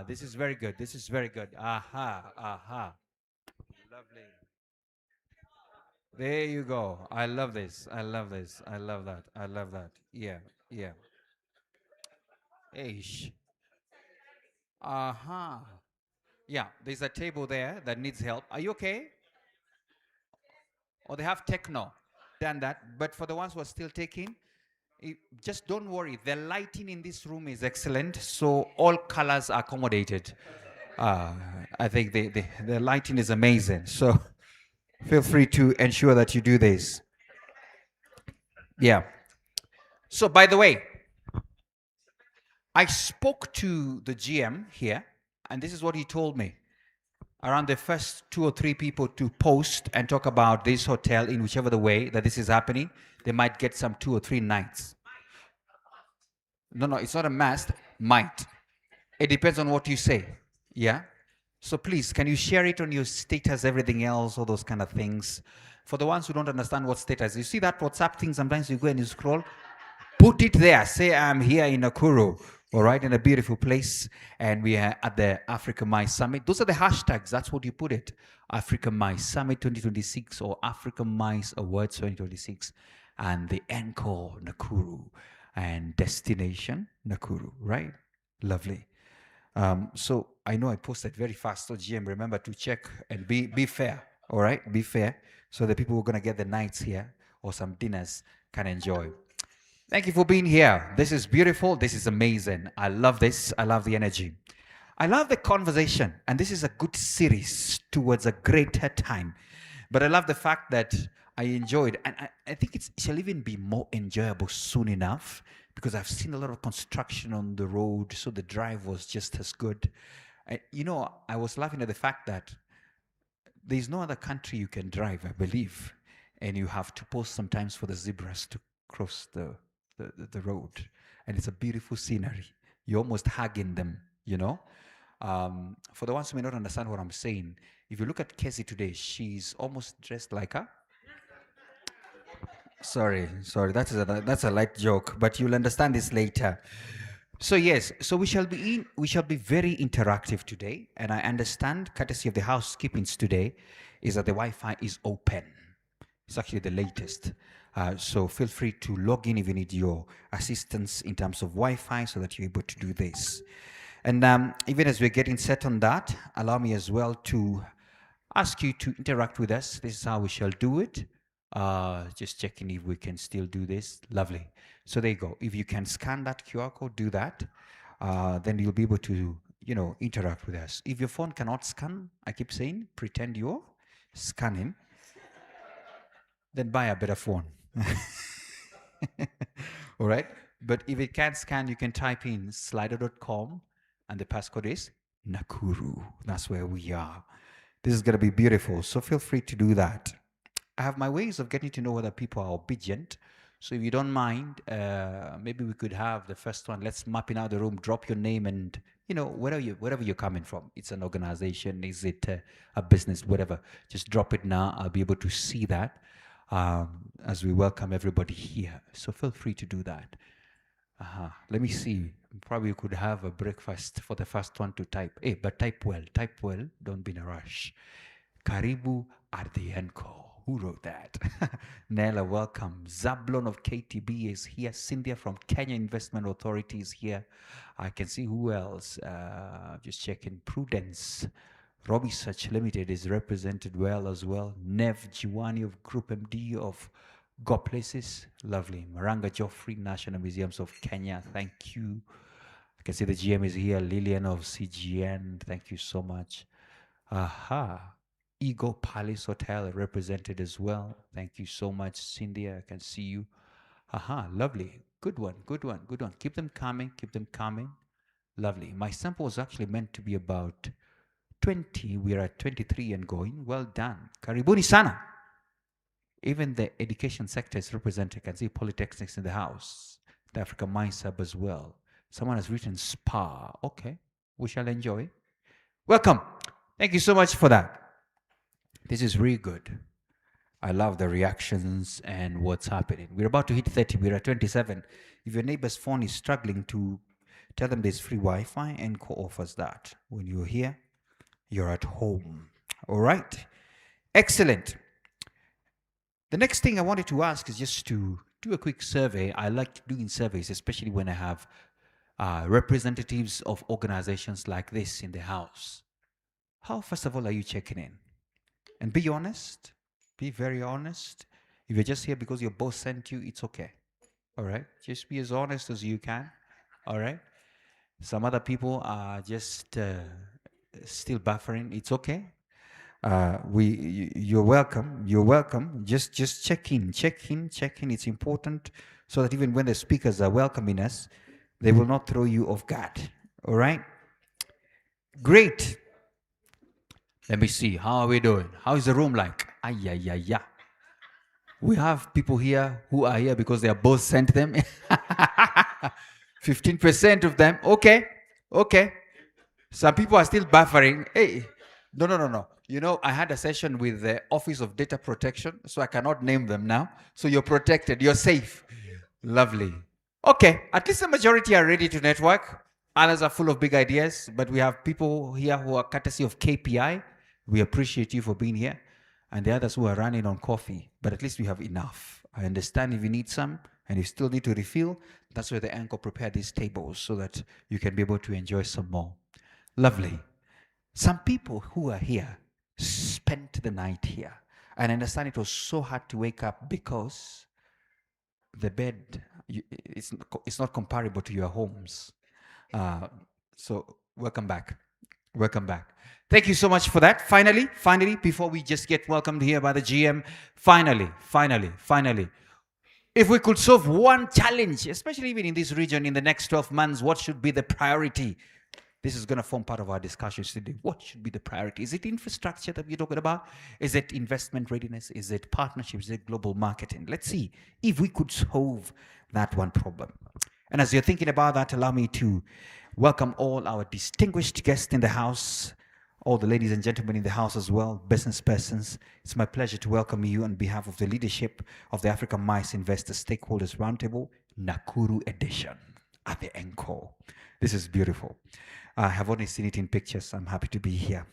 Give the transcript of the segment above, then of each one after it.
This is very good. This is very good. Aha, aha. Lovely. There you go. I love this. I love this. I love that. I love that. Yeah, yeah. Ish. Aha. Yeah, there's a table there that needs help. Are you okay? Or they have techno. Done that. But for the ones who are still taking, just don't worry. The lighting in this room is excellent, so all colors are accommodated. Uh, I think the lighting is amazing. So feel free to ensure that you do this. Yeah. So, by the way, I spoke to the GM here, and this is what he told me. Around the first two or three people to post and talk about this hotel in whichever the way that this is happening, they might get some 2 or 3 nights. No, no, it's not a must. Might. It depends on what you say. Yeah. So please, can you share it on your status, everything else, all those kind of things? For the ones who don't understand what status, you see that WhatsApp thing, sometimes you go and you scroll, put it there. Say, I'm here in Nakuru, all right, in a beautiful place, and we are at the Africa My Summit. Those are the hashtags. That's what you put it. Africa My Summit 2026 or Africa Mice Awards 2026, and the encore Nakuru and destination Nakuru, right? Lovely. So I know I posted very fast. So GM, remember to check and be fair. All right, be fair. So the people who are gonna get the nights here or some dinners can enjoy. Thank you for being here. This is beautiful. This is amazing. I love this. I love the energy. I love the conversation, and this is a good series towards a greater time. But I love the fact that I enjoyed, and I think it shall even be more enjoyable soon enough because I've seen a lot of construction on the road, so the drive was just as good. I was laughing at the fact that there's no other country you can drive, I believe, and you have to pause sometimes for the zebras to cross the road, and it's a beautiful scenery. You're almost hugging them. For the ones who may not understand what I'm saying, if you look at Casey today, she's almost dressed like a. Sorry, that's a light joke, but you'll understand this later. So yes, so we shall be very interactive today, and I understand, courtesy of the housekeepings today, is that the Wi-Fi is open. It's actually the latest. So feel free to log in if you need your assistance in terms of Wi-Fi so that you're able to do this. And even as we're getting set on that, allow me as well to ask you to interact with us. This is how we shall do it. Just checking if we can still do this. Lovely. So there you go. If you can scan that QR code, do that. Then you'll be able to, interact with us. If your phone cannot scan, I keep saying, pretend you're scanning. Then buy a better phone. All right. But if it can't scan, you can type in slido.com and the passcode is Nakuru. That's where we are. This is going to be beautiful. So feel free to do that. I have my ways of getting to know whether people are obedient. So if you don't mind, maybe we could have the first one. Let's map in out the room, drop your name and, wherever you're coming from. It's an organization, is it a business, whatever. Just drop it now. I'll be able to see that as we welcome everybody here. So feel free to do that. Let me see. Probably you could have a breakfast for the first one to type. Hey, but type well. Type well. Don't be in a rush. Karibu Ardienko. Who wrote that? Nella, welcome. Zablon of KTB is here. Cynthia from Kenya Investment Authority is here. I can see who else. Just checking. Prudence. Robbie Search Limited is represented well as well. Nev Jiwani of Group MD of Go Places. Lovely. Maranga Joffrey, National Museums of Kenya. Thank you. I can see the GM is here. Lillian of CGN. Thank you so much. Aha. Ego Palace Hotel represented as well. Thank you so much, Cynthia. I can see you. Aha, lovely. Good one, good one, good one. Keep them coming, keep them coming. Lovely. My sample was actually meant to be about 20. We're at 23 and going. Well done. Karibuni sana. Even the education sector is represented. I can see Polytechnics in the house. The Africa Mines Hub as well. Someone has written SPA. Okay, we shall enjoy. Welcome. Thank you so much for that. This is really good. I love the reactions and what's happening. We're about to hit 30. We're at 27. If your neighbor's phone is struggling to Tell them there's free Wi-Fi, and offers that. When you're here, you're at home. All right. Excellent. The next thing I wanted to ask is just to do a quick survey. I like doing surveys, especially when I have representatives of organizations like this in the house. How, first of all, are you checking in? And be honest. Be very honest. If you're just here because your boss sent you, it's okay. All right? Just be as honest as you can. All right? Some other people are just still buffering. It's okay. You're welcome. You're welcome. Just check in. It's important so that even when the speakers are welcoming us, they will not throw you off guard. All right? Great. Let me see. How are we doing? How is the room like? Ay, ay, ay, ay. We have people here who are here because their boss sent them. 15% of them. Okay. Okay. Some people are still buffering. Hey, no. You know, I had a session with the Office of Data Protection, so I cannot name them now. So you're protected. You're safe. Lovely. Okay. At least the majority are ready to network. Others are full of big ideas, but we have people here who are courtesy of KPI. We appreciate you for being here. And the others who are running on coffee, but at least we have enough. I understand if you need some and you still need to refill, that's where the anchor prepared these tables so that you can be able to enjoy some more. Lovely. Some people who are here spent the night here. And I understand it was so hard to wake up because the bed, it's not comparable to your homes. So welcome back. Welcome back. Thank you so much for that. Finally, before we just get welcomed here by the GM, finally, if we could solve one challenge, especially even in this region in the next 12 months, what should be the priority? This is going to form part of our discussions today. What should be the priority? Is it infrastructure that we're talking about? Is it investment readiness? Is it partnerships? Is it global marketing? Let's see if we could solve that one problem. And as you're thinking about that, allow me to welcome all our distinguished guests in the house, all the ladies and gentlemen in the house as well, business persons. It's my pleasure to welcome you on behalf of the leadership of the African Mice Investor Stakeholders Roundtable, Nakuru edition at the Encore. This is beautiful. I have only seen it in pictures. I'm happy to be here.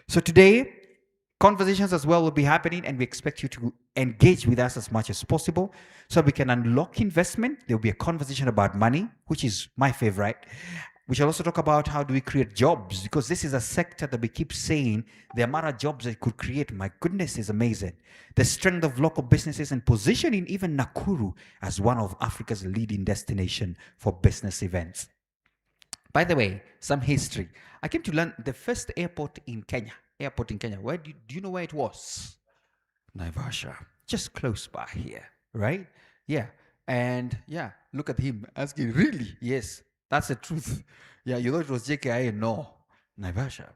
So today, conversations as well will be happening, and we expect you to engage with us as much as possible so we can unlock investment. There will be a conversation about money, which is my favorite. We shall also talk about how do we create jobs, because this is a sector that we keep saying the amount of jobs it could create, my goodness, is amazing. The strength of local businesses and positioning even Nakuru as one of Africa's leading destination for business events. By the way, some history. I came to learn the first airport in Kenya. Where do you know where it was? Naivasha, just close by here, right? Yeah. And yeah, look at him asking, really? Yes, that's the truth. Yeah, you thought it was JKI? No, Naivasha.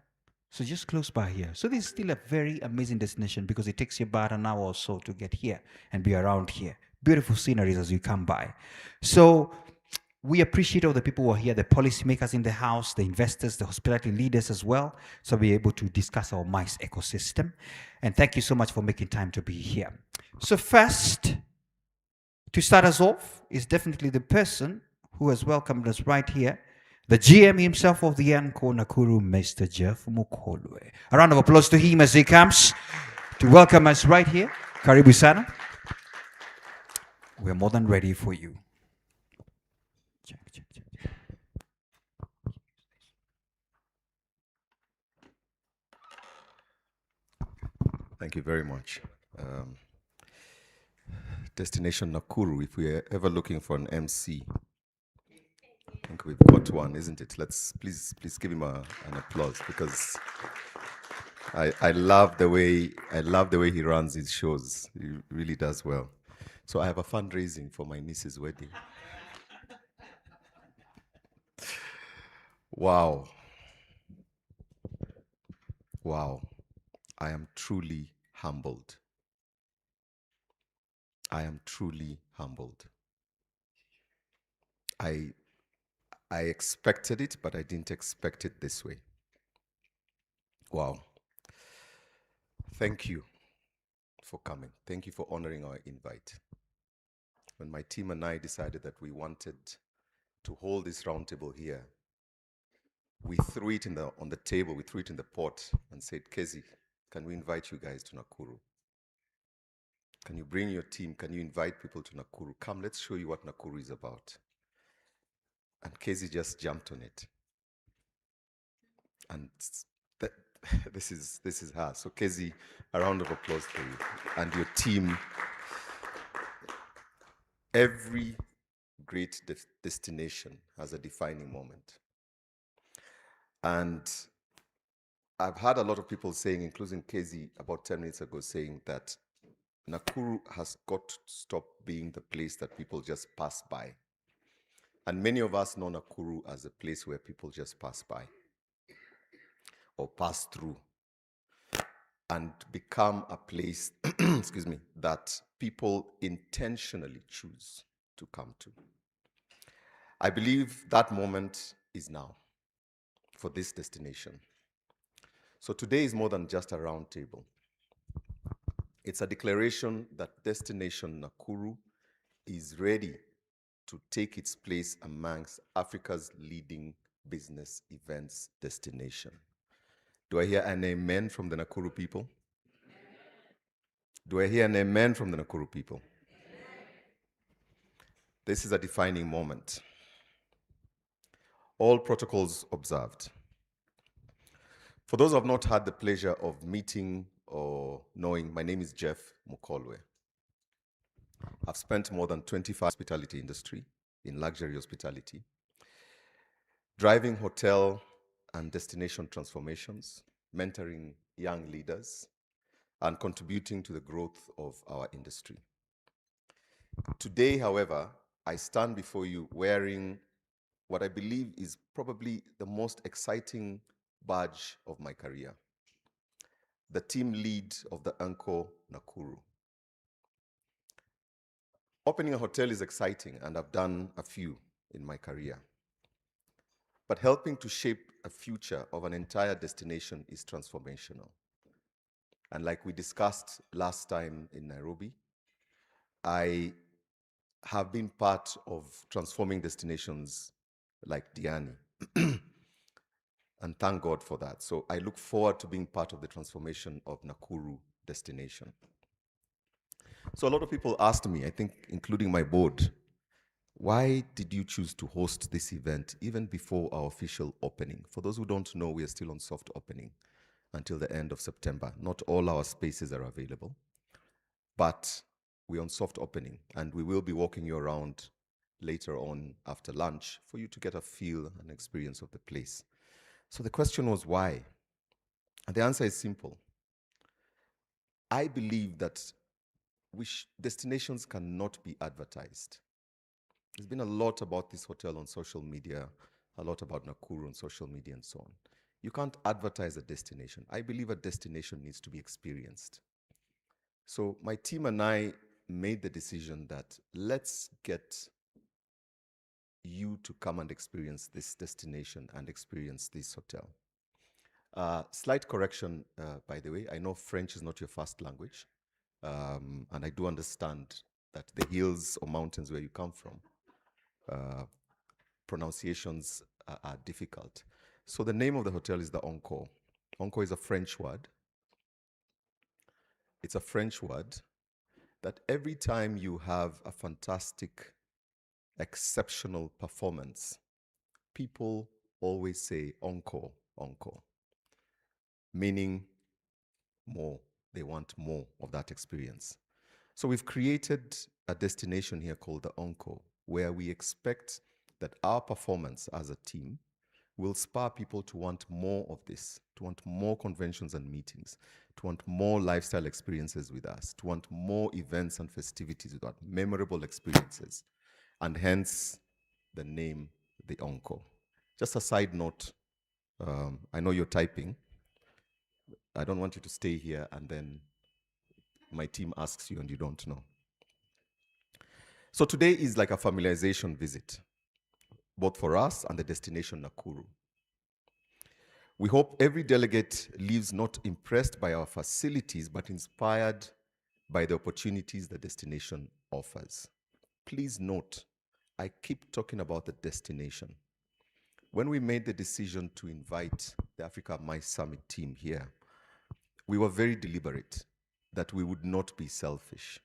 So just close by here. So this is still a very amazing destination because it takes you about an hour or so to get here and be around here. Beautiful sceneries as you come by. So we appreciate all the people who are here, the policymakers in the house, the investors, the hospitality leaders as well, so we're able to discuss our MICE ecosystem. And thank you so much for making time to be here. So first, to start us off, is definitely the person who has welcomed us right here, the GM himself of the Encore Nakuru, Mr. Jeff Mukolwe. A round of applause to him as he comes to welcome us right here. Karibu sana. We're more than ready for you. Check. Thank you very much. Destination Nakuru, if we're ever looking for an MC, I think we've got one, isn't it? Let's please give him an applause, because I love the way he runs his shows. He really does well. So I have a fundraising for my niece's wedding. Wow. I am truly humbled. I expected it, but I didn't expect it this way. Wow. Thank you for coming. Thank you for honoring our invite. When my team and I decided that we wanted to hold this roundtable here, we threw it on the table, we threw it in the pot and said, Kezi, can we invite you guys to Nakuru? Can you bring your team? Can you invite people to Nakuru? Come, let's show you what Nakuru is about. And Kezi just jumped on it. And that, this is her. So Kezi, a round of applause for you and your team. Every great destination has a defining moment. And I've had a lot of people saying, including Kezi about 10 minutes ago, saying that Nakuru has got to stop being the place that people just pass by. And many of us know Nakuru as a place where people just pass by or pass through, and become a place, excuse me, that people intentionally choose to come to. I believe that moment is now for this destination. So today is more than just a round table. It's a declaration that destination Nakuru is ready to take its place amongst Africa's leading business events destination. Do I hear an amen from the Nakuru people? Do I hear an amen from the Nakuru people? This is a defining moment. All protocols observed. For those who have not had the pleasure of meeting or knowing, my name is Jeff Mukolwe. I've spent more than 25 hospitality industry in luxury hospitality, driving hotel and destination transformations, mentoring young leaders, and contributing to the growth of our industry. Today, however, I stand before you wearing what I believe is probably the most exciting badge of my career, the team lead of the Anko Nakuru. Opening a hotel is exciting, and I've done a few in my career. But helping to shape a future of an entire destination is transformational. And like we discussed last time in Nairobi, I have been part of transforming destinations like Diani. And thank God for that. So I look forward to being part of the transformation of Nakuru destination. So a lot of people asked me, I think including my board, why did you choose to host this event even before our official opening? For those who don't know, we are still on soft opening until the end of September. Not all our spaces are available, but we're on soft opening, and we will be walking you around later on after lunch for you to get a feel and experience of the place. So the question was why? And the answer is simple. I believe that destinations cannot be advertised. There's been a lot about this hotel on social media, a lot about Nakuru on social media and so on. You can't advertise a destination. I believe a destination needs to be experienced. So my team and I made the decision that let's get you to come and experience this destination and experience this hotel. Slight correction, by the way. I know French is not your first language, and I do understand that the hills or mountains where you come from, pronunciations are difficult. So the name of the hotel is the Encore. Encore is a French word. It's a French word that every time you have a fantastic, exceptional performance, people always say encore, encore, meaning more. They want more of that experience. So we've created a destination here called the Encore, where we expect that our performance as a team will spur people to want more of this, to want more conventions and meetings, to want more lifestyle experiences with us, to want more events and festivities with us, memorable experiences, and hence the name, the Encore. Just a side note, I know you're typing. I don't want you to stay here and then my team asks you and you don't know. So today is like a familiarization visit, both for us and the destination Nakuru. We hope every delegate leaves not impressed by our facilities, but inspired by the opportunities the destination offers. Please note, I keep talking about the destination. when we made the decision to invite the Africa Mice Summit team here, we were very deliberate that we would not be selfish,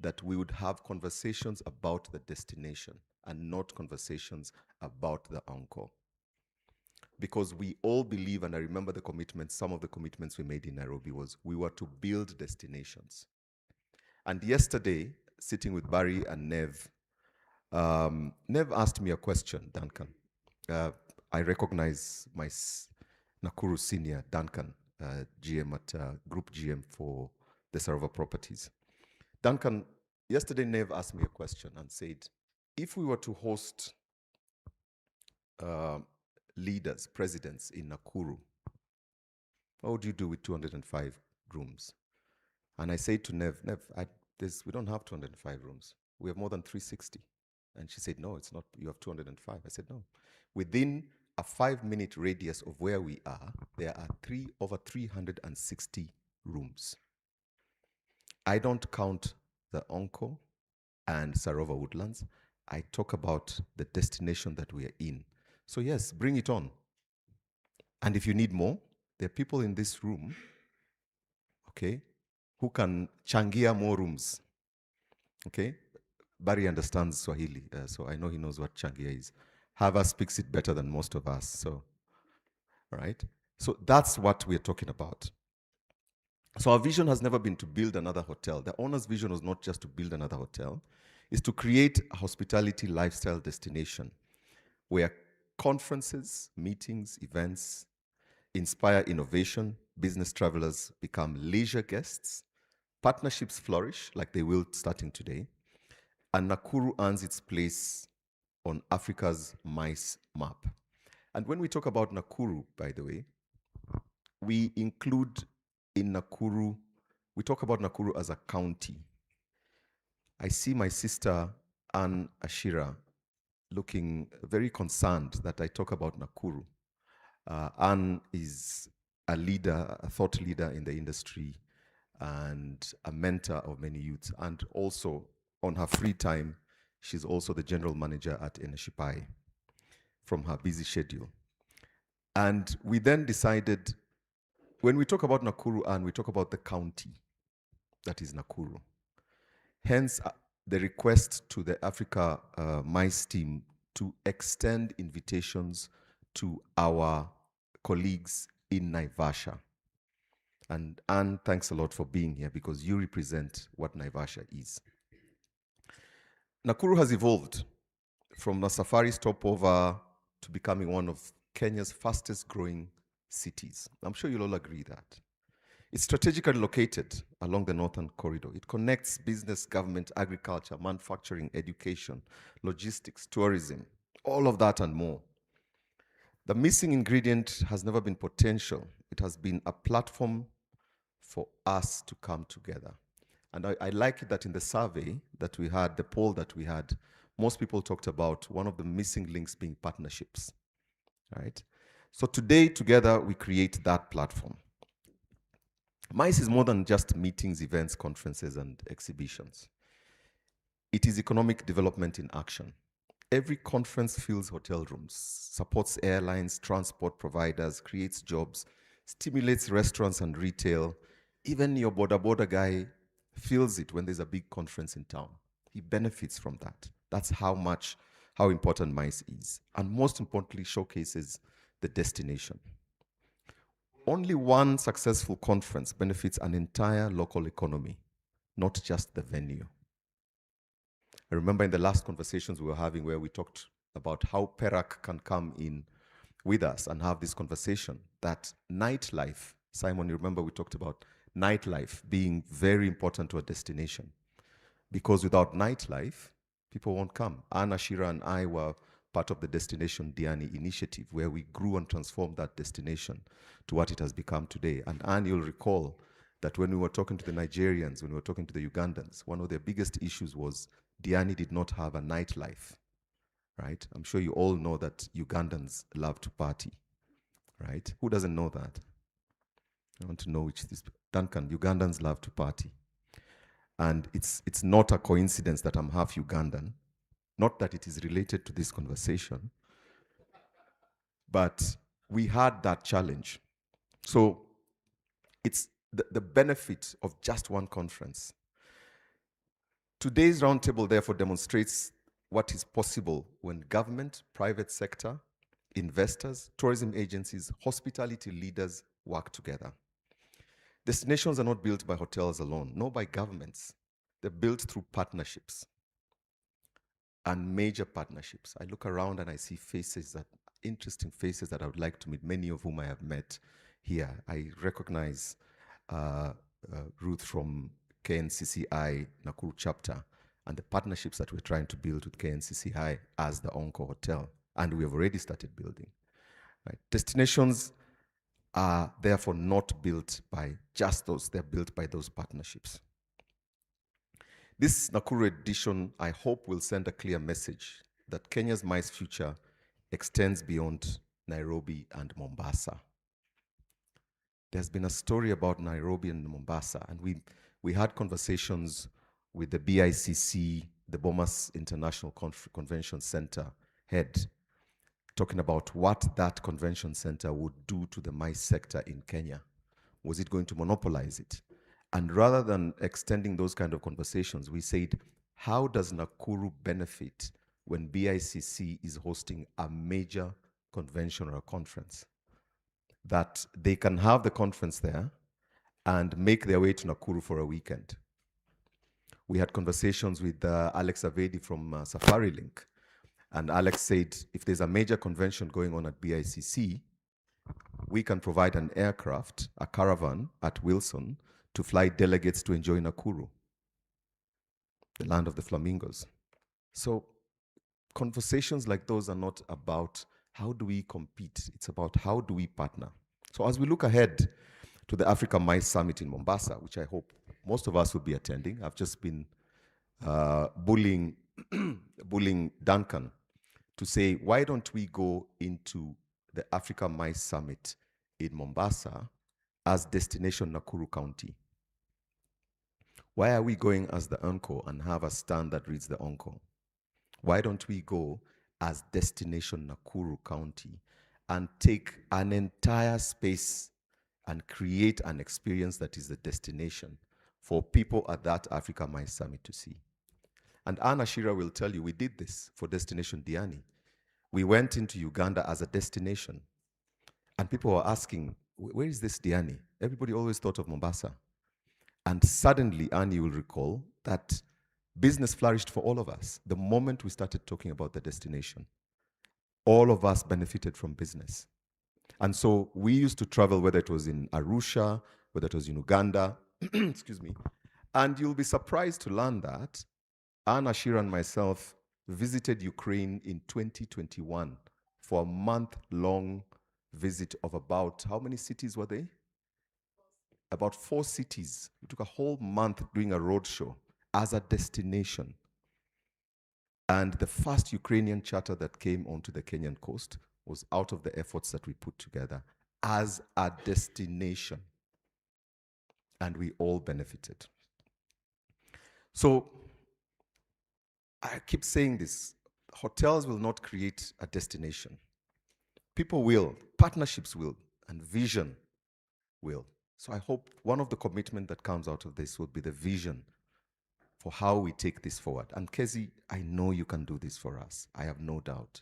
that we would have conversations about the destination and not conversations about the encore. Because we all believe, and I remember the commitments, some of the commitments we made in Nairobi was we were to build destinations. And yesterday, sitting with Barry and Nev, Nev asked me a question, Duncan. I recognize my Nakuru senior, Duncan, GM at Group GM for the Sarova Properties. Duncan, yesterday Nev asked me a question and said, if we were to host leaders, presidents in Nakuru, what would you do with 205 rooms? And I said to Nev, we don't have 205 rooms. We have more than 360. And she said, no, it's not, you have 205. I said, no. Within a 5-minute radius of where we are, there are over 360 rooms. I don't count the Onko and Sarova Woodlands. I talk about the destination that we are in. So yes, bring it on. And if you need more, there are people in this room, okay, who can changia more rooms, okay? Barry understands Swahili, so I know he knows what changia is. Hava speaks it better than most of us, so, right? So that's what we're talking about. So our vision has never been to build another hotel. The owner's vision was not just to build another hotel, it's to create a hospitality lifestyle destination where conferences, meetings, events inspire innovation, business travelers become leisure guests, partnerships flourish like they will starting today, and Nakuru earns its place on Africa's MICE map. And when we talk about Nakuru, by the way, we include in Nakuru, we talk about Nakuru as a county. I see my sister, Anne Ashira, looking very concerned that I talk about Nakuru. Anne is a leader, a thought leader in the industry, and a mentor of many youths. And also, on her free time, she's also the general manager at Eneshipai from her busy schedule. And we then decided, when we talk about Nakuru, and we talk about the county that is Nakuru. Hence, the request to the Africa MICE team to extend invitations to our colleagues in Naivasha. And Anne, thanks a lot for being here because you represent what Naivasha is. Nakuru has evolved from a safari stopover to becoming one of Kenya's fastest growing cities. I'm sure you'll all agree that. It's strategically located along the Northern Corridor. It connects business, government, agriculture, manufacturing, education, logistics, tourism, all of that and more. The missing ingredient has never been potential. It has been a platform for us to come together. And I like it that in the survey that we had, the poll that we had, most people talked about one of the missing links being partnerships, right? So today, together, we create that platform. MICE is more than just meetings, events, conferences, and exhibitions. It is economic development in action. Every conference fills hotel rooms, supports airlines, transport providers, creates jobs, stimulates restaurants and retail. Even your border guy feels it when there's a big conference in town. He benefits from that. That's how important MICE is. And most importantly, showcases the destination. Only one successful conference benefits an entire local economy, not just the venue. I remember in the last conversations we were having where we talked about how Perak can come in with us and have this conversation, that nightlife, Simon, you remember we talked about nightlife being very important to a destination. Because without nightlife, people won't come. Anna, Shira, and I were part of the Destination Diani initiative, where we grew and transformed that destination to what it has become today. And Anne, you'll recall that when we were talking to the Nigerians, when we were talking to the Ugandans, one of their biggest issues was Diani did not have a nightlife, right? I'm sure you all know that Ugandans love to party, right? Who doesn't know that? I want to know which this, Duncan, Ugandans love to party. And it's not a coincidence that I'm half Ugandan. Not that it is related to this conversation. But we had that challenge. So it's the benefit of just one conference. Today's roundtable, therefore, demonstrates what is possible when government, private sector, investors, tourism agencies, hospitality leaders work together. Destinations are not built by hotels alone, nor by governments. They're built through partnerships and major partnerships. I look around and I see interesting faces that I would like to meet, many of whom I have met here. I recognize Ruth from KNCCI Nakuru chapter and the partnerships that we're trying to build with KNCCI as the Encore Hotel, and we have already started building. Right? Destinations are therefore not built by just those, they're built by those partnerships. This Nakuru edition, I hope, will send a clear message that Kenya's MICE future extends beyond Nairobi and Mombasa. There's been a story about Nairobi and Mombasa, and we had conversations with the BICC, the Bomas International Convention Center head, talking about what that convention center would do to the MICE sector in Kenya. Was it going to monopolize it? And rather than extending those kind of conversations, we said, how does Nakuru benefit when BICC is hosting a major convention or a conference? That they can have the conference there and make their way to Nakuru for a weekend. We had conversations with Alex Avedi from Safari Link, and Alex said, if there's a major convention going on at BICC, we can provide an aircraft, a caravan at Wilson to fly delegates to enjoy Nakuru, the land of the flamingos. So conversations like those are not about how do we compete, it's about how do we partner. So as we look ahead to the Africa MICE Summit in Mombasa, which I hope most of us will be attending. I've just been bullying Duncan to say, why don't we go into the Africa MICE Summit in Mombasa as destination Nakuru County? Why are we going as the Encore and have a stand that reads the Encore? Why don't we go as destination Nakuru County and take an entire space and create an experience that is the destination for people at that Africa MICE Summit to see? And Anna Shira will tell you, we did this for Destination Diani. We went into Uganda as a destination, and people were asking, where is this Diani? Everybody always thought of Mombasa. And suddenly, Annie will recall that business flourished for all of us. The moment we started talking about the destination, all of us benefited from business. And so we used to travel, whether it was in Arusha, whether it was in Uganda, excuse me. And you'll be surprised to learn that Anna Shira and myself visited Ukraine in 2021 for a month-long visit of about, how many cities were they? About 4 cities. We took a whole month doing a road show as a destination. And the first Ukrainian charter that came onto the Kenyan coast was out of the efforts that we put together as a destination. And we all benefited. So I keep saying this, hotels will not create a destination. People will, partnerships will, and vision will. So I hope one of the commitment that comes out of this will be the vision for how we take this forward. And Kezi, I know you can do this for us. I have no doubt.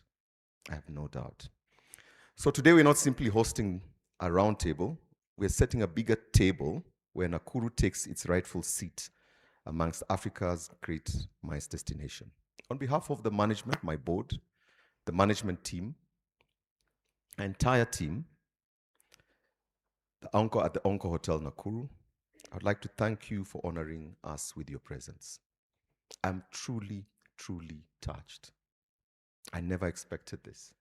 I have no doubt. So today we're not simply hosting a roundtable. We're setting a bigger table where Nakuru takes its rightful seat amongst Africa's great MICE destination. On behalf of the management, my board, the management team, entire team, the Encore at the Encore Hotel Nakuru, I'd like to thank you for honoring us with your presence. I'm truly, truly touched. I never expected this.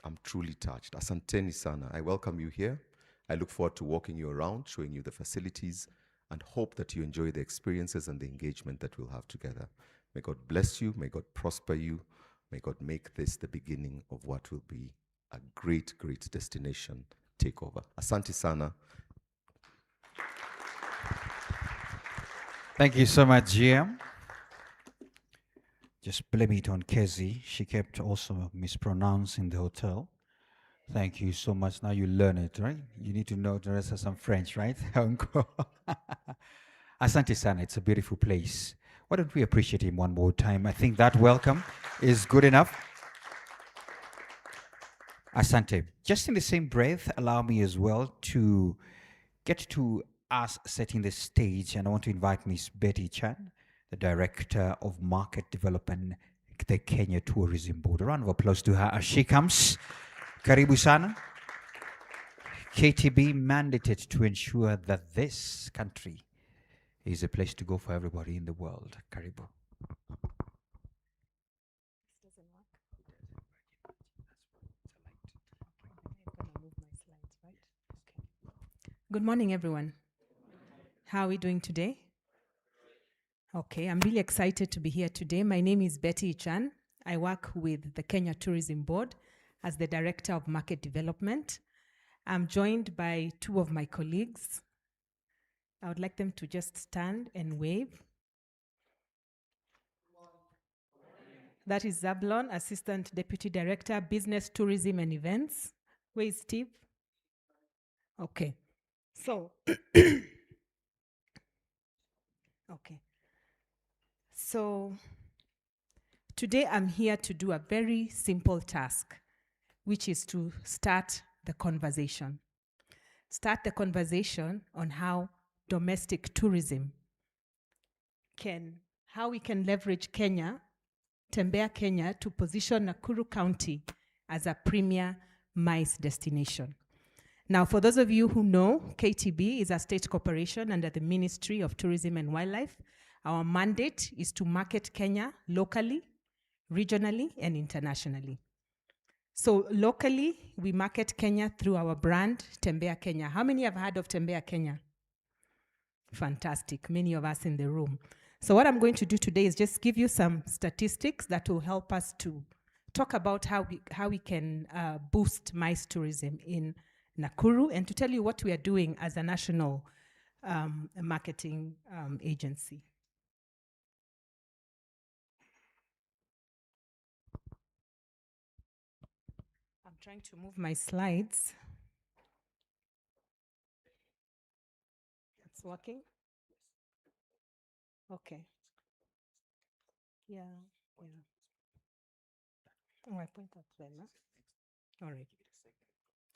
I'm truly touched. Asanteni sana. I welcome you here. I look forward to walking you around, showing you the facilities, and hope that you enjoy the experiences and the engagement that we'll have together. May God bless you. May God prosper you. May God make this the beginning of what will be a great, great destination takeover. Asante sana. Thank you so much, GM. Just blame it on Kezi. She kept also mispronouncing the hotel. Thank you so much. Now you learn it, right? You need to know the rest of some French, right? Asante Sana, it's a beautiful place. Why don't we appreciate him one more time? I think that welcome is good enough. Asante. Just in the same breath, allow me as well to get to us setting the stage, and I want to invite Miss Betty Chan, the Director of Market Development, the Kenya Tourism Board. A round of applause to her as she comes. Karibu sana. KTB mandated to ensure that this country is a place to go for everybody in the world. Karibu. Good morning, everyone. How are we doing today? Okay, I'm really excited to be here today. My name is Betty Chan. I work with the Kenya Tourism Board as the Director of Market Development. I'm joined by two of my colleagues. I would like them to just stand and wave. That is Zablon, Assistant Deputy Director, Business, Tourism and Events. Where is Steve? Okay. So, okay. So, today I'm here to do a very simple task, which is to start the conversation. Start the conversation on how domestic tourism how we can leverage Kenya, Tembea Kenya, to position Nakuru County as a premier MICE destination. Now, for those of you who know, KTB is a state corporation under the Ministry of Tourism and Wildlife. Our mandate is to market Kenya locally, regionally, and internationally. So locally, we market Kenya through our brand, Tembea Kenya. How many have heard of Tembea Kenya? Fantastic, many of us in the room. So what I'm going to do today is just give you some statistics that will help us to talk about how we can boost MICE tourism in Nakuru, and to tell you what we are doing as a national marketing agency. I'm trying to move my slides. It's working? Okay. Yeah. Oh, I point out then, huh? All right.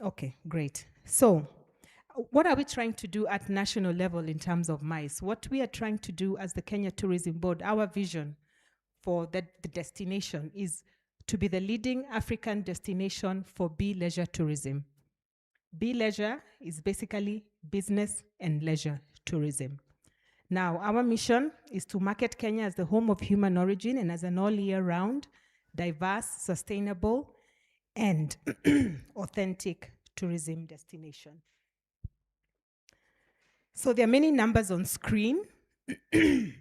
Okay, great. So, what are we trying to do at national level in terms of MICE? What we are trying to do as the Kenya Tourism Board, our vision for the destination is to be the leading African destination for bee leisure tourism. Bee leisure is basically business and leisure tourism. Now, our mission is to market Kenya as the home of human origin and as an all-year-round, diverse, sustainable, and authentic tourism destination. So there are many numbers on screen. And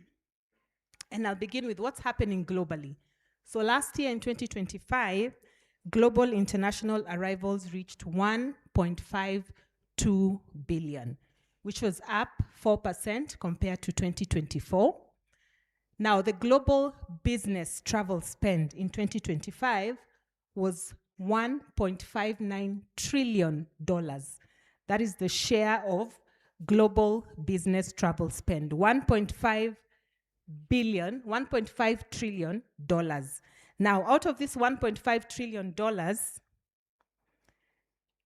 I'll begin with what's happening globally. So last year in 2025, global international arrivals reached 1.52 billion, which was up 4% compared to 2024. Now, the global business travel spend in 2025 was $1.59 trillion. That is the share of global business travel spend, $1.5 trillion. Now, out of this $1.5 trillion,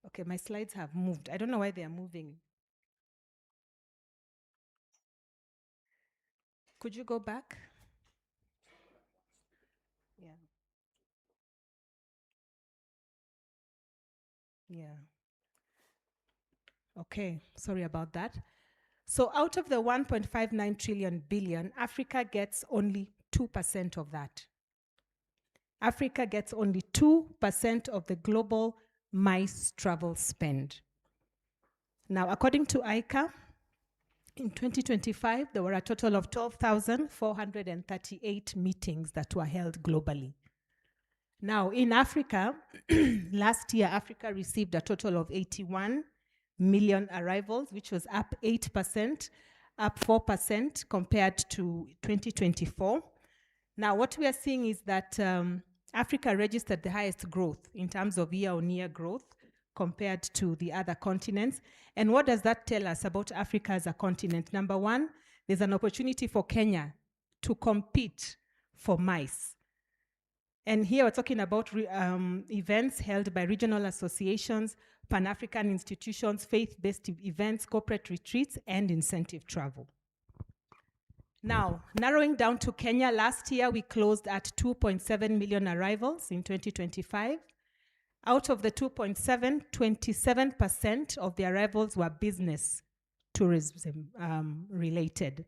okay, my slides have moved. I don't know why they are moving. Could you go back? Yeah. Yeah. Okay, sorry about that. So out of the 1.59 trillion billion, Africa gets only 2% of that. Africa gets only 2% of the global MICE travel spend. Now, according to ICA, in 2025, there were a total of 12,438 meetings that were held globally. Now, in Africa, last year, Africa received a total of 81 million arrivals, which was up 8%, up 4% compared to 2024. Now, what we are seeing is that Africa registered the highest growth in terms of year-on-year growth, compared to the other continents. And what does that tell us about Africa as a continent? Number one, there's an opportunity for Kenya to compete for MICE. And here we're talking about events held by regional associations, Pan-African institutions, faith-based events, corporate retreats, and incentive travel. Now, narrowing down to Kenya, last year we closed at 2.7 million arrivals in 2025. Out of the 2.7, 27% of the arrivals were business tourism related.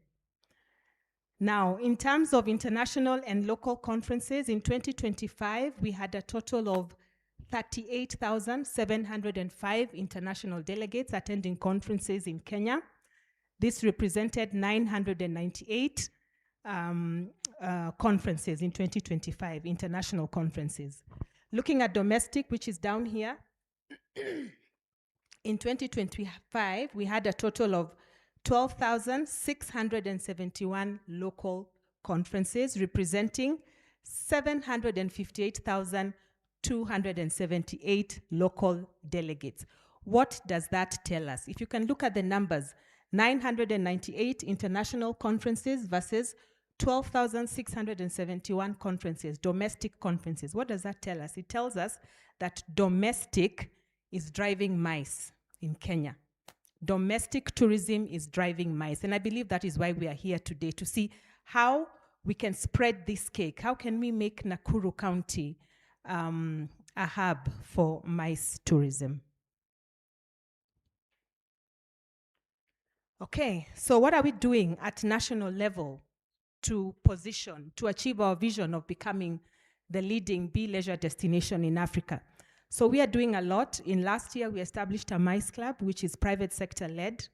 Now, in terms of international and local conferences, in 2025, we had a total of 38,705 international delegates attending conferences in Kenya. This represented 998 conferences in 2025, international conferences. Looking at domestic, which is down here, in 2025, we had a total of 12,671 local conferences, representing 758,278 local delegates. What does that tell us? If you can look at the numbers, 998 international conferences versus 12,671 conferences, domestic conferences. What does that tell us? It tells us that domestic is driving MICE in Kenya. Domestic tourism is driving MICE. And I believe that is why we are here today, to see how we can spread this cake. How can we make Nakuru County a hub for MICE tourism? Okay, so what are we doing at national level to position, to achieve our vision of becoming the leading bee leisure destination in Africa? So we are doing a lot. In last year, we established a MICE Club, which is private sector led.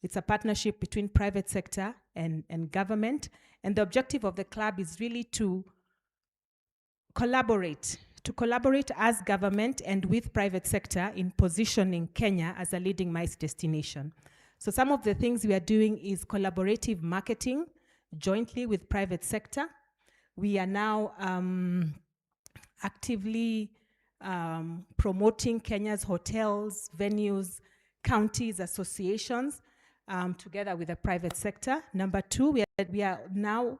It's a partnership between private sector and government. And the objective of the club is really to collaborate as government and with private sector in positioning Kenya as a leading MICE destination. So some of the things we are doing is collaborative marketing jointly with private sector. We are now actively promoting Kenya's hotels, venues, counties, associations, together with the private sector. Number two, we are now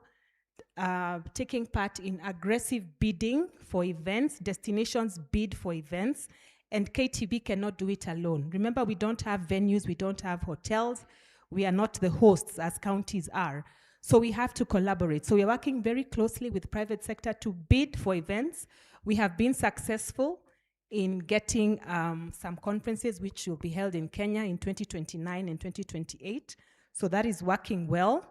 taking part in aggressive bidding for events. Destinations bid for events, and KTB cannot do it alone. Remember, we don't have venues, we don't have hotels, we are not the hosts as counties are. So we have to collaborate. So we are working very closely with private sector to bid for events. We have been successful in getting some conferences which will be held in Kenya in 2029 and 2028. So that is working well.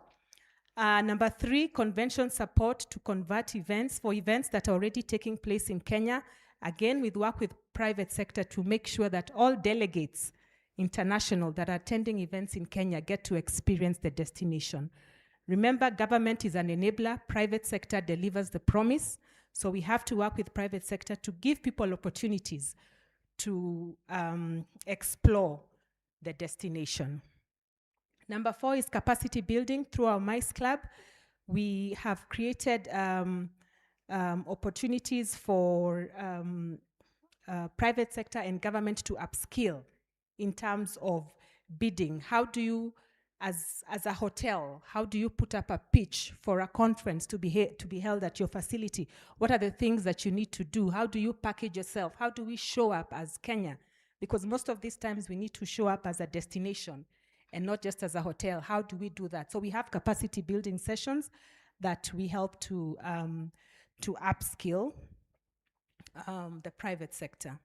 Number three, convention support to convert events for events that are already taking place in Kenya. Again, we work with private sector to make sure that all delegates, international, that are attending events in Kenya get to experience the destination. Remember, government is an enabler, private sector delivers the promise. So we have to work with private sector to give people opportunities to explore the destination. Number four is capacity building. Through our MICE Club, we have created opportunities for private sector and government to upskill in terms of bidding. How do you, as a hotel, how do you put up a pitch for a conference to be held at your facility? What are the things that you need to do? How do you package yourself? How do we show up as Kenya? Because most of these times we need to show up as a destination and not just as a hotel. How do we do that? So we have capacity building sessions that we help to upskill the private sector.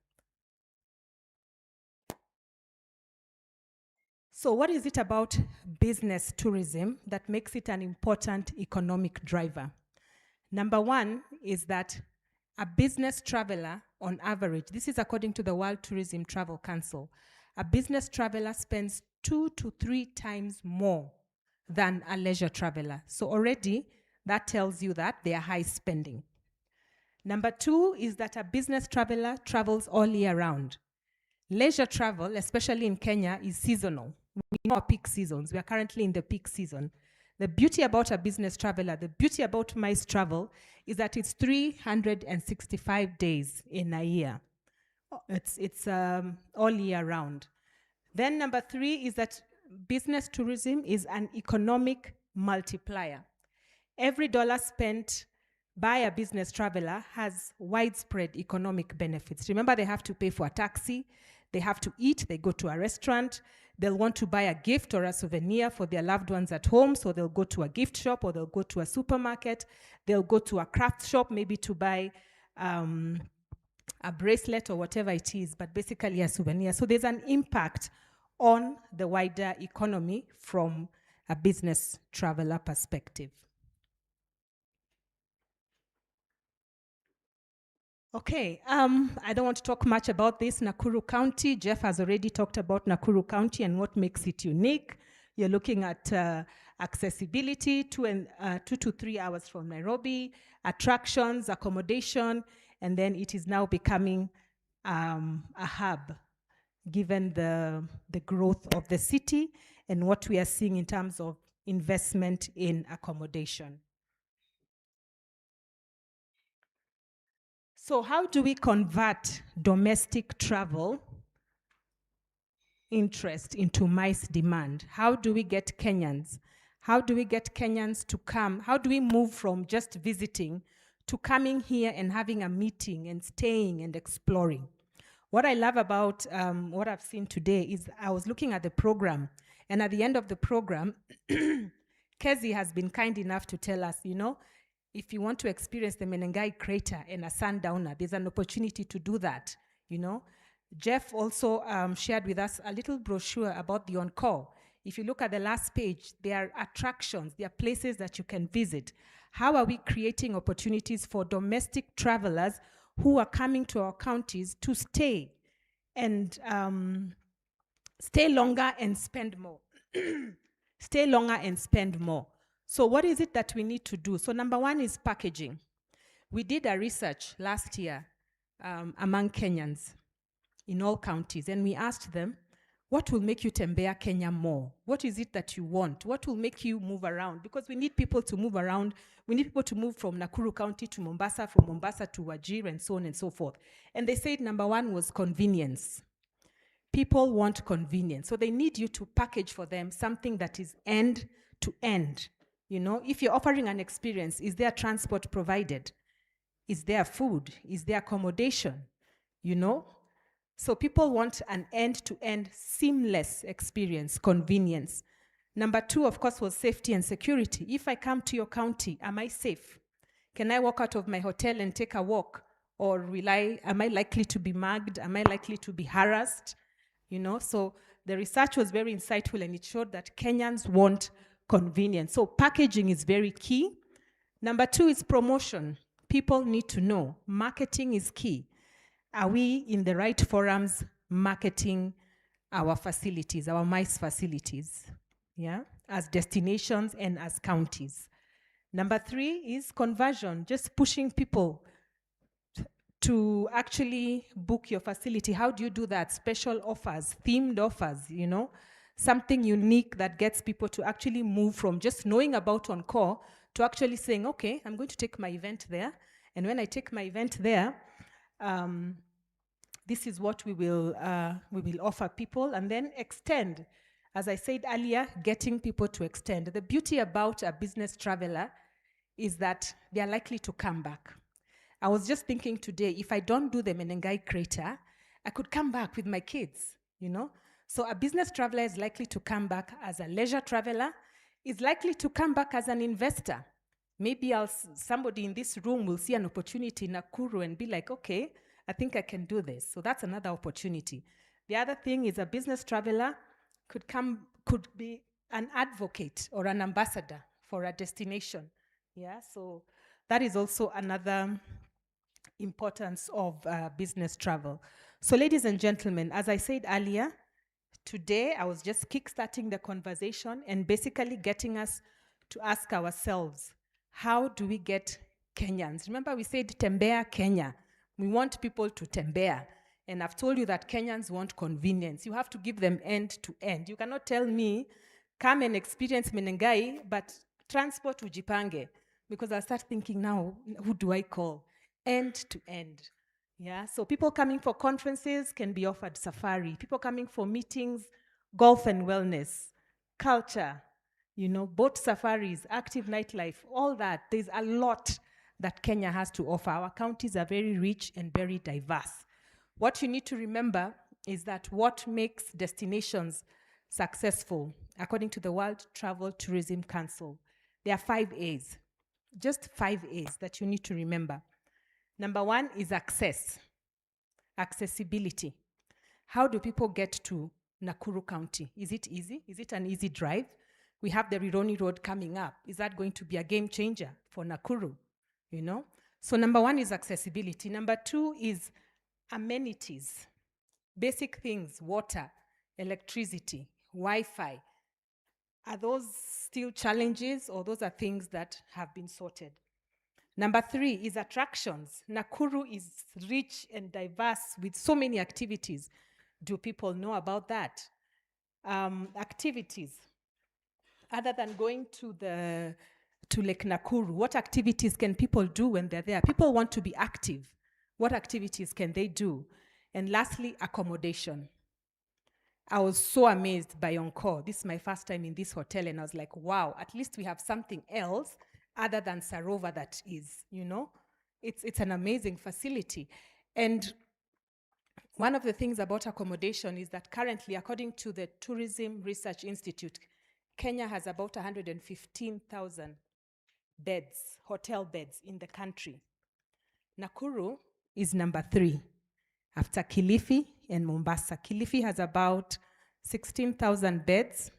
So what is it about business tourism that makes it an important economic driver? Number one is that a business traveler, on average, this is according to the World Tourism Travel Council, a business traveler spends 2 to 3 times more than a leisure traveler. So already that tells you that they are high spending. Number two is that a business traveler travels all year round. Leisure travel, especially in Kenya, is seasonal. We know our peak seasons. We are currently in the peak season. The beauty about a business traveler, the beauty about MICE travel is that it's 365 days in a year. It's all year round. Then number 3 is that business tourism is an economic multiplier. Every dollar spent by a business traveler has widespread economic benefits. Remember, they have to pay for a taxi, they have to eat, they go to a restaurant, they'll want to buy a gift or a souvenir for their loved ones at home, so they'll go to a gift shop or they'll go to a supermarket, they'll go to a craft shop maybe to buy a bracelet or whatever it is, but basically a souvenir. So there's an impact on the wider economy from a business traveler perspective. Okay, I don't want to talk much about this. Nakuru County, Jeff has already talked about Nakuru County and what makes it unique. You're looking at accessibility, 2 to 3 hours from Nairobi, attractions, accommodation, and then it is now becoming a hub, given the growth of the city and what we are seeing in terms of investment in accommodation. So how do we convert domestic travel interest into MICE demand? How do we get Kenyans? How do we get Kenyans to come? How do we move from just visiting to coming here and having a meeting and staying and exploring? What I love about what I've seen today is I was looking at the program, and at the end of the program, Kezi has been kind enough to tell us, you know, if you want to experience the Menengai crater and a sundowner, there's an opportunity to do that, you know. Jeff also shared with us a little brochure about the Encore. If you look at the last page, there are attractions, there are places that you can visit. How are we creating opportunities for domestic travelers who are coming to our counties to stay and stay longer and spend more? Stay longer and spend more. So what is it that we need to do? So number 1 is packaging. We did a research last year among Kenyans in all counties, and we asked them, what will make you tembea Kenya more? What is it that you want? What will make you move around? Because we need people to move around. We need people to move from Nakuru County to Mombasa, from Mombasa to Wajir, and so on and so forth. And they said number 1 was convenience. People want convenience. So they need you to package for them something that is end to end. You know, if you're offering an experience, is there transport provided? Is there food? Is there accommodation? You know? So people want an end-to-end seamless experience, convenience. Number 2, of course, was safety and security. If I come to your county, am I safe? Can I walk out of my hotel and take a walk? Or am I likely to be mugged? Am I likely to be harassed? You know, so the research was very insightful, and it showed that Kenyans want convenience. So packaging is very key. Number 2 is promotion. People need to know. Marketing is key. Are we in the right forums marketing our facilities, our MICE facilities, yeah, as destinations and as counties? Number 3 is conversion, just pushing people to actually book your facility. How do you do that? Special offers, themed offers, you know, something unique that gets people to actually move from just knowing about Encore to actually saying, okay, I'm going to take my event there. And when I take my event there, this is what we will offer people, and then extend. As I said earlier, getting people to extend. The beauty about a business traveler is that they are likely to come back. I was just thinking today, if I don't do the Menengai crater, I could come back with my kids, you know? So a business traveler is likely to come back as a leisure traveler, is likely to come back as an investor. Maybe somebody in this room will see an opportunity in Nakuru and be like, okay, I think I can do this. So that's another opportunity. The other thing is a business traveler could be an advocate or an ambassador for a destination. Yeah, so that is also another importance of business travel. So ladies and gentlemen, as I said earlier, today I was just kickstarting the conversation and basically getting us to ask ourselves, how do we get Kenyans? Remember we said tembea Kenya. We want people to tembea. And I've told you that Kenyans want convenience. You have to give them end to end. You cannot tell me, come and experience Menengai, but transport ujipange. Because I'll start thinking now, who do I call? End to end. Yeah, so people coming for conferences can be offered safari. People coming for meetings, golf and wellness, culture, boat safaris, active nightlife, all that. There's a lot that Kenya has to offer. Our counties are very rich and very diverse. What you need to remember is that what makes destinations successful, according to the World Travel Tourism Council, there are 5 A's, just 5 A's that you need to remember. Number 1 is access, accessibility. How do people get to Nakuru County? Is it easy? Is it an easy drive? We have the Rironi Road coming up. Is that going to be a game changer for Nakuru? So number 1 is accessibility. Number 2 is amenities, basic things, water, electricity, Wi-Fi. Are those still challenges, or those are things that have been sorted? Number 3 is attractions. Nakuru is rich and diverse with so many activities. Do people know about that? Activities. Other than going to Lake Nakuru, what activities can people do when they're there? People want to be active. What activities can they do? And lastly, accommodation. I was so amazed by Encore. This is my first time in this hotel, and I was like, wow, at least we have something else other than Sarova that is, it's an amazing facility. And one of the things about accommodation is that currently, according to the Tourism Research Institute, Kenya has about 115,000 beds, hotel beds in the country. Nakuru is number 3 after Kilifi and Mombasa. Kilifi has about 16,000 beds.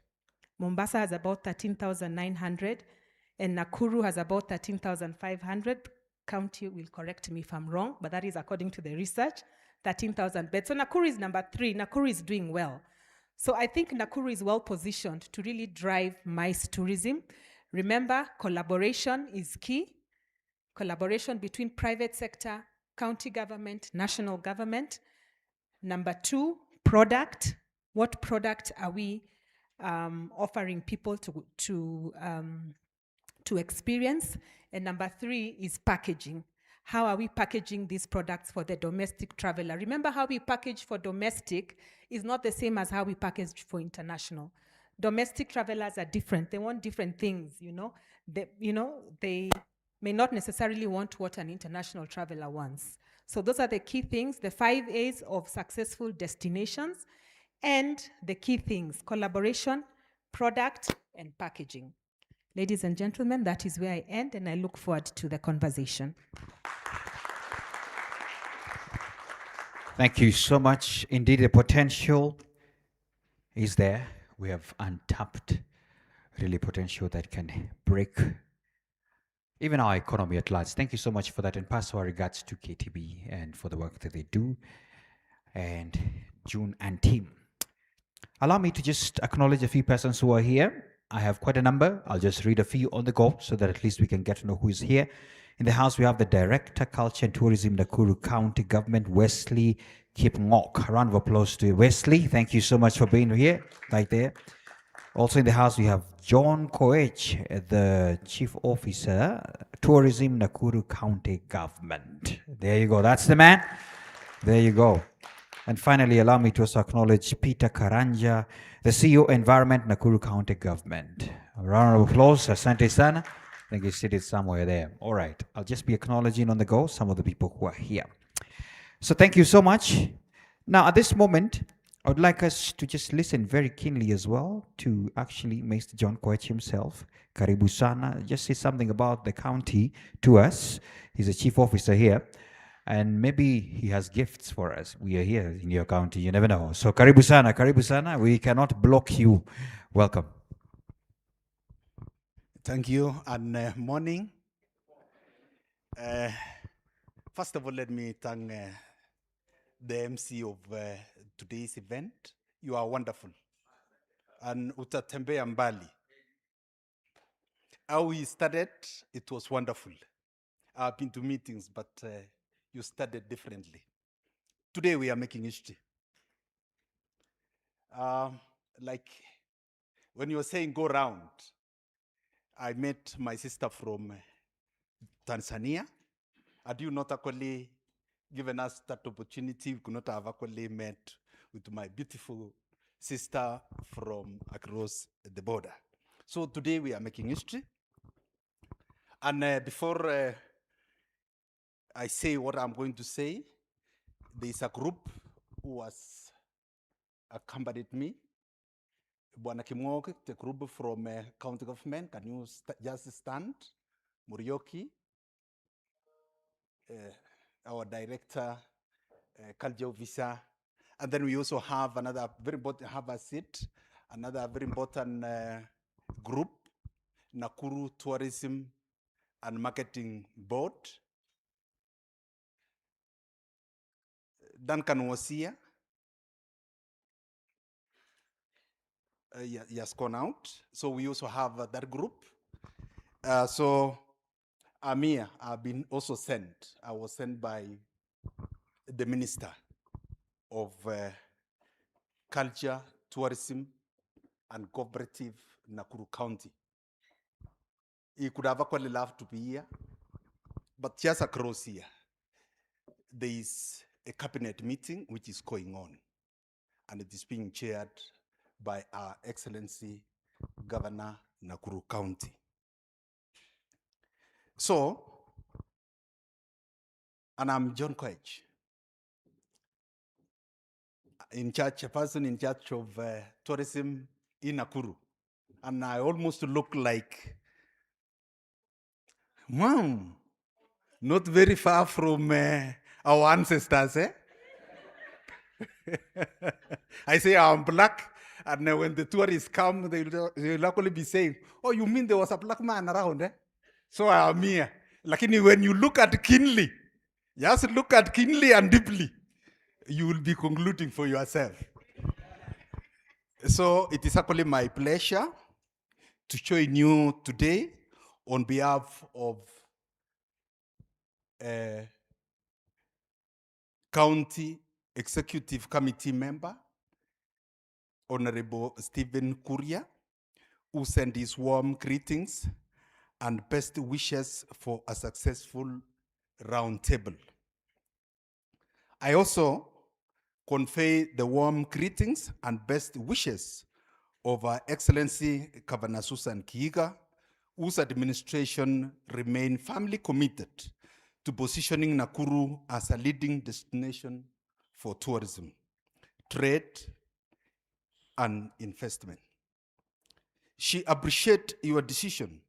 Mombasa has about 13,900. And Nakuru has about 13,500. County will correct me if I'm wrong, but that is according to the research, 13,000 beds. So Nakuru is number 3. Nakuru is doing well. So I think Nakuru is well positioned to really drive MICE tourism. Remember, collaboration is key. Collaboration between private sector, county government, national government. Number 2, product. What product are we offering people to experience? And number 3 is packaging. How are we packaging these products for the domestic traveler? Remember, how we package for domestic is not the same as how we package for international. Domestic travelers are different. They want different things, They may not necessarily want what an international traveler wants. So those are the key things, the 5 A's of successful destinations, and the key things: collaboration, product, and packaging. Ladies and gentlemen, that is where I end, and I look forward to the conversation. Thank you so much. Indeed, the potential is there. We have untapped really potential that can break even our economy at large. Thank you so much for that, and pass our regards to KTB and for the work that they do, and June and team. Allow me to just acknowledge a few persons who are here. I have quite a number. I'll just read a few on the go so that at least we can get to know who is here. In the house, we have the Director, Culture and Tourism, Nakuru County Government, Wesley Kipngok. A round of applause to Wesley. Thank you so much for being here, right there. Also in the house, we have John Koech, the Chief Officer, Tourism, Nakuru County Government. There you go. That's the man. There you go. And finally, allow me to also acknowledge Peter Karanja, the CEO, Environment, Nakuru County Government. A round of applause. Asante sana. I think he's seated somewhere there. All right. I'll just be acknowledging on the go some of the people who are here. So thank you so much. Now, at this moment, I would like us to just listen very keenly as well to actually Mr. John Koech himself. Karibu sana. Just say something about the county to us. He's a chief officer here. And maybe he has gifts for us. We are here in your county. You never know. So karibu sana, karibu sana. We cannot block you. Welcome. Thank you, and morning. First of all, let me thank the MC of today's event. You are wonderful. And utatembea mbali. How we started, it was wonderful. I've been to meetings, but you started differently. Today we are making history. Like when you were saying go round, I met my sister from Tanzania. And you not actually given us that opportunity. We could not have actually met with my beautiful sister from across the border. So today we are making history. And before I say what I'm going to say, there is a group who has accompanied me. Bwana Kimwok, the group from county government, can you just stand? Murioki, our director, culture officer, and then we also have another very important, have a seat, another very important group, Nakuru Tourism and Marketing Board. Duncan was here. He has gone out. So we also have that group. So I'm here. I've been also sent. I was sent by the Minister of Culture, Tourism, and Cooperative, Nakuru County. He could have actually loved to be here, but just across here, there is a cabinet meeting which is going on, and it is being chaired by Our Excellency Governor Nakuru County. So, and I'm John Koech, a person in charge of tourism in Nakuru. And I almost look like, not very far from our ancestors, eh? I say I'm black, and when the tourists come, they'll actually be saying, oh, you mean there was a black man around, eh? So I'm here. Lakini when you look at keenly, just look at keenly and deeply, you will be concluding for yourself. So it is actually my pleasure to join you today on behalf of County Executive Committee member, Honorable Stephen Kuria, who sent his warm greetings and best wishes for a successful roundtable. I also convey the warm greetings and best wishes of Her Excellency Governor Susan Kiiga, whose administration remain firmly committed to positioning Nakuru as a leading destination for tourism, trade, and investment. She appreciates your decision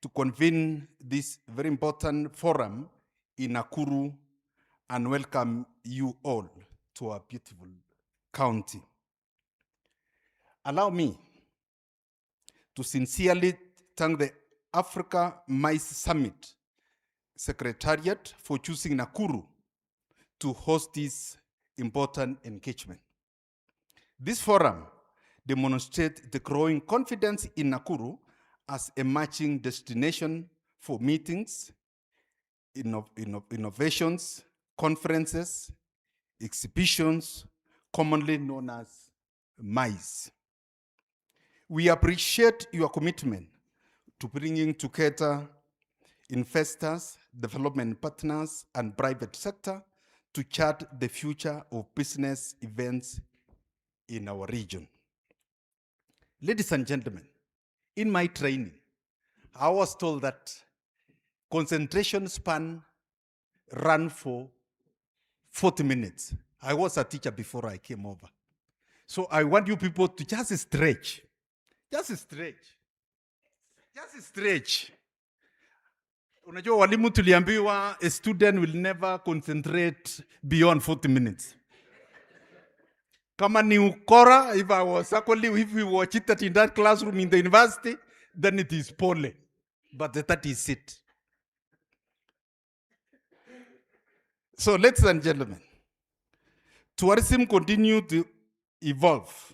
to convene this very important forum in Nakuru and welcome you all to our beautiful county. Allow me to sincerely thank the Africa MICE Summit Secretariat for choosing Nakuru to host this important engagement. This forum demonstrates the growing confidence in Nakuru as a matching destination for meetings, innovations, conferences, exhibitions, commonly known as MICE. We appreciate your commitment to bringing together investors, development partners, and private sector to chart the future of business events in our region. Ladies and gentlemen, in my training, I was told that concentration span ran for 40 minutes. I was a teacher before I came over. So I want you people to just stretch. Just stretch. Just stretch. Unajua walimu tuliambiwa a student will never concentrate beyond 40 minutes. Kama ni ukora, if we watch it in that classroom in the university, then it is poorly. But that is it. So ladies and gentlemen, tourism continues to evolve.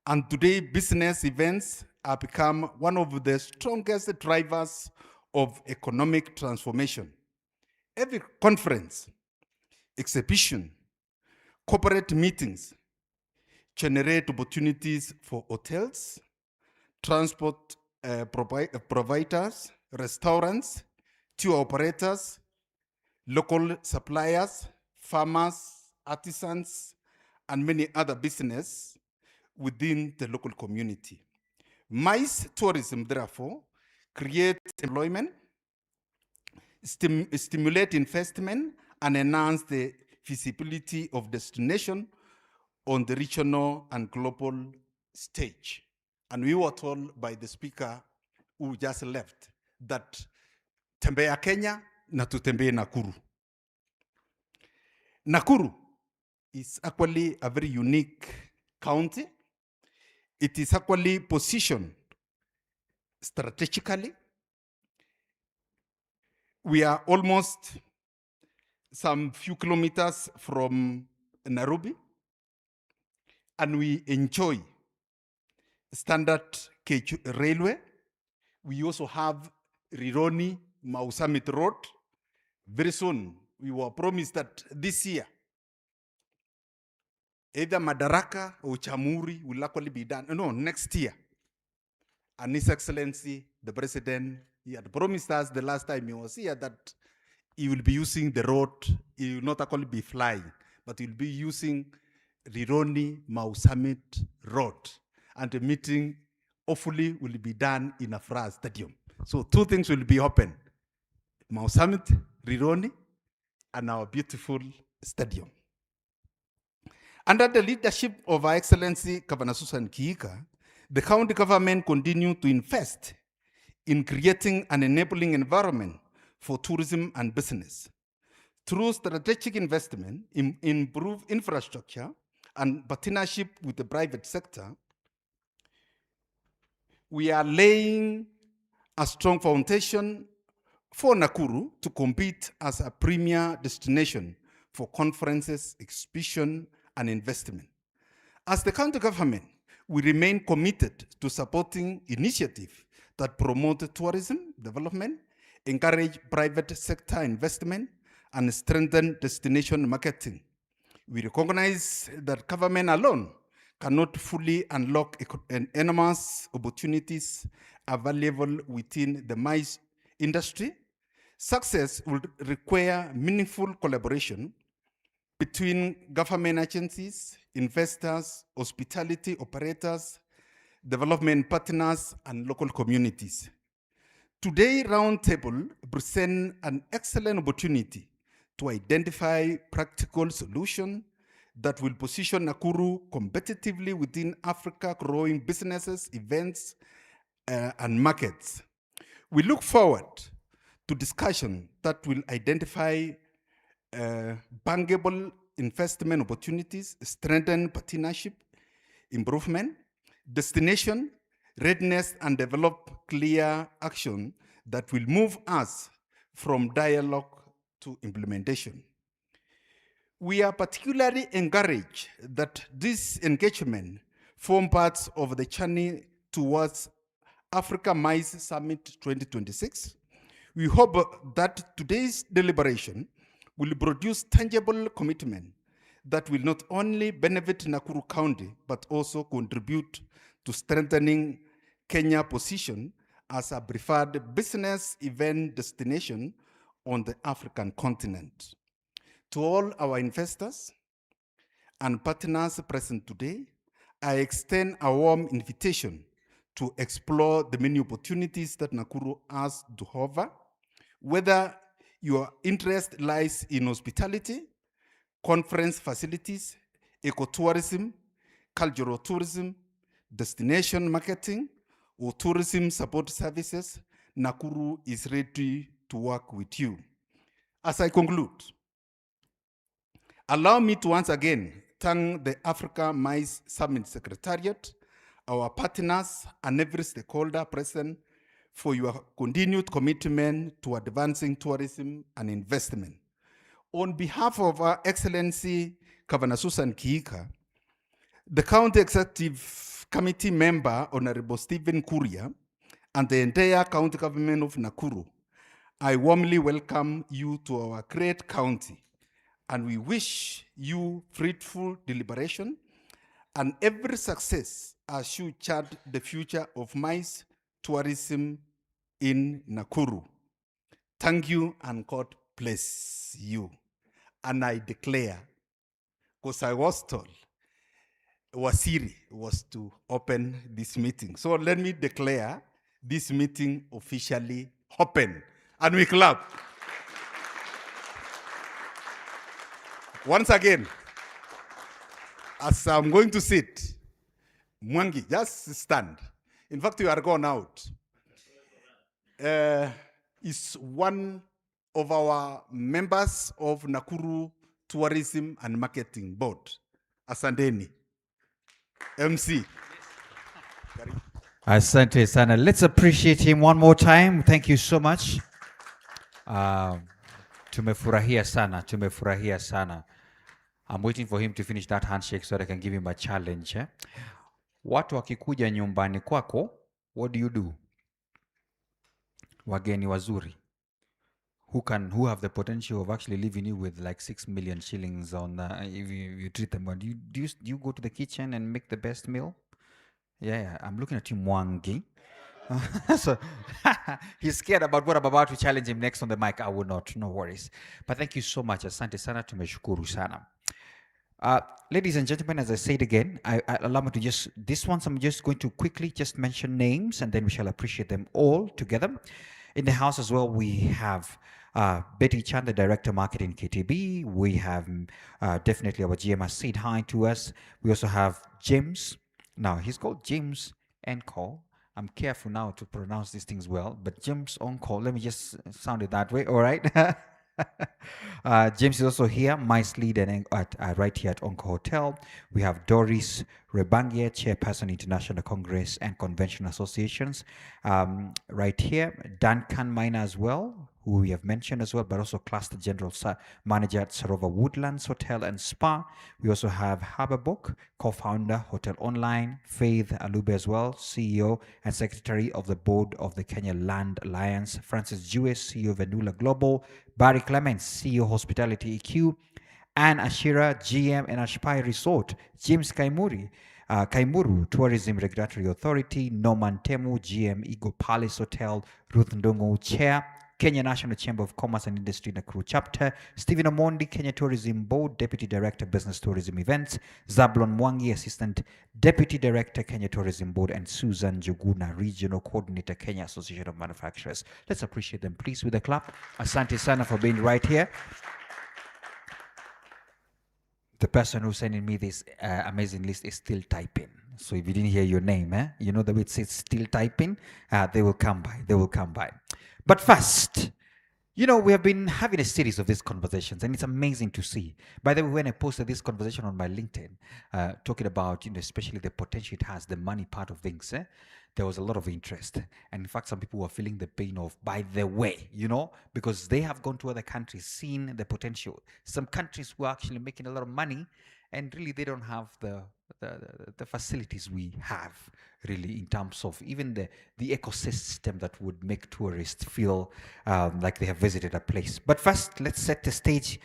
And today, business events have become one of the strongest drivers of economic transformation. Every conference, exhibition, corporate meetings generate opportunities for hotels, transport providers, restaurants, tour operators, local suppliers, farmers, artisans, and many other businesses within the local community. MICE tourism, therefore, creates employment, stimulate investment, and enhance the visibility of destination on the regional and global stage. And we were told by the speaker who just left that tembea Kenya na tutembee Nakuru. Nakuru is actually a very unique county. It is actually positioned strategically. We are almost some few kilometers from Nairobi, and we enjoy standard gauge railway. We also have Rironi Mau Summit Road. Very soon, we were promised that this year, either Madaraka or Chamuri will actually be done. No, next year. And His Excellency, the President, he had promised us the last time he was here that he will be using the road. He will not actually be flying, but he will be using Rironi Mau Summit Road. And the meeting hopefully will be done in Afra Stadium. So two things will be open: Mau Summit, Rironi, and our beautiful stadium. Under the leadership of Her Excellency Governor Susan Kihika, the county government continued to invest in creating an enabling environment for tourism and business. Through strategic investment in improved infrastructure and partnership with the private sector, we are laying a strong foundation for Nakuru to compete as a premier destination for conferences, exhibition, and investment. As the county government, we remain committed to supporting initiatives that promote tourism development, encourage private sector investment, and strengthen destination marketing. We recognize that government alone cannot fully unlock enormous opportunities available within the MICE industry. Success will require meaningful collaboration between government agencies, investors, hospitality operators, development partners, and local communities. Today, Roundtable presents an excellent opportunity to identify practical solutions that will position Nakuru competitively within Africa growing businesses, events, and markets. We look forward to discussion that will identify bankable investment opportunities, strengthen partnership, improvement, destination, readiness, and develop clear action that will move us from dialogue to implementation. We are particularly encouraged that this engagement form parts of the journey towards Africa MICE Summit 2026. We hope that today's deliberation will produce tangible commitment that will not only benefit Nakuru County, but also contribute to strengthening Kenya's position as a preferred business event destination on the African continent. To all our investors and partners present today, I extend a warm invitation to explore the many opportunities that Nakuru has to offer, whether your interest lies in hospitality, conference facilities, ecotourism, cultural tourism, destination marketing, or tourism support services. Nakuru is ready to work with you. As I conclude, allow me to once again thank the Africa MICE Summit Secretariat, our partners, and every stakeholder present for your continued commitment to advancing tourism and investment. On behalf of Her Excellency Governor Susan Kihika, the County Executive Committee member, Honorable Stephen Kuria, and the entire County Government of Nakuru, I warmly welcome you to our great county, and we wish you fruitful deliberation and every success as you chart the future of MICE tourism in Nakuru. Thank you, and God bless you. And I declare, because I was told, Wasiri was to open this meeting. So let me declare this meeting officially open. And we clap. Once again, as I'm going to sit, Mwangi, just stand. In fact, you are gone out. Is one of our members of Nakuru Tourism and Marketing Board, Asandeni, MC. Asante sana. Let's appreciate him one more time. Thank you so much. Tumefurahia sana. Tumefurahia sana. I'm waiting for him to finish that handshake so that I can give him a challenge. Watu wakikuja nyumbani kwako, what do you do? Wageni wazuri. Who have the potential of actually leaving you with like 6 million shillings on if you treat them well. Do you go to the kitchen and make the best meal? Yeah, I'm looking at you, Mwangi. So he's scared about what I'm about to challenge him next on the mic. I will not, no worries. But thank you so much. Asante sana, tumeshukuru sana. Ladies and gentlemen, as I said again, I allow me to this once I'm just going to quickly just mention names and then we shall appreciate them all together. In the house as well, we have Betty Chan, the Director Marketing KTB. We have definitely our GM has said hi to us. We also have James. Now, he's called James Encore. I'm careful now to pronounce these things well, but James Encore, let me just sound it that way, all right? James is also here, MICE lead right here at Encore Hotel. We have Doris Rebangia, Chairperson, International Congress and Convention Associations, right here. Duncan Miner as well, who we have mentioned as well, but also Cluster General Manager at Sarova Woodlands Hotel and Spa. We also have Haberbook, co-founder, Hotel Online, Faith Alube as well, CEO and Secretary of the Board of the Kenya Land Alliance, Francis Jewis, CEO of Venula Global, Barry Clements, CEO Hospitality EQ, Anne Ashira, GM and Ashpai Resort, James Kaimuru, Tourism Regulatory Authority, Norman Temu, GM Eagle Palace Hotel, Ruth Ndongo, Chair, Kenya National Chamber of Commerce and Industry Nakuru Chapter, Stephen Omondi, Kenya Tourism Board, Deputy Director, Business Tourism Events, Zablon Mwangi, Assistant Deputy Director, Kenya Tourism Board, and Susan Juguna, Regional Coordinator, Kenya Association of Manufacturers. Let's appreciate them, please, with a clap. Asante sana for being right here. The person who's sending me this amazing list is still typing. So if you didn't hear your name, you know the way it says still typing, they will come by. They will come by. But first, you know, we have been having a series of these conversations, and it's amazing to see. By the way, when I posted this conversation on my LinkedIn, talking about, you know, especially the potential it has, the money part of things, there was a lot of interest. And in fact, some people were feeling the pain of, by the way, you know, because they have gone to other countries, seen the potential. Some countries were actually making a lot of money, and really they don't have the facilities we have, really, in terms of even the ecosystem that would make tourists feel like they have visited a place. But first, let's set the stage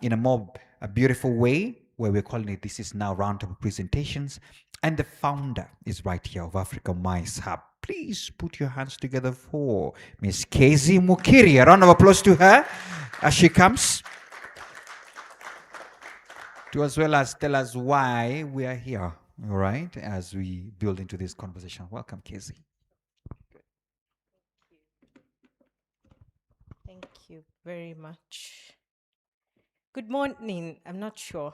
in a more beautiful way, where we're calling it This Is Now Roundtable Presentations. And the founder is right here of Africa MICE Hub. Please put your hands together for Miss Kezi Mukiri. A round of applause to her as she comes, to as well as tell us why we are here, all right, as we build into this conversation. Welcome, Kezi. Thank you very much. Good morning. I'm not sure.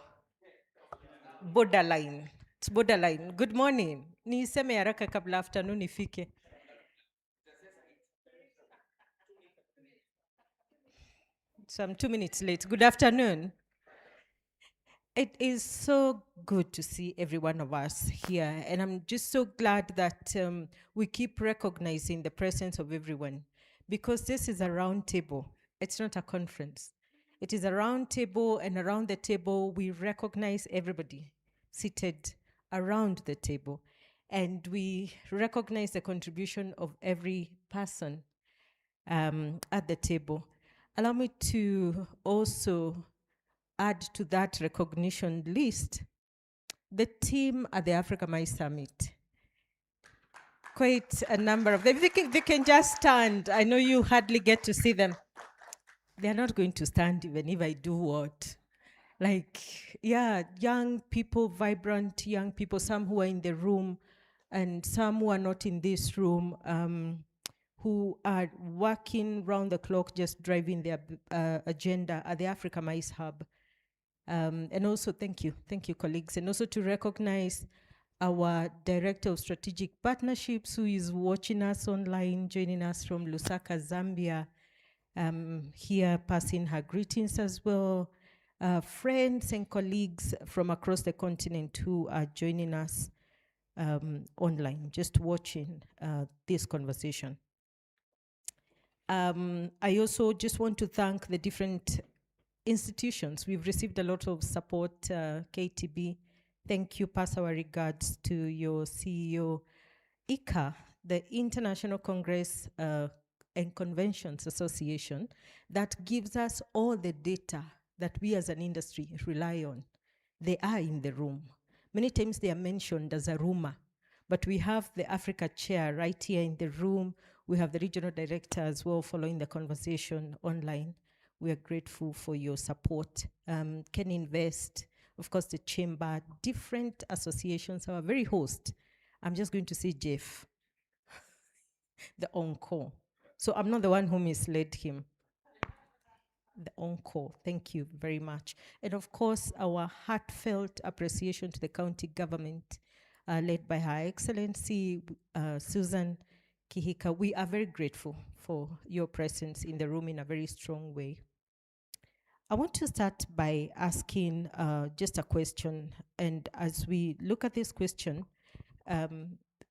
Borderline. It's borderline. Good morning. Niseme haraka kabla afternoon ifike. So I'm 2 minutes late. Good afternoon. It is so good to see every one of us here, and I'm just so glad that we keep recognizing the presence of everyone, because this is a round table. It's not a conference. It is a round table, and around the table, we recognize everybody seated around the table, and we recognize the contribution of every person at the table. Allow me to also add to that recognition list the team at the Africa MICE Summit. Quite a number of them. They can just stand. I know you hardly get to see them. they're not going to stand even if I do what. Like, yeah, young people, vibrant young people, some who are in the room and some who are not in this room, who are working round the clock, just driving their agenda at the Africa Mice Hub. And also, thank you, colleagues. And also to recognize our Director of Strategic Partnerships, who is watching us online, joining us from Lusaka, Zambia, here passing her greetings as well. Friends and colleagues from across the continent who are joining us online, just watching this conversation. I also just want to thank the different institutions. We've received a lot of support, KTB. Thank you, pass our regards to your CEO, ICA, the International Congress and Conventions Association, that gives us all the data that we as an industry rely on. They are in the room. Many times they are mentioned as a rumor, but we have the Africa chair right here in the room. We have the regional director as well following the conversation online. We are grateful for your support. Can Invest, of course, the chamber, different associations, our very host. I'm just going to say Jeff, the encore. So I'm not the one who misled him. The encore. Thank you very much. And of course, our heartfelt appreciation to the county government, led by Her Excellency Susan Kihika. We are very grateful for your presence in the room in a very strong way. I want to start by asking just a question. And as we look at this question,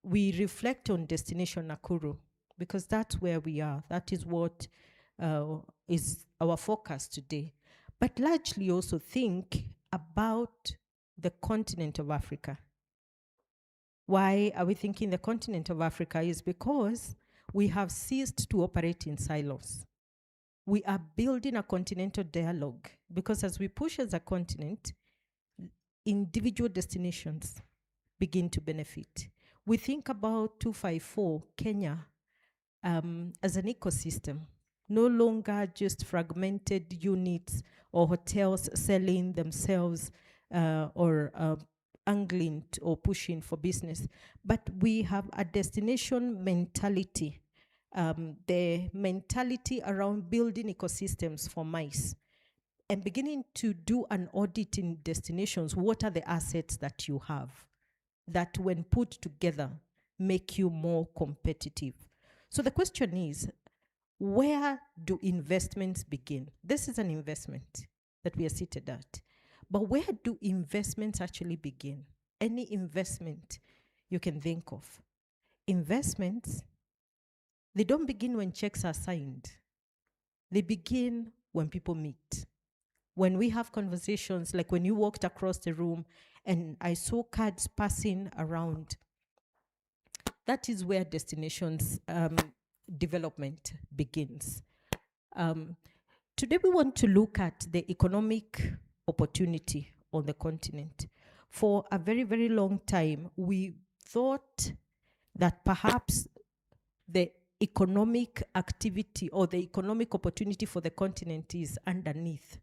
we reflect on Destination Nakuru, because that's where we are. That is what is our focus today. But largely also think about the continent of Africa. Why are we thinking the continent of Africa? Is because we have ceased to operate in silos. We are building a continental dialogue, because as we push as a continent, individual destinations begin to benefit. We think about 254, Kenya, as an ecosystem, no longer just fragmented units or hotels selling themselves or angling or pushing for business, but we have a destination mentality, the mentality around building ecosystems for mice and beginning to do an audit in destinations. What are the assets that you have that when put together make you more competitive? So the question is, where do investments begin? This is an investment that we are seated at. But where do investments actually begin? Any investment you can think of. Investments, they don't begin when checks are signed. They begin when people meet. When we have conversations, like when you walked across the room and I saw cards passing around, that is where destinations development begins. Today we want to look at the economic opportunity on the continent. For a very, very long time, we thought that perhaps the economic activity or the economic opportunity for the continent is underneath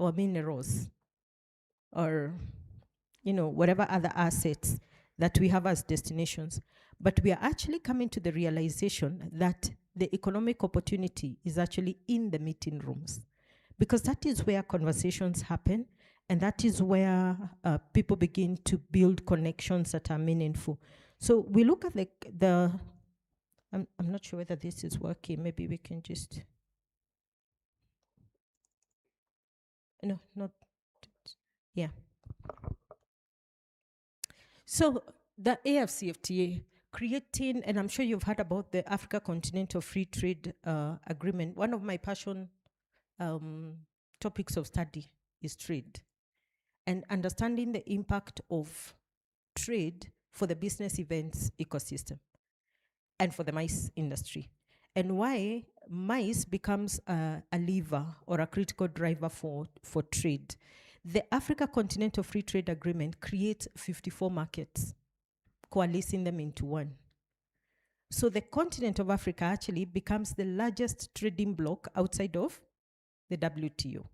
our minerals or, you know, whatever other assets that we have as destinations. But we are actually coming to the realization that the economic opportunity is actually in the meeting rooms, because that is where conversations happen, and that is where people begin to build connections that are meaningful. So we look at I'm not sure whether this is working. Maybe we can just, no, not, yeah. So the AFCFTA creating, and I'm sure you've heard about the Africa Continental Free Trade Agreement. One of my passion topics of study is trade and understanding the impact of trade for the business events ecosystem and for the mice industry, and why mice becomes a lever or a critical driver for trade. The Africa Continental Free Trade Agreement creates 54 markets, coalescing them into one. So the continent of Africa actually becomes the largest trading bloc outside of the WTO,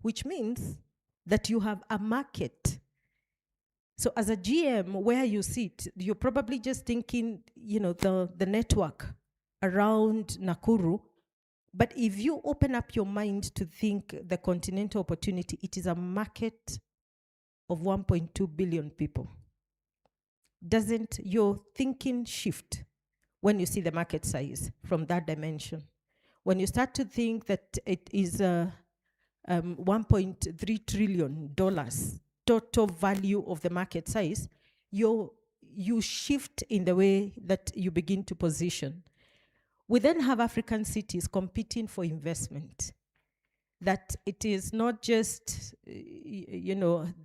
which means that you have a market. So as a GM, where you sit, you're probably just thinking, the network around Nakuru. But if you open up your mind to think the continental opportunity, it is a market of 1.2 billion people. Doesn't your thinking shift when you see the market size from that dimension? When you start to think that it is $1.3 trillion total value of the market size, you shift in the way that you begin to position. We then have African cities competing for investment. That it is not just,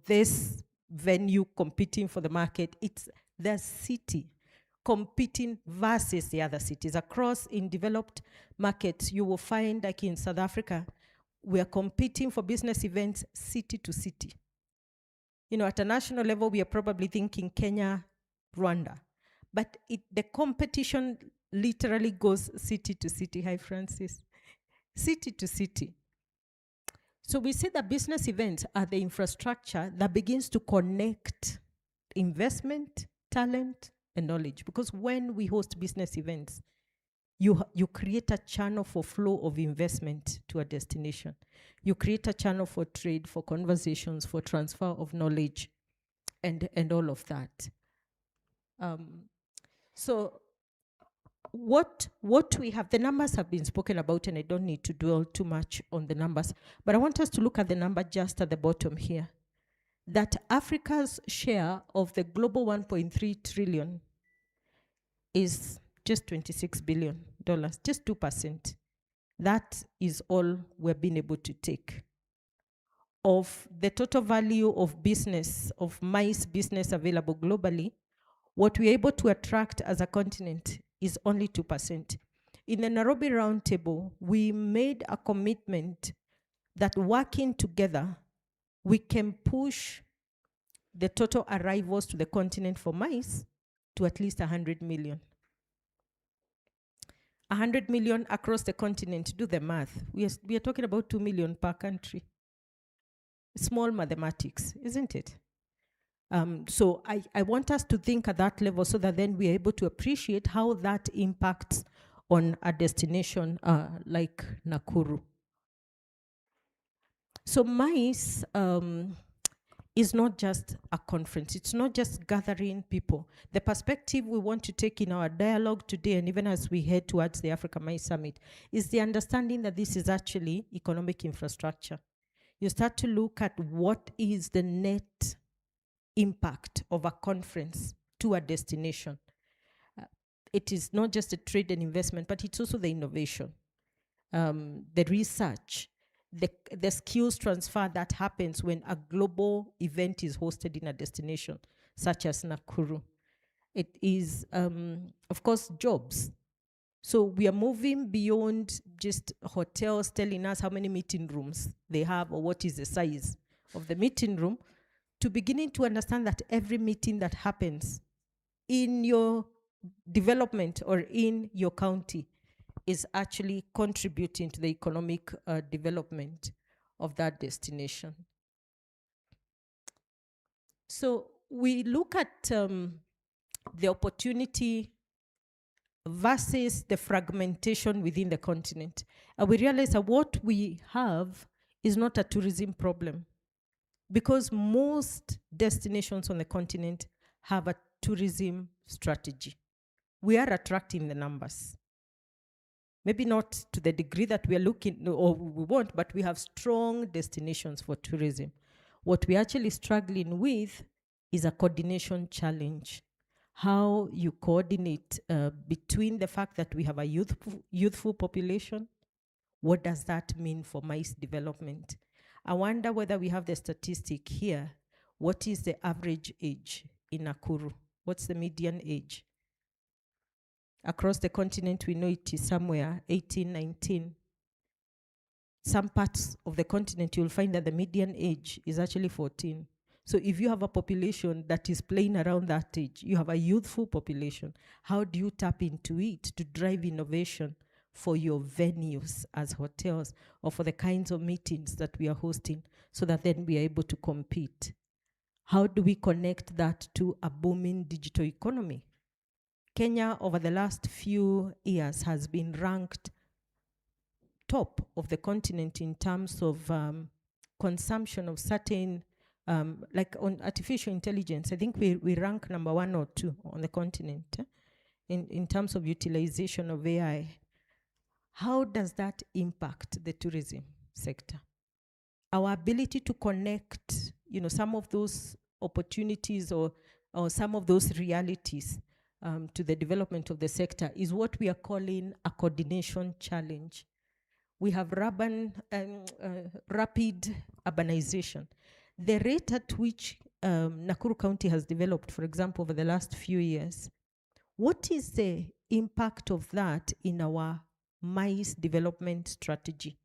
this venue competing for the market, it's the city competing versus the other cities. Across in developed markets, you will find, like in South Africa, we are competing for business events city to city. At a national level, we are probably thinking Kenya, Rwanda. But the competition literally goes city to city. Hi, Francis. City to city. So we see that business events are the infrastructure that begins to connect investment, talent, and knowledge. Because when we host business events, you create a channel for flow of investment to a destination. You create a channel for trade, for conversations, for transfer of knowledge, and all of that. So what we have, the numbers have been spoken about, and I don't need to dwell too much on the numbers, but I want us to look at the number just at the bottom here, that Africa's share of the global 1.3 trillion is just $26 billion, just 2%. That is all we're being able to take. Of the total value of business, of MICE business available globally, what we're able to attract as a continent is only 2%. In the Nairobi Roundtable, we made a commitment that working together, we can push the total arrivals to the continent for MICE to at least 100 million. 100 million across the continent, do the math. We are talking about 2 million per country. Small mathematics, isn't it? So I want us to think at that level so that then we're able to appreciate how that impacts on a destination like Nakuru. So MICE is not just a conference. It's not just gathering people. The perspective we want to take in our dialogue today, and even as we head towards the Africa MICE Summit, is the understanding that this is actually economic infrastructure. You start to look at what is the net impact of a conference to a destination. It is not just a trade and investment, but it's also the innovation, the research, the skills transfer that happens when a global event is hosted in a destination, such as Nakuru. It is, of course, jobs. So we are moving beyond just hotels telling us how many meeting rooms they have or what is the size of the meeting room, to beginning to understand that every meeting that happens in your development or in your county is actually contributing to the economic development of that destination. So we look at the opportunity versus the fragmentation within the continent. And we realize that what we have is not a tourism problem, because most destinations on the continent have a tourism strategy. We are attracting the numbers. Maybe not to the degree that we are looking or we want, but we have strong destinations for tourism. What we're actually struggling with is a coordination challenge. How you coordinate between the fact that we have a youthful population. What does that mean for MICE development? I wonder whether we have the statistic here. What is the average age in Nakuru? What's the median age? Across the continent, we know it is somewhere 18, 19. Some parts of the continent, you'll find that the median age is actually 14. So if you have a population that is playing around that age, you have a youthful population. How do you tap into it to drive innovation for your venues as hotels or for the kinds of meetings that we are hosting so that then we are able to compete? How do we connect that to a booming digital economy? Kenya, over the last few years, has been ranked top of the continent in terms of consumption of certain, like on artificial intelligence. I think we rank number 1 or 2 on the continent in terms of utilization of AI. How does that impact the tourism sector? Our ability to connect, some of those opportunities or some of those realities to the development of the sector is what we are calling a coordination challenge. We have rapid urbanization. The rate at which Nakuru County has developed, for example, over the last few years, what is the impact of that in our MICE development strategy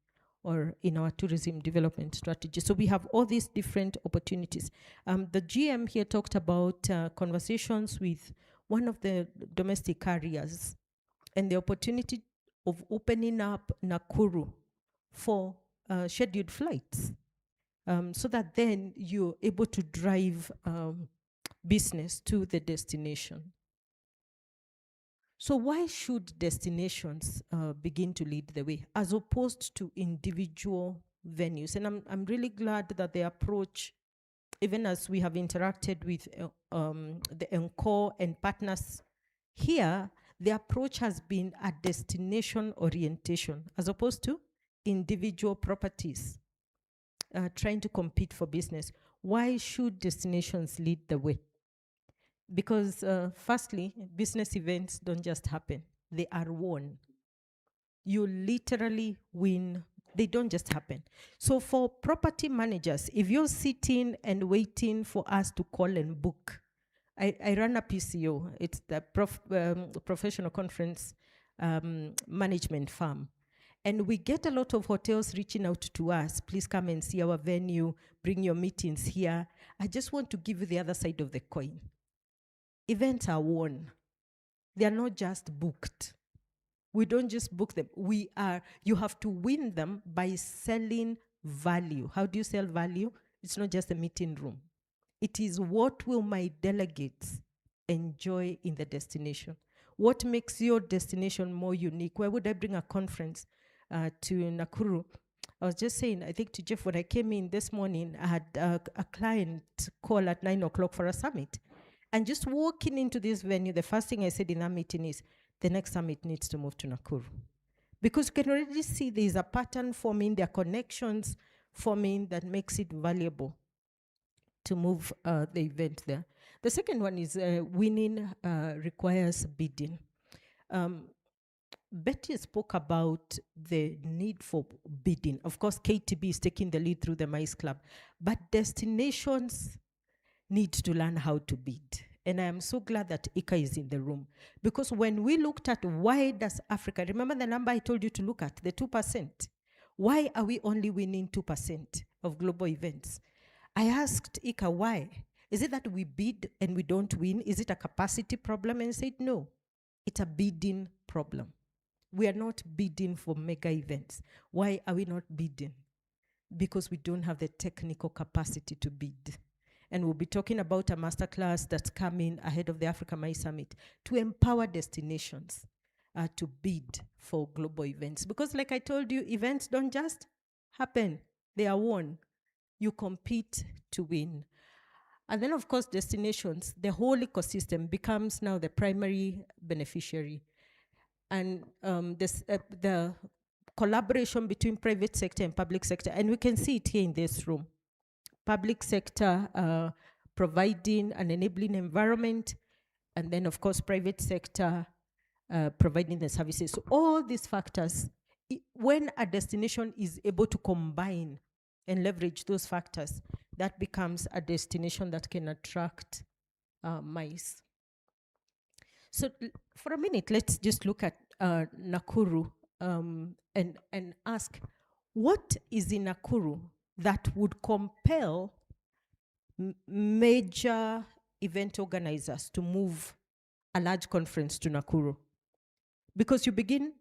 or in our tourism development strategy? So we have all these different opportunities. The GM here talked about conversations with one of the domestic carriers and the opportunity of opening up Nakuru for scheduled flights, so that then you're able to drive business to the destination. So why should destinations begin to lead the way as opposed to individual venues? And I'm really glad that the approach, even as we have interacted with the Encore and partners here, the approach has been a destination orientation as opposed to individual properties trying to compete for business. Why should destinations lead the way? Because firstly, business events don't just happen, they are won. You literally win. They don't just happen. So for property managers, if you're sitting and waiting for us to call and book, I run a PCO. It's the professional conference management firm. And we get a lot of hotels reaching out to us. Please come and see our venue, bring your meetings here. I just want to give you the other side of the coin. Events are won. They are not just booked. We don't just book them. You have to win them by selling value. How do you sell value? It's not just a meeting room. It is what will my delegates enjoy in the destination? What makes your destination more unique? Why would I bring a conference to Nakuru? I was just saying, I think to Jeff, when I came in this morning, I had a client call at 9 o'clock for a summit. And just walking into this venue, the first thing I said in that meeting is, the next summit needs to move to Nakuru. Because you can already see there is a pattern forming, there are connections forming that makes it valuable to move the event there. The second one is winning requires bidding. Betty spoke about the need for bidding. Of course, KTB is taking the lead through the MICE Club, but destinations need to learn how to bid. And I am so glad that Ika is in the room. Because when we looked at why does Africa, remember the number I told you to look at, the 2%. Why are we only winning 2% of global events? I asked Ika why. Is it that we bid and we don't win? Is it a capacity problem? And he said, no, it's a bidding problem. We are not bidding for mega events. Why are we not bidding? Because we don't have the technical capacity to bid. And we'll be talking about a masterclass that's coming ahead of the Africa MICE Summit to empower destinations to bid for global events. Because like I told you, events don't just happen. They are won. You compete to win. And then, of course, destinations, the whole ecosystem becomes now the primary beneficiary. And the collaboration between private sector and public sector, and we can see it here in this room. Public sector providing an enabling environment, and then, of course, private sector providing the services. So all these factors, when a destination is able to combine and leverage those factors, that becomes a destination that can attract MICE. So for a minute, let's just look at Nakuru and ask, what is in Nakuru that would compel major event organizers to move a large conference to Nakuru? Because you begin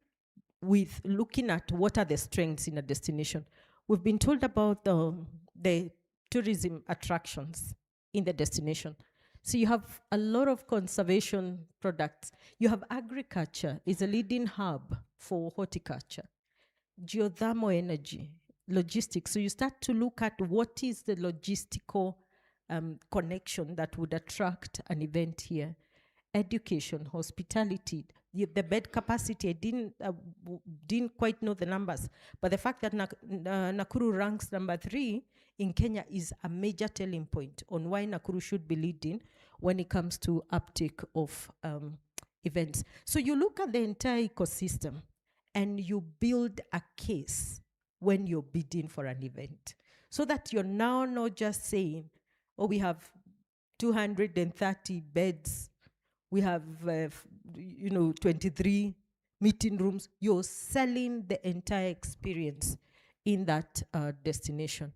with looking at what are the strengths in a destination. We've been told about the tourism attractions in the destination. So you have a lot of conservation products. You have agriculture is a leading hub for horticulture, geothermal energy, logistics. So you start to look at what is the logistical connection that would attract an event here. Education, hospitality, the bed capacity. I didn't quite know the numbers, but the fact that Nakuru ranks number 3 in Kenya is a major telling point on why Nakuru should be leading when it comes to uptake of events. So you look at the entire ecosystem and you build a case when you're bidding for an event, so that you're now not just saying, oh, we have 230 beds, we have 23 meeting rooms. You're selling the entire experience in that destination.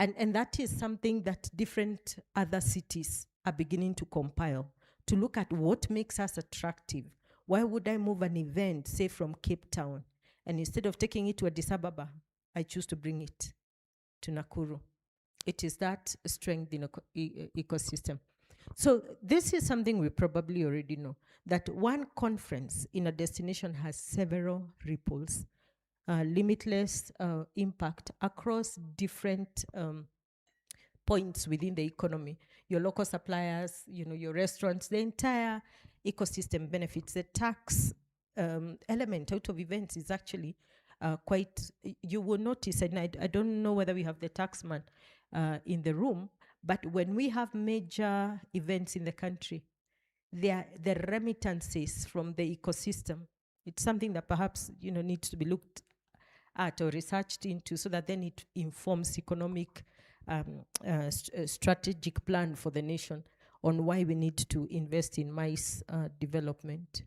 And that is something that different other cities are beginning to compile, to look at what makes us attractive. Why would I move an event, say from Cape Town, and instead of taking it to Addis Ababa, I choose to bring it to Nakuru? It is that strength in ecosystem. So this is something we probably already know, that one conference in a destination has several ripples, limitless impact across different points within the economy. Your local suppliers, your restaurants, the entire ecosystem benefits. The tax element out of events is actually quite, you will notice, and I don't know whether we have the taxman in the room, but when we have major events in the country, the remittances from the ecosystem, it's something that perhaps needs to be looked at or researched into, so that then it informs economic strategic plan for the nation on why we need to invest in MICE development.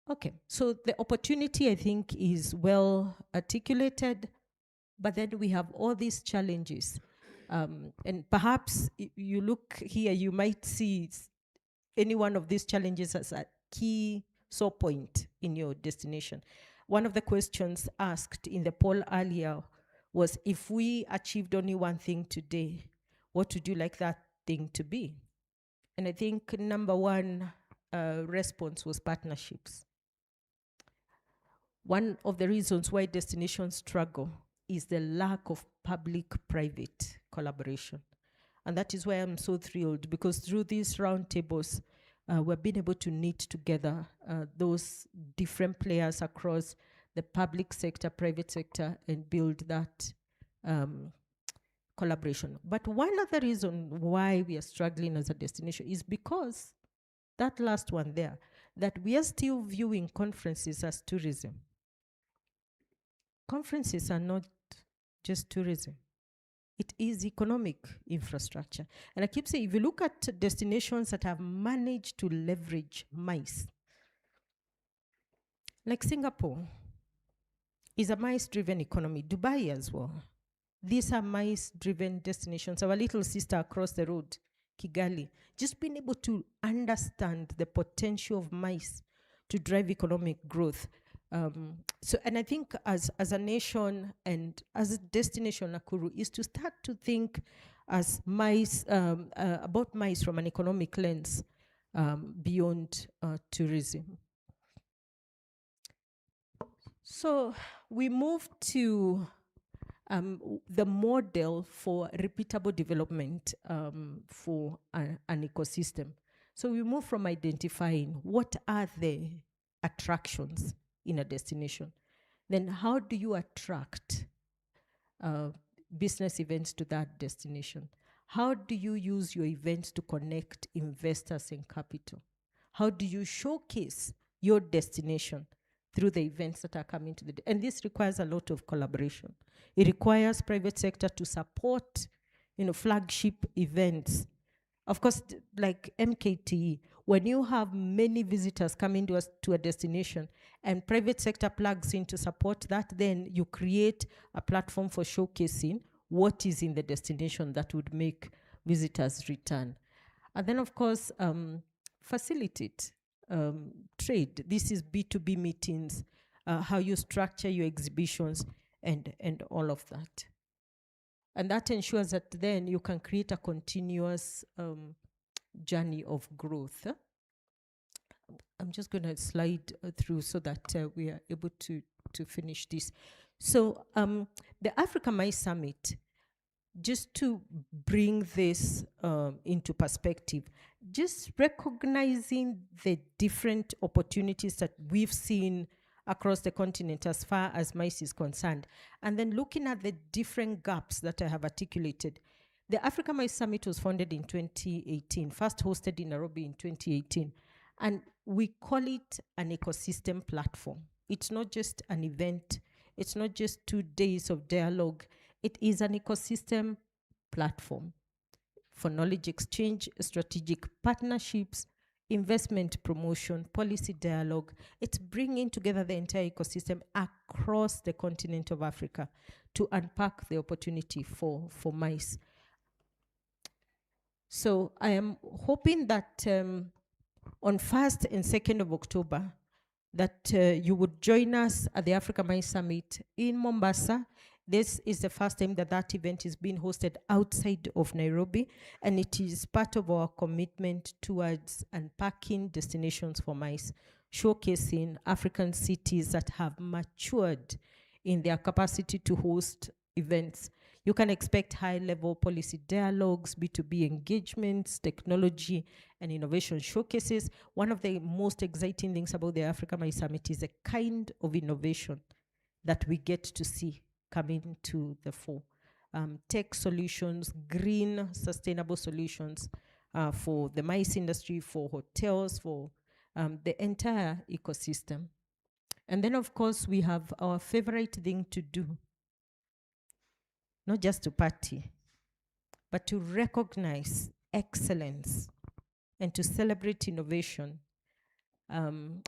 Okay, so the opportunity, I think, is well articulated, but then we have all these challenges. And perhaps you look here, you might see any one of these challenges as a key sore point in your destination. One of the questions asked in the poll earlier was, if we achieved only one thing today, what would you like that thing to be? And I think number one response was partnerships. One of the reasons why destinations struggle is the lack of public-private collaboration. And that is why I'm so thrilled, because through these roundtables, we've been able to knit together those different players across the public sector, private sector, and build that collaboration. But one other reason why we are struggling as a destination is because that last one there, that we are still viewing conferences as tourism. Conferences are not just tourism. It is economic infrastructure. And I keep saying, if you look at destinations that have managed to leverage MICE, like Singapore is a MICE-driven economy, Dubai as well. These are MICE-driven destinations. Our little sister across the road, Kigali, just being able to understand the potential of MICE to drive economic growth. And I think as a nation and as a destination, Nakuru is to start to think as MICE, about MICE from an economic lens beyond tourism. So we move to the model for repeatable development for an ecosystem. So we move from identifying what are the attractions in a destination. Then how do you attract business events to that destination? How do you use your events to connect investors and capital? How do you showcase your destination through the events that are coming to and this requires a lot of collaboration. It requires private sector to support, flagship events. Of course, like MKTE, when you have many visitors coming to a destination and private sector plugs in to support that, then you create a platform for showcasing what is in the destination that would make visitors return. And then, of course, facilitate trade. This is B2B meetings, how you structure your exhibitions, and all of that. And that ensures that then you can create a continuous journey of growth. I'm just going to slide through so that we are able to finish this. So the Africa Mice Summit, just to bring this into perspective, just recognizing the different opportunities that we've seen across the continent as far as mice is concerned, and then looking at the different gaps that I have articulated. The Africa Mice Summit was founded in 2018, first hosted in Nairobi in 2018, and we call it an ecosystem platform. It's not just an event, it's not just 2 days of dialogue, it is an ecosystem platform for knowledge exchange, strategic partnerships, investment promotion, policy dialogue. It's bringing together the entire ecosystem across the continent of Africa to unpack the opportunity for mice. So I am hoping that on 1st and 2nd of October, that you would join us at the Africa Mice Summit in Mombasa. This is the first time that that event is being hosted outside of Nairobi, and it is part of our commitment towards unpacking destinations for mice, showcasing African cities that have matured in their capacity to host events. You can expect high-level policy dialogues, B2B engagements, technology and innovation showcases. One of the most exciting things about the Africa Mice Summit is the kind of innovation that we get to see coming to the fore. Tech solutions, green, sustainable solutions for the mice industry, for hotels, for the entire ecosystem. And then, of course, we have our favorite thing to do, not just to party, but to recognize excellence and to celebrate innovation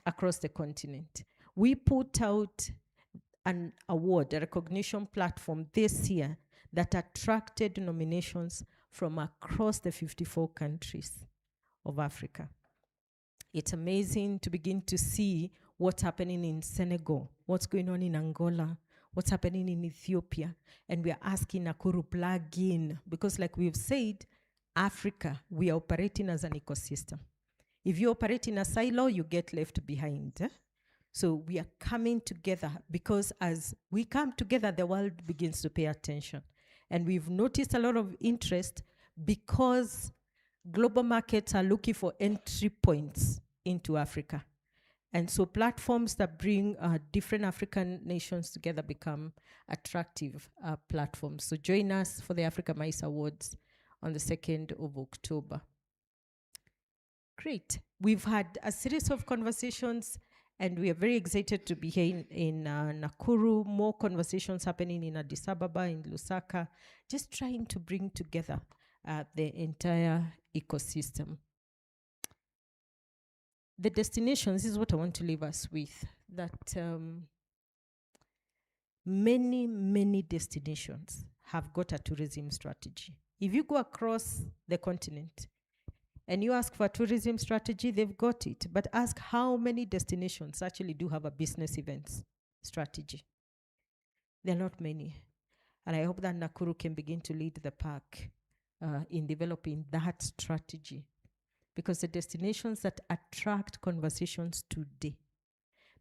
across the continent. We put out an award, a recognition platform this year that attracted nominations from across the 54 countries of Africa. It's amazing to begin to see what's happening in Senegal, what's going on in Angola, what's happening in Ethiopia. And we are asking Nakuru plug in, because like we've said, Africa, we are operating as an ecosystem. If you operate in a silo, you get left behind. So we are coming together, because as we come together, the world begins to pay attention. And we've noticed a lot of interest because global markets are looking for entry points into Africa. And so platforms that bring different African nations together become attractive platforms. So join us for the Africa Mice Awards on the 2nd of October. Great. We've had a series of conversations, and we are very excited to be here in Nakuru, more conversations happening in Addis Ababa, in Lusaka, just trying to bring together the entire ecosystem. The destinations is what I want to leave us with, that many, many destinations have got a tourism strategy. If you go across the continent and you ask for a tourism strategy, they've got it. But ask how many destinations actually do have a business events strategy. There are not many. And I hope that Nakuru can begin to lead the pack in developing that strategy. Because the destinations that attract conversations today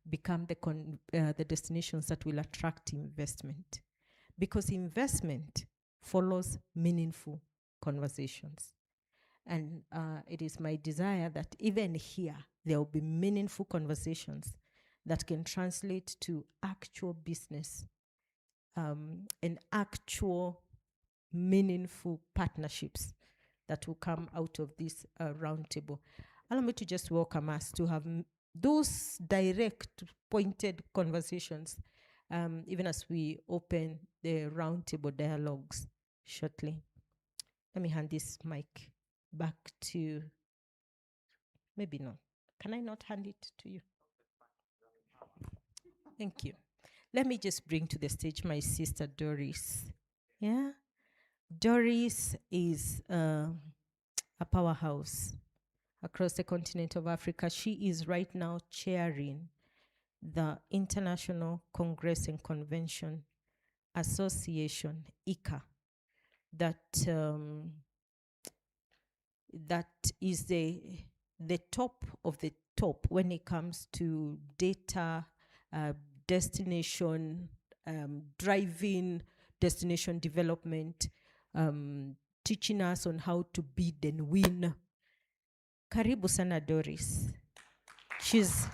become the destinations that will attract investment. Because investment follows meaningful conversations. And it is my desire that even here, there will be meaningful conversations that can translate to actual business and actual meaningful partnerships that will come out of this roundtable. Allow me to just welcome us to have those direct, pointed conversations, even as we open the roundtable dialogues shortly. Let me hand this mic back to, maybe not. Can I not hand it to you? Thank you. Let me just bring to the stage my sister Doris. Yeah? Doris is a powerhouse across the continent of Africa. She is right now chairing the International Congress and Convention Association, ICA, that is the top of the top when it comes to data, destination, driving destination development, teaching us on how to bid and win. Karibu sana Doris. She's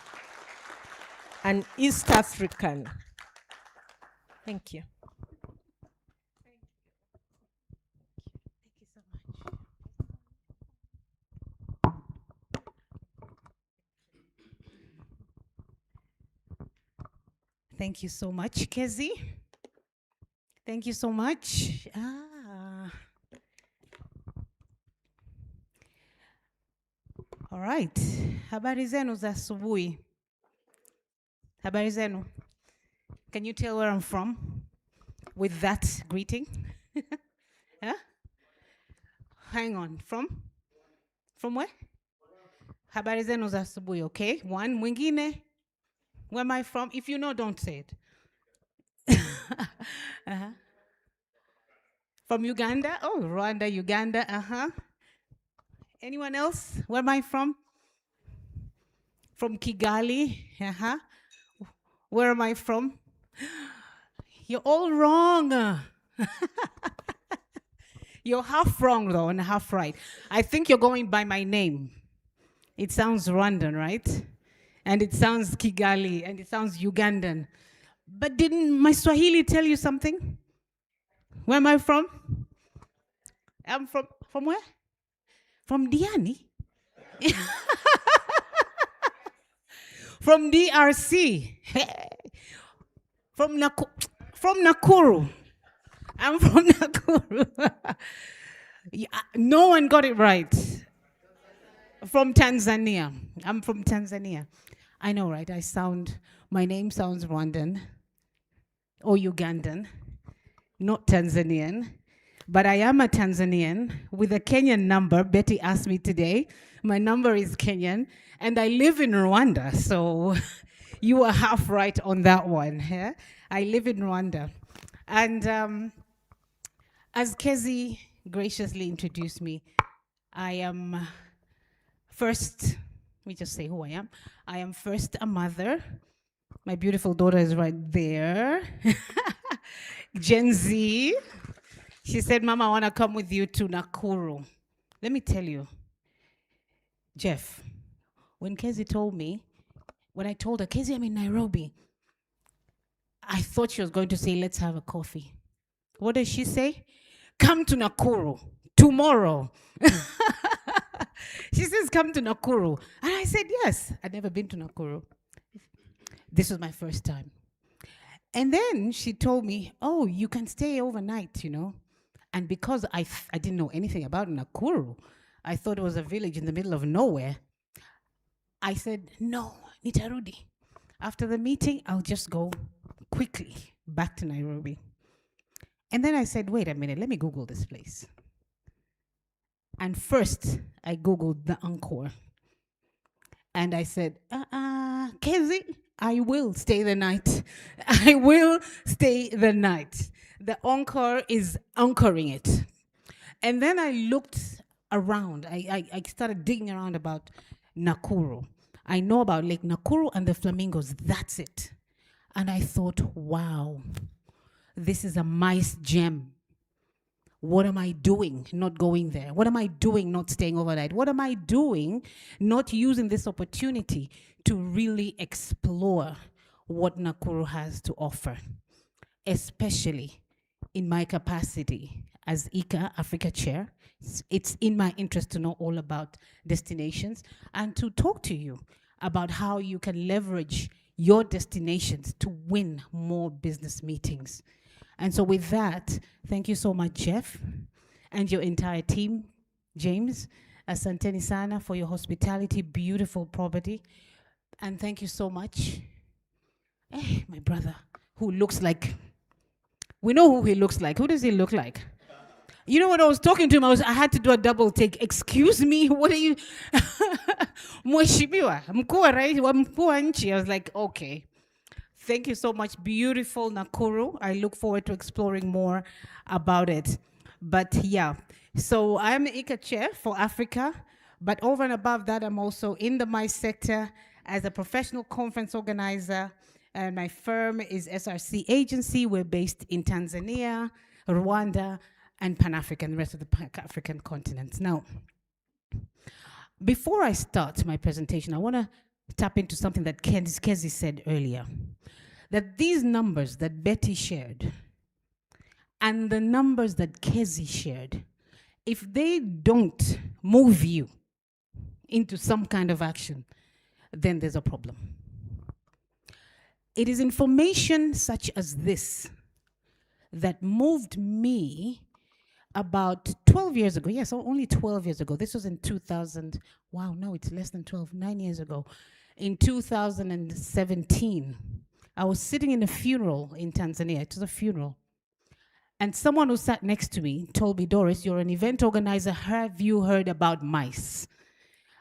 an East African. Thank you. Thank you so much, Kezi. Thank you so much. All right. Habari zenu za asubuhi. Habari zenu. Can you tell where I'm from with that greeting? Huh? Hang on. From where? Habari zenu za asubuhi, okay? One. Mwingine. Where am I from? If you know, don't say it. Uh-huh. From Uganda? Oh, Rwanda, Uganda. Uh-huh. Anyone else? Where am I from? From Kigali. Uh-huh. Where am I from? You're all wrong. You're half wrong, though, and half right. I think you're going by my name. It sounds Rwandan, right? And it sounds Kigali, and it sounds Ugandan. But didn't my Swahili tell you something? Where am I from? I'm from where? From Diani? From DRC. From Nakuru. I'm from Nakuru. Yeah, no one got it right. From Tanzania. I'm from Tanzania. I know, right? My name sounds Rwandan or Ugandan, not Tanzanian. But I am a Tanzanian with a Kenyan number. Betty asked me today. My number is Kenyan, and I live in Rwanda. So you are half right on that one. Yeah? I live in Rwanda. And as Kezi graciously introduced me, I am first, let me just say who I am. I am first a mother. My beautiful daughter is right there. Gen Z. She said, Mama, I want to come with you to Nakuru. Let me tell you, Jeff, when Kezi told me, when I told her, Kezi, I'm in Nairobi, I thought she was going to say, let's have a coffee. What does she say? Come to Nakuru tomorrow. She says, come to Nakuru. And I said, yes. I'd never been to Nakuru. This was my first time. And then she told me, oh, you can stay overnight, you know. And because I didn't know anything about Nakuru, I thought it was a village in the middle of nowhere. I said, no, nitarudi. After the meeting, I'll just go quickly back to Nairobi. And then I said, wait a minute, let me Google this place. And first, I Googled the Encore. And I said, Kezi, I will stay the night. I will stay the night. The Encore is anchoring it. And then I looked around. I started digging around about Nakuru. I know about Lake Nakuru and the flamingos. That's it. And I thought, wow, this is a mice gem. What am I doing not going there? What am I doing not staying overnight? What am I doing not using this opportunity to really explore what Nakuru has to offer, especially in my capacity as ICA Africa Chair? It's in my interest to know all about destinations and to talk to you about how you can leverage your destinations to win more business meetings. And so with that, thank you so much, Jeff, and your entire team, James. Asanteni sana for your hospitality, beautiful property. And thank you so much. My brother, who looks like, we know who he looks like. Who does he look like? You know, when I was talking to him, I had to do a double take. Excuse me, what are you? Mheshimiwa, mkuu wa rais wa mkuu wa nchi. I was like, okay. Thank you so much. Beautiful Nakuru. I look forward to exploring more about it. But yeah, so I'm the ICA chair for Africa. But over and above that, I'm also in the MICE sector as a professional conference organizer. And my firm is SRC Agency. We're based in Tanzania, Rwanda, and Pan-African, the rest of the African continent. Now, before I start my presentation, I want to tap into something that Kezi said earlier, that these numbers that Betty shared and the numbers that Kezi shared, if they don't move you into some kind of action, then there's a problem. It is information such as this that moved me about 12 years ago. Yes, only 12 years ago. This was in 2000. Wow, no, it's less than 12, 9 years ago. In 2017, I was sitting in a funeral in Tanzania. It was a funeral. And someone who sat next to me told me, Doris, you're an event organizer. Have you heard about mice?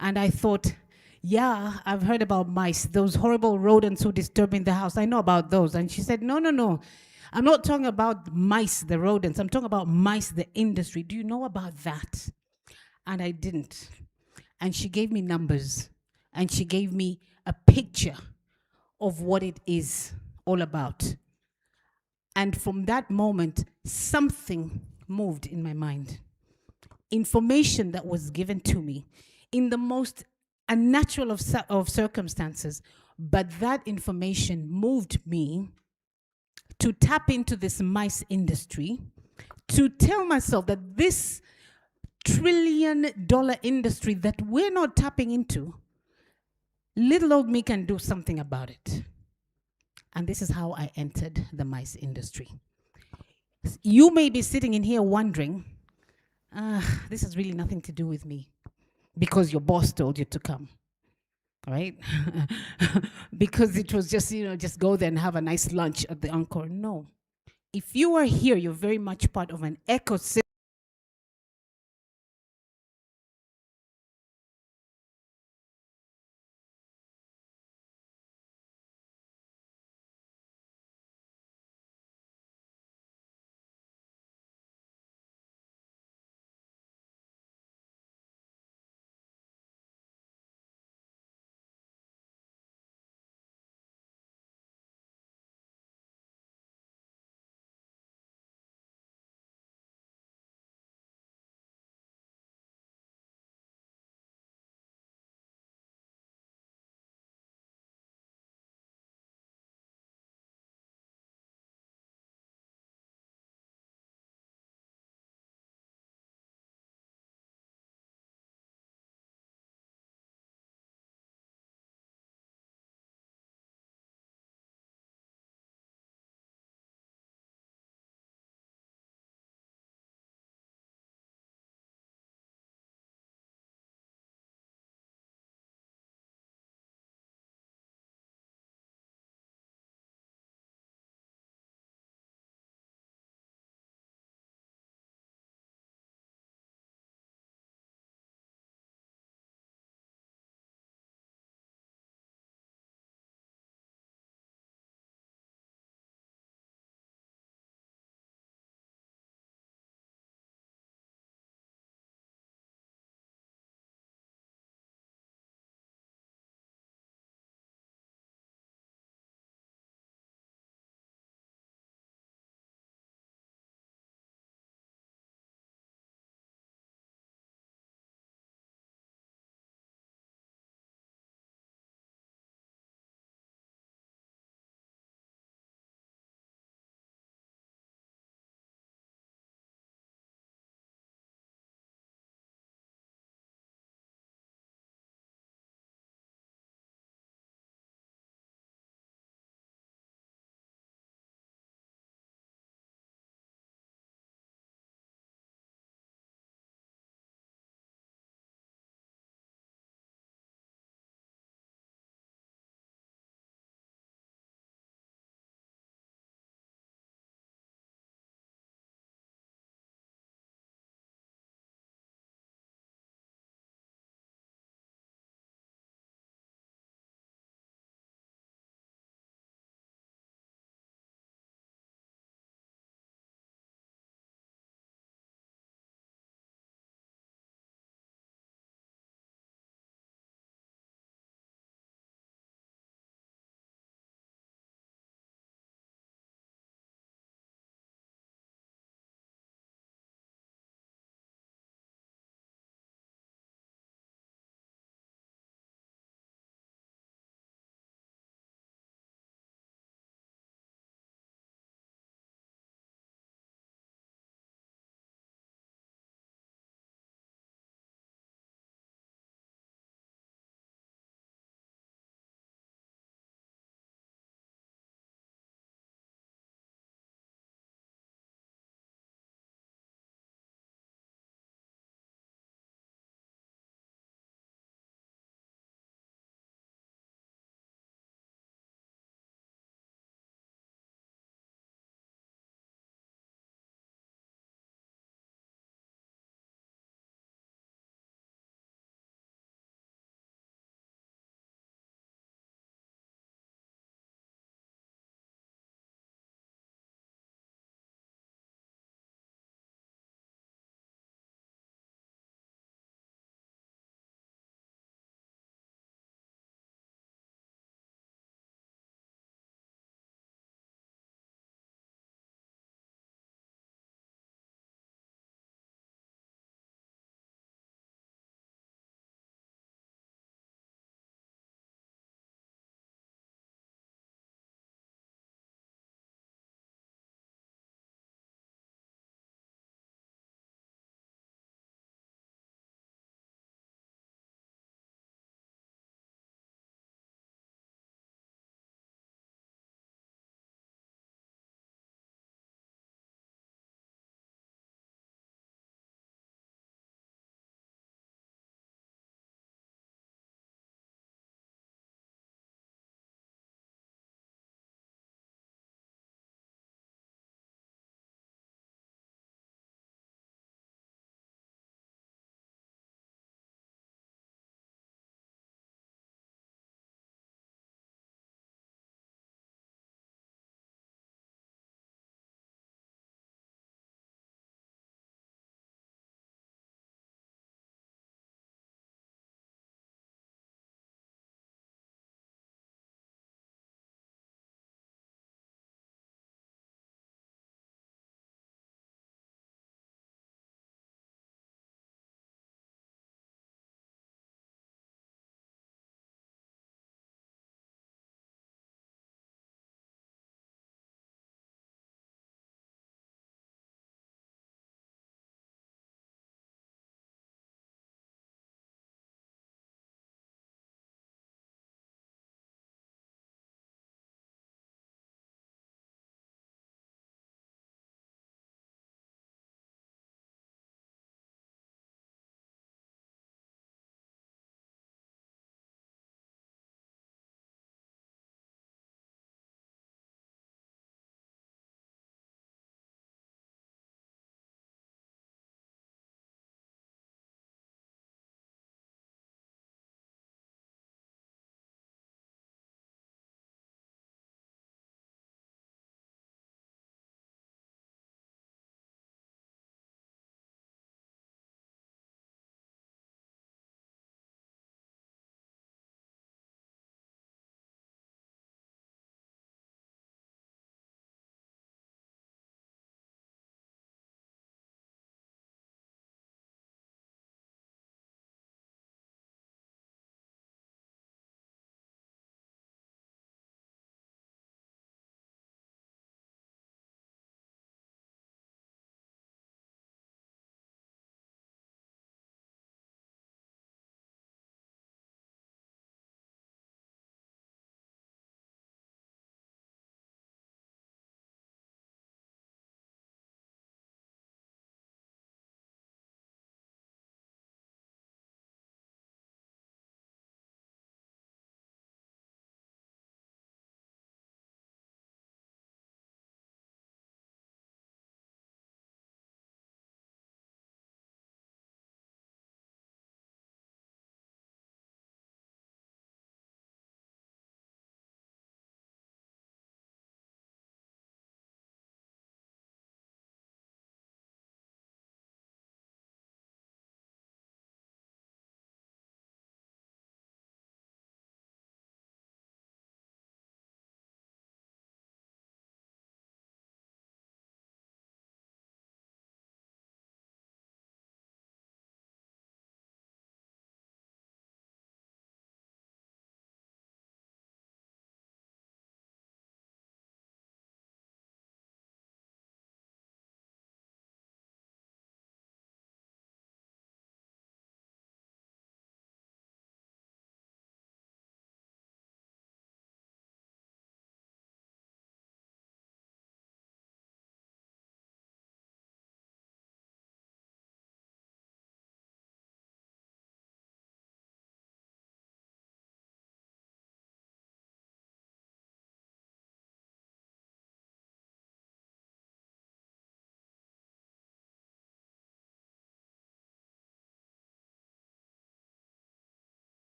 And I thought, yeah, I've heard about mice, those horrible rodents who disturb in the house. I know about those. And she said, no, no, no. I'm not talking about mice, the rodents. I'm talking about mice, the industry. Do you know about that? And I didn't. And she gave me numbers. And she gave me a picture of what it is all about. And from that moment, something moved in my mind. Information that was given to me in the most unnatural of circumstances, but that information moved me to tap into this mice industry, to tell myself that this $1 trillion industry that we're not tapping into, little old me can do something about it. And this is how I entered the mice industry. You may be sitting in here wondering, this has really nothing to do with me because your boss told you to come, right? Because it was just, just go there and have a nice lunch at the Encore. No. If you are here, you're very much part of an ecosystem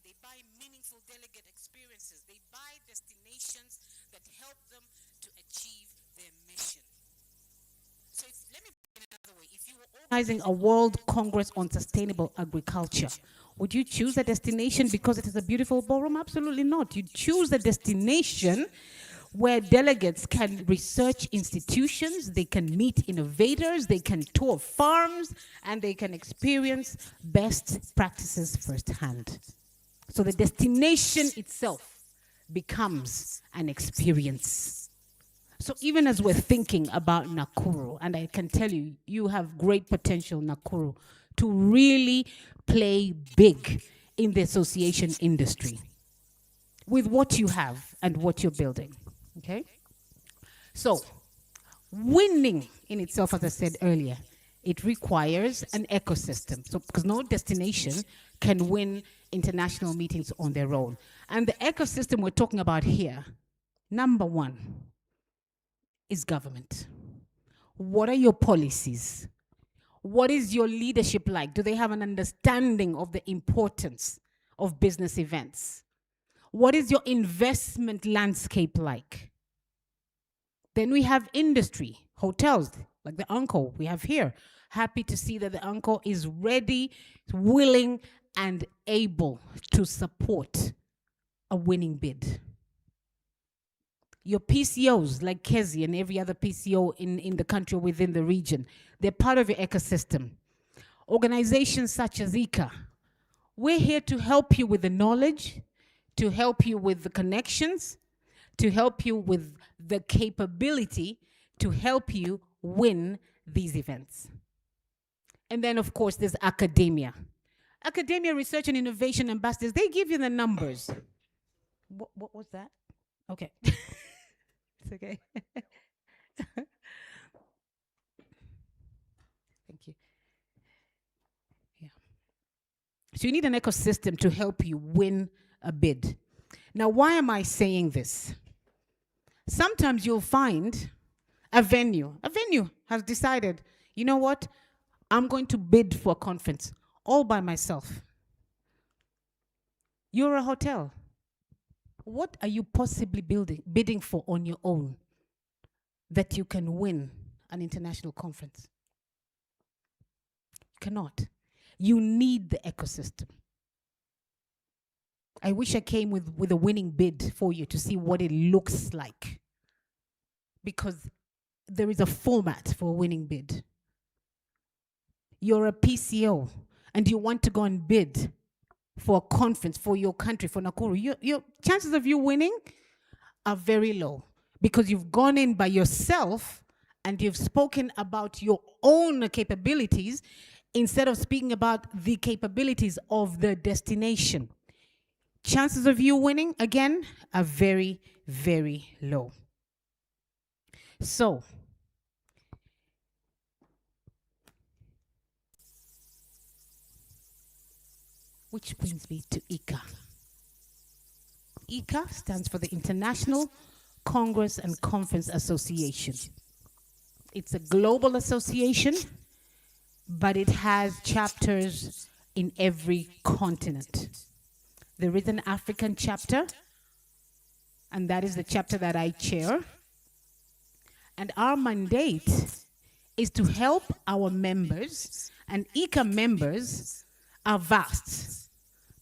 They buy meaningful delegate experiences. They buy destinations that help them to achieve their mission. So let me put it another way. If you were organizing a World Congress on Sustainable Agriculture, would you choose a destination because it is a beautiful ballroom? Absolutely not. You choose a destination where delegates can research institutions, they can meet innovators, they can tour farms, and they can experience best practices firsthand. So the destination itself becomes an experience. So even as we're thinking about Nakuru, and I can tell you, you have great potential, Nakuru, to really play big in the association industry with what you have and what you're building, okay? So winning in itself, as I said earlier, it requires an ecosystem. So because no destination can win international meetings on their own. And the ecosystem we're talking about here, number one, is government. What are your policies? What is your leadership like? Do they have an understanding of the importance of business events? What is your investment landscape like? Then we have industry, hotels, like the Uncle we have here. Happy to see that the Uncle is ready, willing, and able to support a winning bid. Your PCOs, like Kezi and every other PCO in the country or within the region, they're part of your ecosystem. Organizations such as ICA, we're here to help you with the knowledge, to help you with the connections, to help you with the capability to help you win these events. And then, of course, there's academia. Academia, research, and innovation ambassadors, they give you the numbers. What was that? Okay. It's okay. Thank you. Yeah. So you need an ecosystem to help you win a bid. Now, why am I saying this? Sometimes you'll find a venue has decided, you know what? I'm going to bid for a conference all by myself. You're a hotel. What are you possibly bidding for on your own that you can win an international conference? You cannot. You need the ecosystem. I wish I came with a winning bid for you to see what it looks like. Because there is a format for a winning bid. You're a PCO and you want to go and bid for a conference for your country, for Nakuru, your chances of you winning are very low because you've gone in by yourself and you've spoken about your own capabilities instead of speaking about the capabilities of the destination. Chances of you winning, again, are very, very low. So, which brings me to ICA. ICA stands for the International Congress and Conference Association. It's a global association, but it has chapters in every continent. There is an African chapter, and that is the chapter that I chair. And our mandate is to help our members, and ICA members are vast.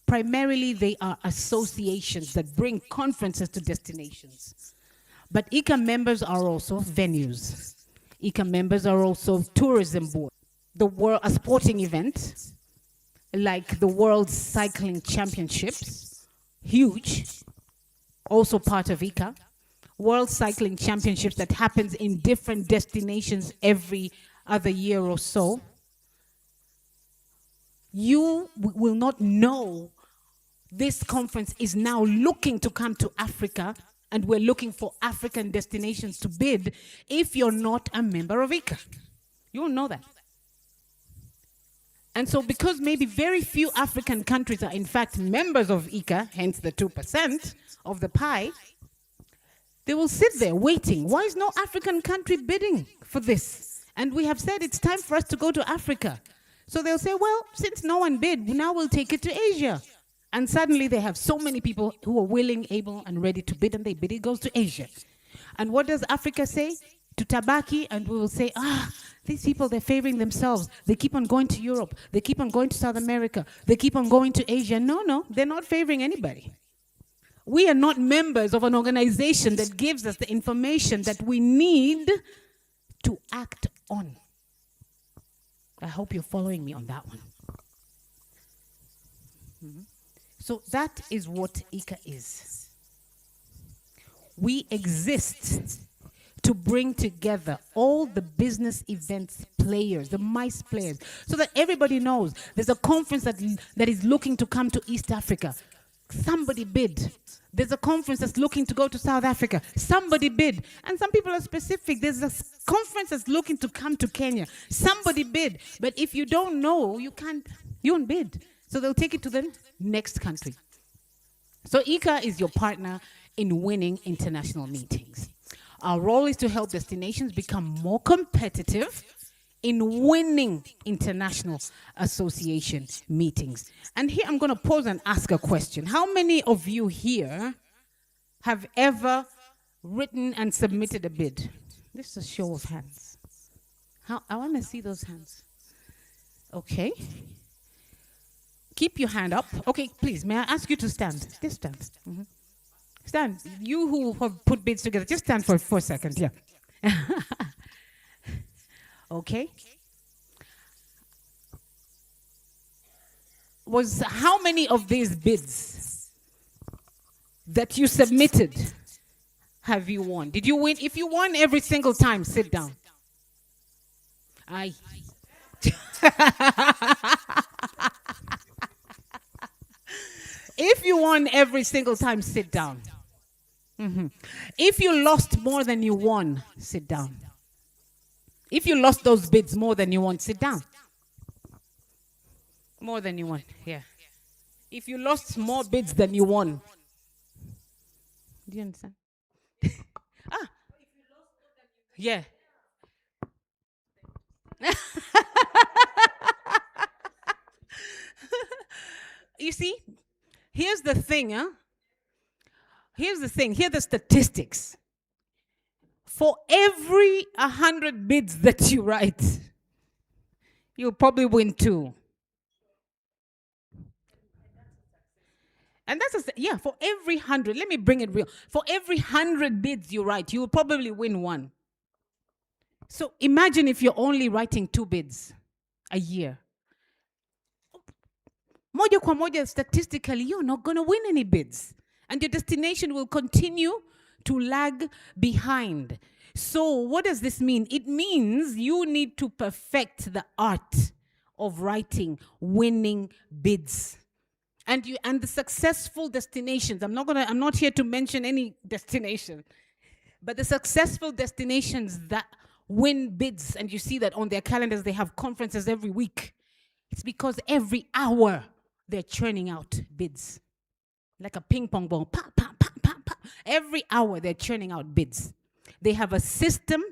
Primarily, they are associations that bring conferences to destinations. But ICA members are also venues. ICA members are also tourism board. A sporting event, like the World Cycling Championships, huge, also part of ICA. World Cycling Championships that happens in different destinations every other year or so. You will not know this conference is now looking to come to Africa and we're looking for African destinations to bid if you're not a member of ICA. You won't know that. And so because maybe very few African countries are in fact members of ICA, hence the 2% of the pie, they will sit there waiting. Why is no African country bidding for this? And we have said it's time for us to go to Africa. So they'll say, well, since no one bid, now we'll take it to Asia. And suddenly they have so many people who are willing, able, and ready to bid, and they bid. It goes to Asia. And what does Africa say? To Tabaki, and we will say, these people, they're favoring themselves. They keep on going to Europe. They keep on going to South America. They keep on going to Asia. No, they're not favoring anybody. We are not members of an organization that gives us the information that we need to act on. I hope you're following me on that one. So that is what ICA is. We exist to bring together all the business events players, the MICE players, so that everybody knows there's a conference that is looking to come to East Africa. Somebody bid. There's a conference that's looking to go to South Africa. Somebody bid. And some people are specific. There's a conference that's looking to come to Kenya. Somebody bid. But if you don't know, you won't bid. So they'll take it to the next country. So ICA is your partner in winning international meetings. Our role is to help destinations become more competitive in winning international association meetings. And here I'm going to pause and ask a question. How many of you here have ever written and submitted a bid? This is a show of hands. I want to see those hands. Okay. Keep your hand up. Okay, please, may I ask you to stand? Just stand. Mm-hmm. Stand. You who have put bids together, just stand for a second. Yeah. Okay. How many of these bids that you submitted have you won? Did you win? If you won every single time, sit down. Aye. If you won every single time, sit down. Mm-hmm. If you lost more than you won, sit down. If you lost those bids more than you won, sit down. More than you won, yeah. If you lost more bids than you won. Do you understand? Yeah. You see, here's the thing, huh? Here's the thing. Here are the statistics. For every 100 bids that you write, you'll probably win 2. And that's for every 100. Let me bring it real. For every 100 bids you write, you will probably win 1. So imagine if you're only writing 2 bids a year. Moja kwa moja, statistically, you're not going to win any bids. And your destination will continue to lag behind. So what does this mean? It means you need to perfect the art of writing winning bids. And the successful destinations, I'm not here to mention any destination, but the successful destinations that win bids, and you see that on their calendars, they have conferences every week. It's because every hour they're churning out bids. Like a ping pong ball. Pa, pa, pa, pa, pa. Every hour they're churning out bids. They have a system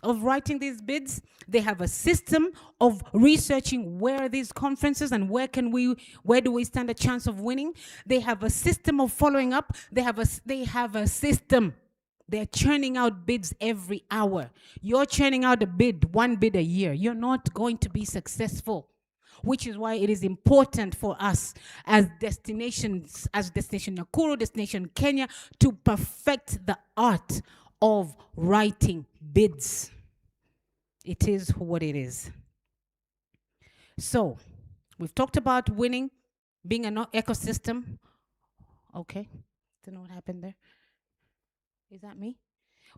of writing these bids. They have a system of researching where are these conferences and where do we stand a chance of winning. They have a system of following up. They have a system. They're churning out bids every hour. You're churning out one bid a year. You're not going to be successful. Which is why it is important for us as destinations, as Destination Nakuru, Destination Kenya, to perfect the art of writing bids. It is what it is. So, we've talked about winning, being an ecosystem. Okay, don't know what happened there. Is that me?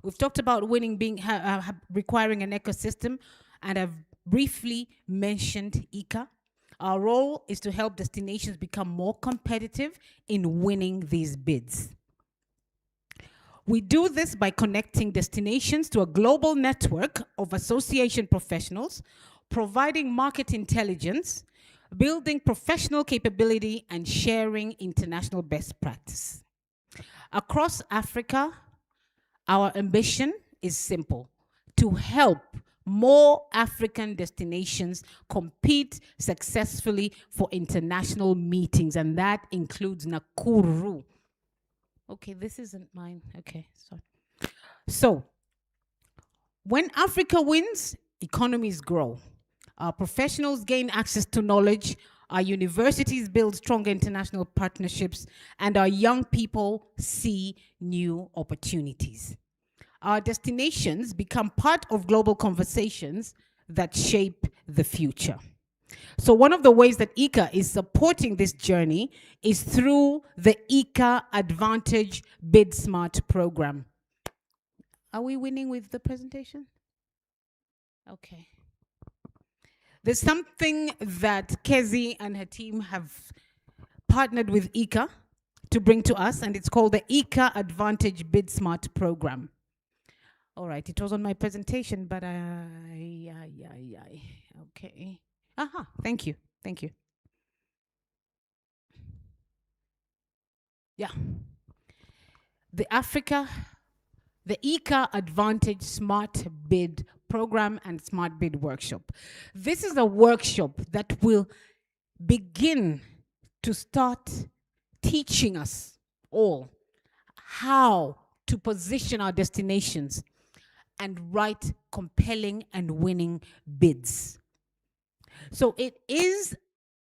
We've talked about winning being requiring an ecosystem, and I've briefly mentioned ICA. Our role is to help destinations become more competitive in winning these bids. We do this by connecting destinations to a global network of association professionals, providing market intelligence, building professional capability, and sharing international best practice. Across Africa, our ambition is simple: to help more African destinations compete successfully for international meetings, and that includes Nakuru. Okay, this isn't mine. Okay, sorry. So, when Africa wins, economies grow. Our professionals gain access to knowledge, our universities build stronger international partnerships, and our young people see new opportunities. Our destinations become part of global conversations that shape the future. So one of the ways that ICA is supporting this journey is through the ICA Advantage Bid Smart program. Are we winning with the presentation? Okay. There's something that Kezi and her team have partnered with ICA to bring to us, and it's called the ICA Advantage Bid Smart program. All right, it was on my presentation, but okay. Aha, thank you. Yeah. The ICA Advantage Smart Bid Program and Smart Bid Workshop. This is a workshop that will begin to start teaching us all how to position our destinations and write compelling and winning bids. So it is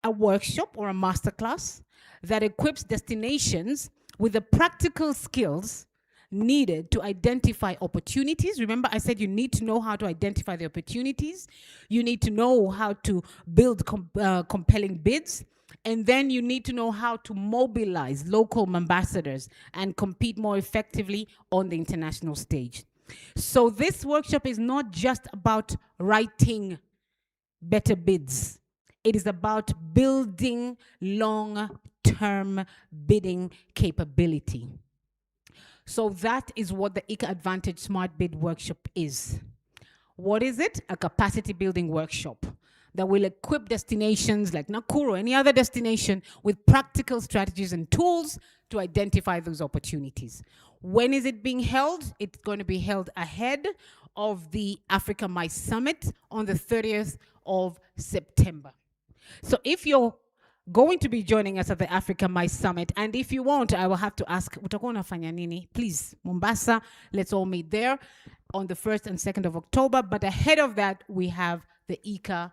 a workshop or a masterclass that equips destinations with the practical skills needed to identify opportunities. Remember, I said you need to know how to identify the opportunities. You need to know how to build compelling bids. And then you need to know how to mobilize local ambassadors and compete more effectively on the international stage. So this workshop is not just about writing better bids. It is about building long-term bidding capability. So that is what the ICA Advantage Smart Bid Workshop is. What is it? A capacity building workshop that will equip destinations like Nakuru, any other destination, with practical strategies and tools to identify those opportunities. When is it being held? It's going to be held ahead of the Africa MICE Summit on the 30th of September. So if you're going to be joining us at the Africa MICE Summit, and if you won't, I will have to ask, utakuwa unafanya nini? Please, Mombasa, let's all meet there on the 1st and 2nd of October. But ahead of that, we have the ICA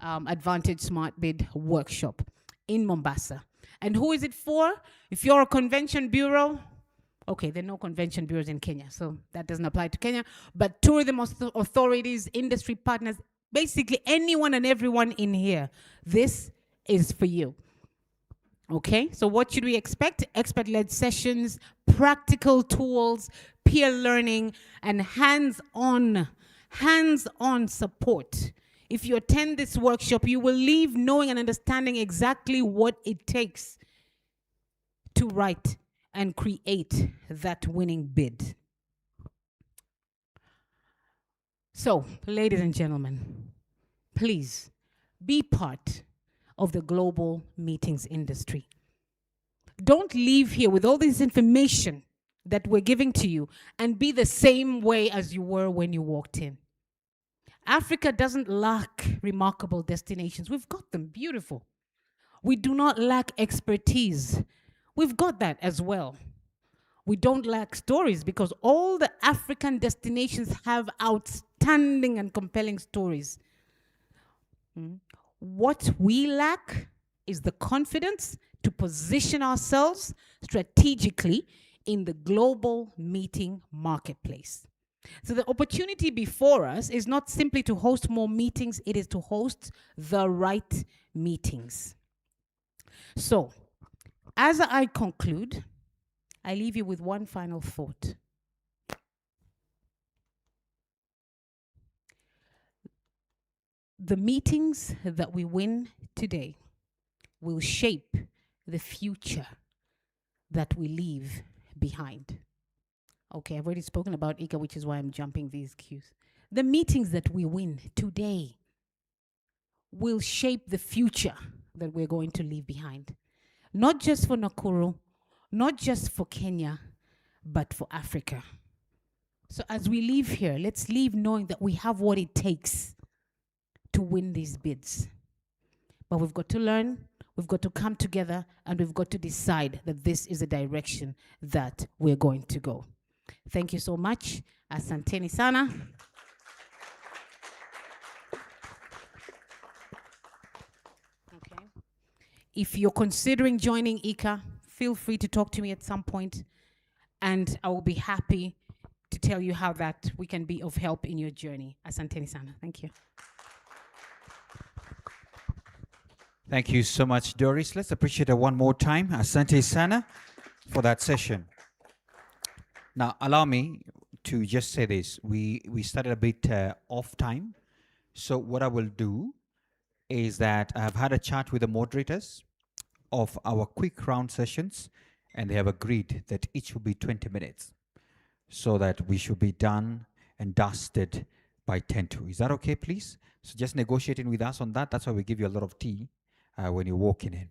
Advantage Smart Bid Workshop in Mombasa. And who is it for? If you're a convention bureau, okay, there are no convention bureaus in Kenya, so that doesn't apply to Kenya. But tourism authorities, industry partners, basically anyone and everyone in here, this is for you. Okay, so what should we expect? Expert-led sessions, practical tools, peer learning, and hands-on support. If you attend this workshop, you will leave knowing and understanding exactly what it takes to write and create that winning bid. So, ladies and gentlemen, please be part of the global meetings industry. Don't leave here with all this information that we're giving to you and be the same way as you were when you walked in. Africa doesn't lack remarkable destinations. We've got them, beautiful. We do not lack expertise. We've got that as well. We don't lack stories because all the African destinations have outstanding and compelling stories. What we lack is the confidence to position ourselves strategically in the global meeting marketplace. So the opportunity before us is not simply to host more meetings, it is to host the right meetings. So, as I conclude, I leave you with one final thought. The meetings that we win today will shape the future that we leave behind. Okay, I've already spoken about ICA, which is why I'm jumping these cues. The meetings that we win today will shape the future that we're going to leave behind. Not just for Nakuru, not just for Kenya, but for Africa. So as we leave here, let's leave knowing that we have what it takes to win these bids. But we've got to learn, we've got to come together, and we've got to decide that this is the direction that we're going to go. Thank you so much. Asanteni sana. Okay. If you're considering joining ICA, feel free to talk to me at some point, and I will be happy to tell you how that we can be of help in your journey. Asanteni sana. Thank you. Thank you so much, Doris. Let's appreciate her one more time. Asante Sana for that session. Now, allow me to just say this. We started a bit off time. So what I will do is that I've had a chat with the moderators of our quick round sessions, and they have agreed that each will be 20 minutes so that we should be done and dusted by 10 to. Is that okay, please? So just negotiating with us on that. That's why we give you a lot of tea when you're walking in.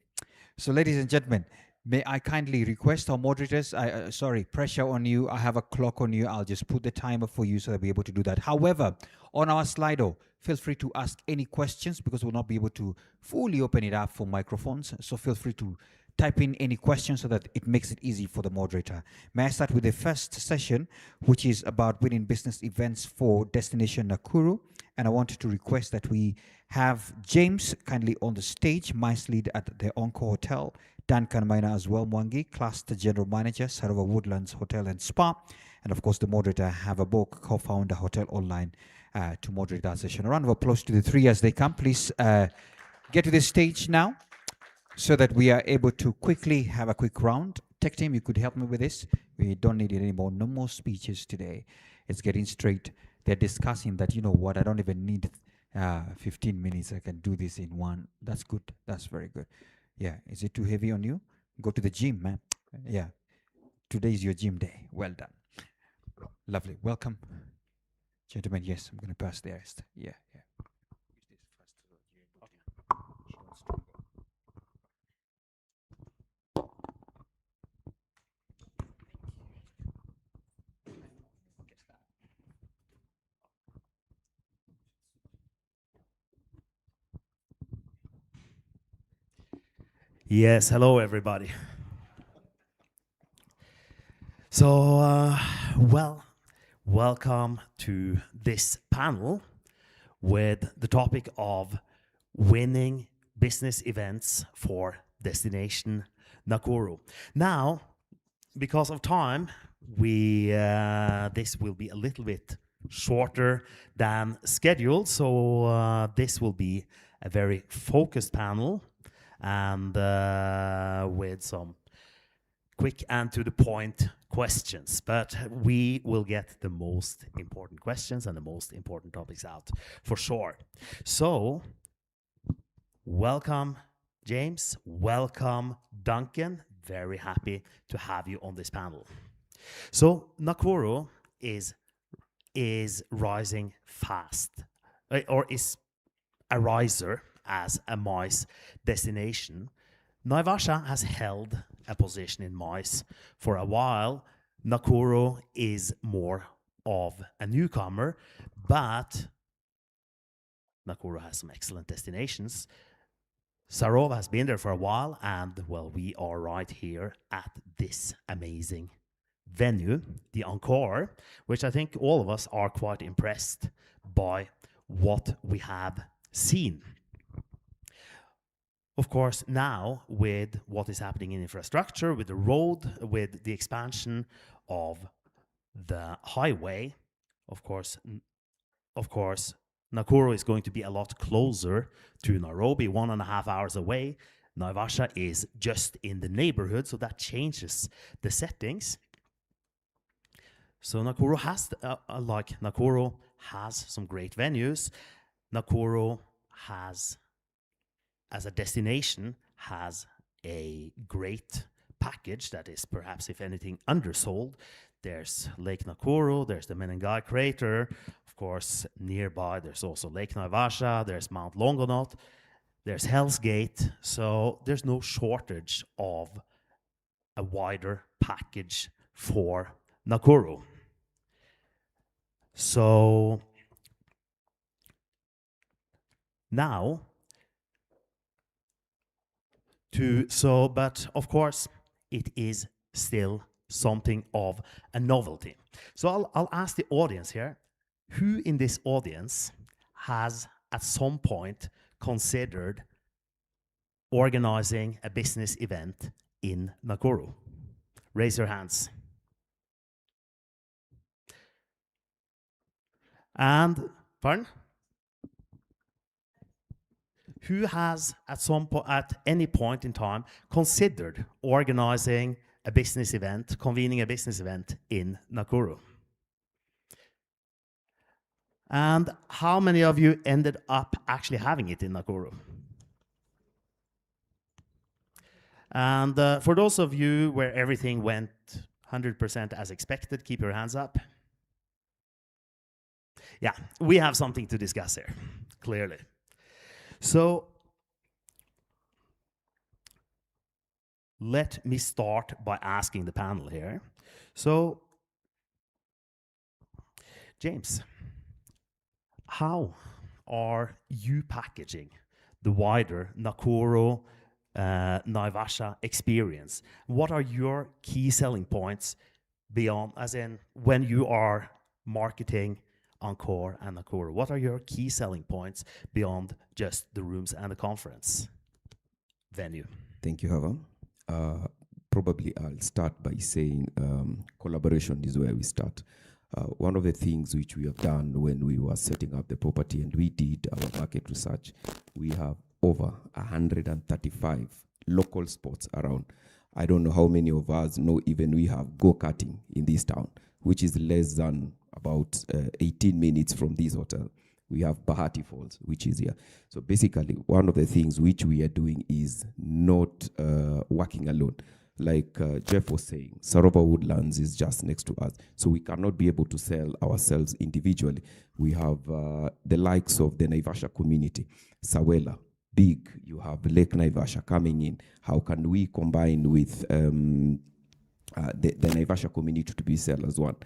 So ladies and gentlemen, may I kindly request our moderators, sorry, pressure on you. I have a clock on you. I'll just put the timer for you so that we're able to do that. However, on our Slido, feel free to ask any questions because we'll not be able to fully open it up for microphones. So feel free to type in any questions so that it makes it easy for the moderator. May I start with the first session, which is about winning business events for Destination Nakuru. And I wanted to request that we have James kindly on the stage, MICE lead at the Encore Hotel, Dan Kanmaina as well, Mwangi, Cluster General Manager, Sarova Woodlands Hotel and Spa, and of course the moderator, Havabok, co-founder, Hotel Online, to moderate that session. A round of applause to the three as they come. Please get to the stage now so that we are able to quickly have a quick round. Tech team, you could help me with this. We don't need it anymore. No more speeches today. It's getting straight. They're discussing that, you know what, I don't even need 15 minutes. I can do this in one. That's good. That's very good. Yeah. Is it too heavy on you? Go to the gym, man. Yeah. Today is your gym day. Well done. Lovely. Welcome. Gentlemen, yes, I'm going to pass the rest. Yeah, yeah. Yes, hello everybody. So, welcome to this panel with the topic of winning business events for Destination Nakuru. Now, because of time, this will be a little bit shorter than scheduled, so this will be a very focused panel and with some quick and to the point questions, but we will get the most important questions and the most important topics out for sure. So, welcome James, welcome Duncan, very happy to have you on this panel. So, Nakuru is rising fast, or is a riser as a MICE destination. Naivasha has held a position in MICE for a while. Nakuru is more of a newcomer, but Nakuru has some excellent destinations. Sarova has been there for a while, and well, we are right here at this amazing venue, the Encore, which I think all of us are quite impressed by what we have seen. Of course, now with what is happening in infrastructure, with the road, with the expansion of the highway, of course, Nakuru is going to be a lot closer to Nairobi, 1.5 hours away. Naivasha is just in the neighborhood, so that changes the settings. So Nakuru has some great venues. Nakuru has, as a destination, has a great package that is perhaps, if anything, undersold. There's Lake Nakuru, there's the Menengai crater, of course, nearby there's also Lake Naivasha, there's Mount Longonot, there's Hell's Gate, so there's no shortage of a wider package for Nakuru. So now but of course it is still something of a novelty. So I'll ask the audience here, who in this audience has at some point considered organizing a business event in Nakuru? Raise your hands. And, pardon? Who has at any point in time considered organizing a business event, convening a business event in Nakuru? And how many of you ended up actually having it in Nakuru? And for those of you where everything went 100% as expected, keep your hands up. Yeah, we have something to discuss here, clearly. So let me start by asking the panel here. So, James, how are you packaging the wider Nakuru Naivasha experience? What are your key selling points beyond, as in when you are marketing Encore and Nakuru? What are your key selling points beyond just the rooms and the conference venue? Thank you, Hava. Probably I'll start by saying collaboration is where we start. One of the things which we have done when we were setting up the property and we did our market research, we have over 135 local spots around. I don't know how many of us know even we have go-karting in this town, which is less than about 18 minutes from this hotel. We have Bahati Falls, which is here. So basically, one of the things which we are doing is not working alone. Like Jeff was saying, Sarova Woodlands is just next to us. So we cannot be able to sell ourselves individually. We have the likes of the Naivasha community, Sawela, big. You have Lake Naivasha coming in. How can we combine with the Naivasha community to be sell as one?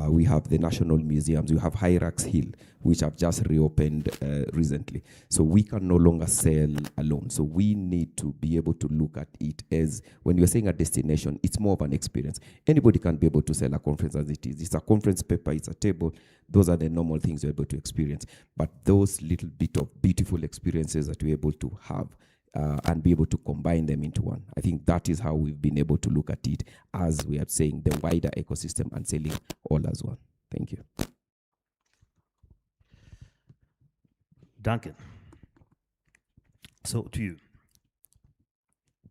We have the national museums. We have Hyrax Hill, which have just reopened recently. So we can no longer sell alone. So we need to be able to look at it as, when you're saying a destination, it's more of an experience. Anybody can be able to sell a conference as it is. It's a conference paper, it's a table. Those are the normal things you're able to experience. But those little bit of beautiful experiences that we're able to have and be able to combine them into one. I think that is how we've been able to look at it as we are saying the wider ecosystem and selling all as one. Thank you. Duncan, so to you,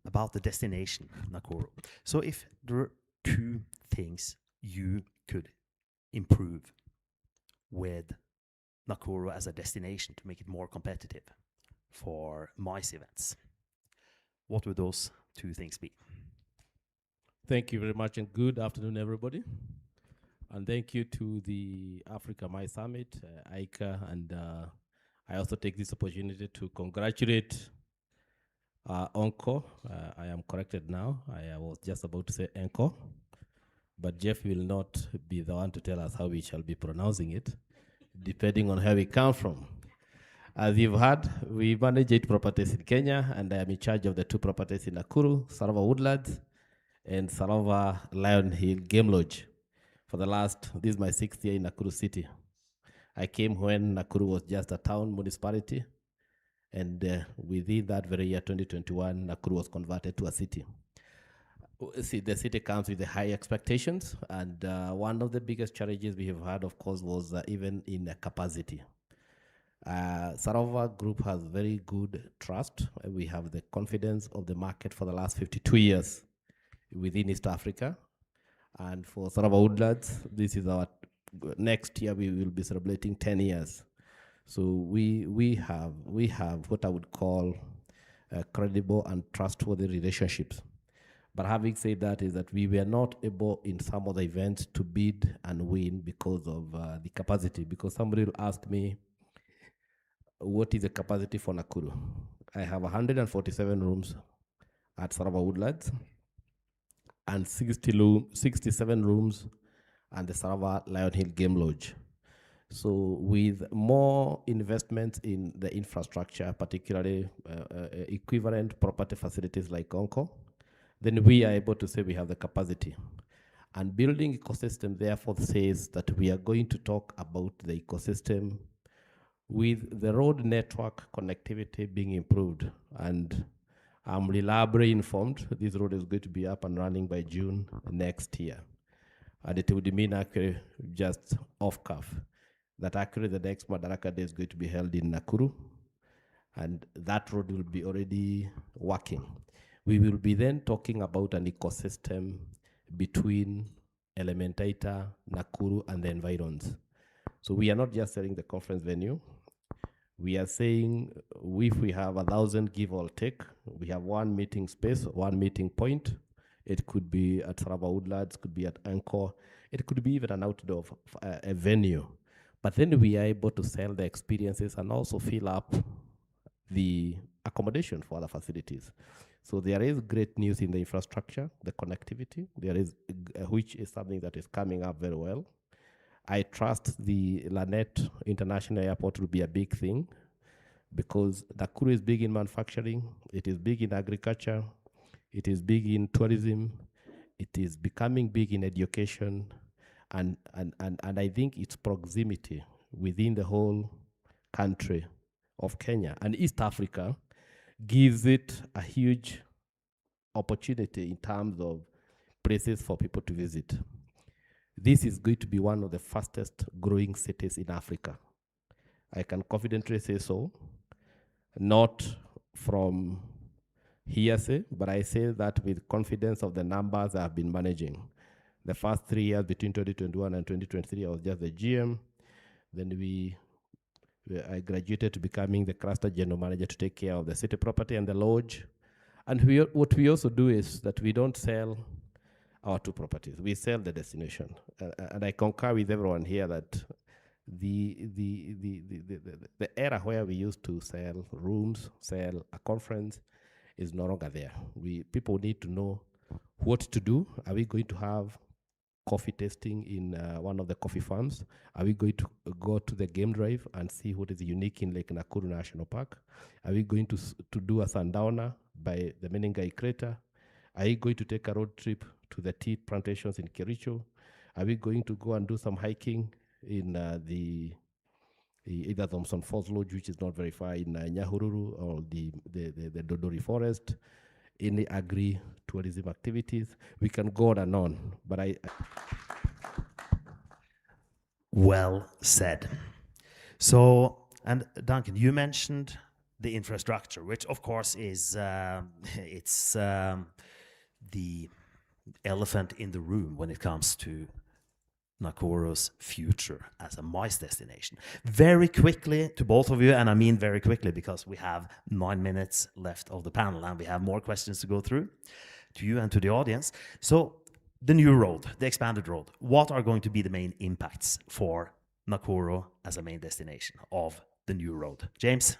about the destination, Nakuru. So if there are two things you could improve with Nakuru as a destination to make it more competitive for MICE events, what would those two things be? Thank you very much and good afternoon, everybody. And thank you to the Africa MICE Summit, ICA, and I also take this opportunity to congratulate Encore. I am corrected now. I was just about to say Encore, but Jeff will not be the one to tell us how we shall be pronouncing it, depending on where we come from. As you've heard, we manage 8 properties in Kenya, and I am in charge of the 2 properties in Nakuru, Sarova Woodlands and Sarova Lion Hill Game Lodge. This is my 6th year in Nakuru City. I came when Nakuru was just a town municipality, and within that very year, 2021, Nakuru was converted to a city. See, the city comes with the high expectations, and one of the biggest challenges we have had, of course, was even in capacity. Sarova Group has very good trust. We have the confidence of the market for the last 52 years within East Africa. And for Sarova Woodlands, this is our next year we will be celebrating 10 years. So we have what I would call credible and trustworthy relationships. But having said that, is that we were not able in some of the events to bid and win because of the capacity. Because somebody will ask me, what is the capacity for Nakuru? I have 147 rooms at Sarova Woodlands and 67 rooms at the Sarova Lion Hill Game Lodge. So with more investment in the infrastructure, particularly equivalent property facilities like Onco, then we are able to say we have the capacity. And building ecosystem therefore says that we are going to talk about the ecosystem with the road network connectivity being improved. And I'm reliably informed this road is going to be up and running by June next year. And it would mean actually just off cuff that actually the next Madaraka Day is going to be held in Nakuru, and that road will be already working. We will be then talking about an ecosystem between Elementaita, Nakuru, and the environs. So we are not just selling the conference venue. We are saying if we have 1,000 give or take, we have one meeting space, one meeting point. It could be at Sarava Woodlands, could be at Anchor, it could be even an outdoor a venue. But then we are able to sell the experiences and also fill up the accommodation for other facilities. So there is great news in the infrastructure, the connectivity. There is, which is something that is coming up very well. I trust the Lanet International Airport will be a big thing because Nakuru is big in manufacturing, it is big in agriculture, it is big in tourism, it is becoming big in education, and I think its proximity within the whole country of Kenya and East Africa gives it a huge opportunity in terms of places for people to visit. This is going to be one of the fastest growing cities in Africa. I can confidently say so, not from hearsay, but I say that with confidence of the numbers I have been managing. The first 3 years between 2021 and 2023, I was just the GM. Then I graduated to becoming the cluster general manager to take care of the city property and the lodge. And what we also do is that we don't sell our two properties. We sell the destination. And I concur with everyone here that the era where we used to sell rooms, sell a conference, is no longer there. People need to know what to do. Are we going to have coffee tasting in one of the coffee farms? Are we going to go to the game drive and see what is unique in Lake Nakuru National Park? Are we going to do a sundowner by the Menengai crater? Are you going to take a road trip to the tea plantations in Kericho? Are we going to go and do some hiking in either Thompson Falls Lodge, which is not very far, in Nyahururu, or the Dodori Forest, any agri-tourism activities? We can go on and on, but Well said. So, and Duncan, you mentioned the infrastructure, which of course is it's the elephant in the room when it comes to Nakuru's future as a MICE destination. Very quickly to both of you, and I mean very quickly because we have 9 minutes left of the panel and we have more questions to go through to you and to the audience. So the new road, the expanded road, what are going to be the main impacts for Nakuru as a main destination of the new road? James?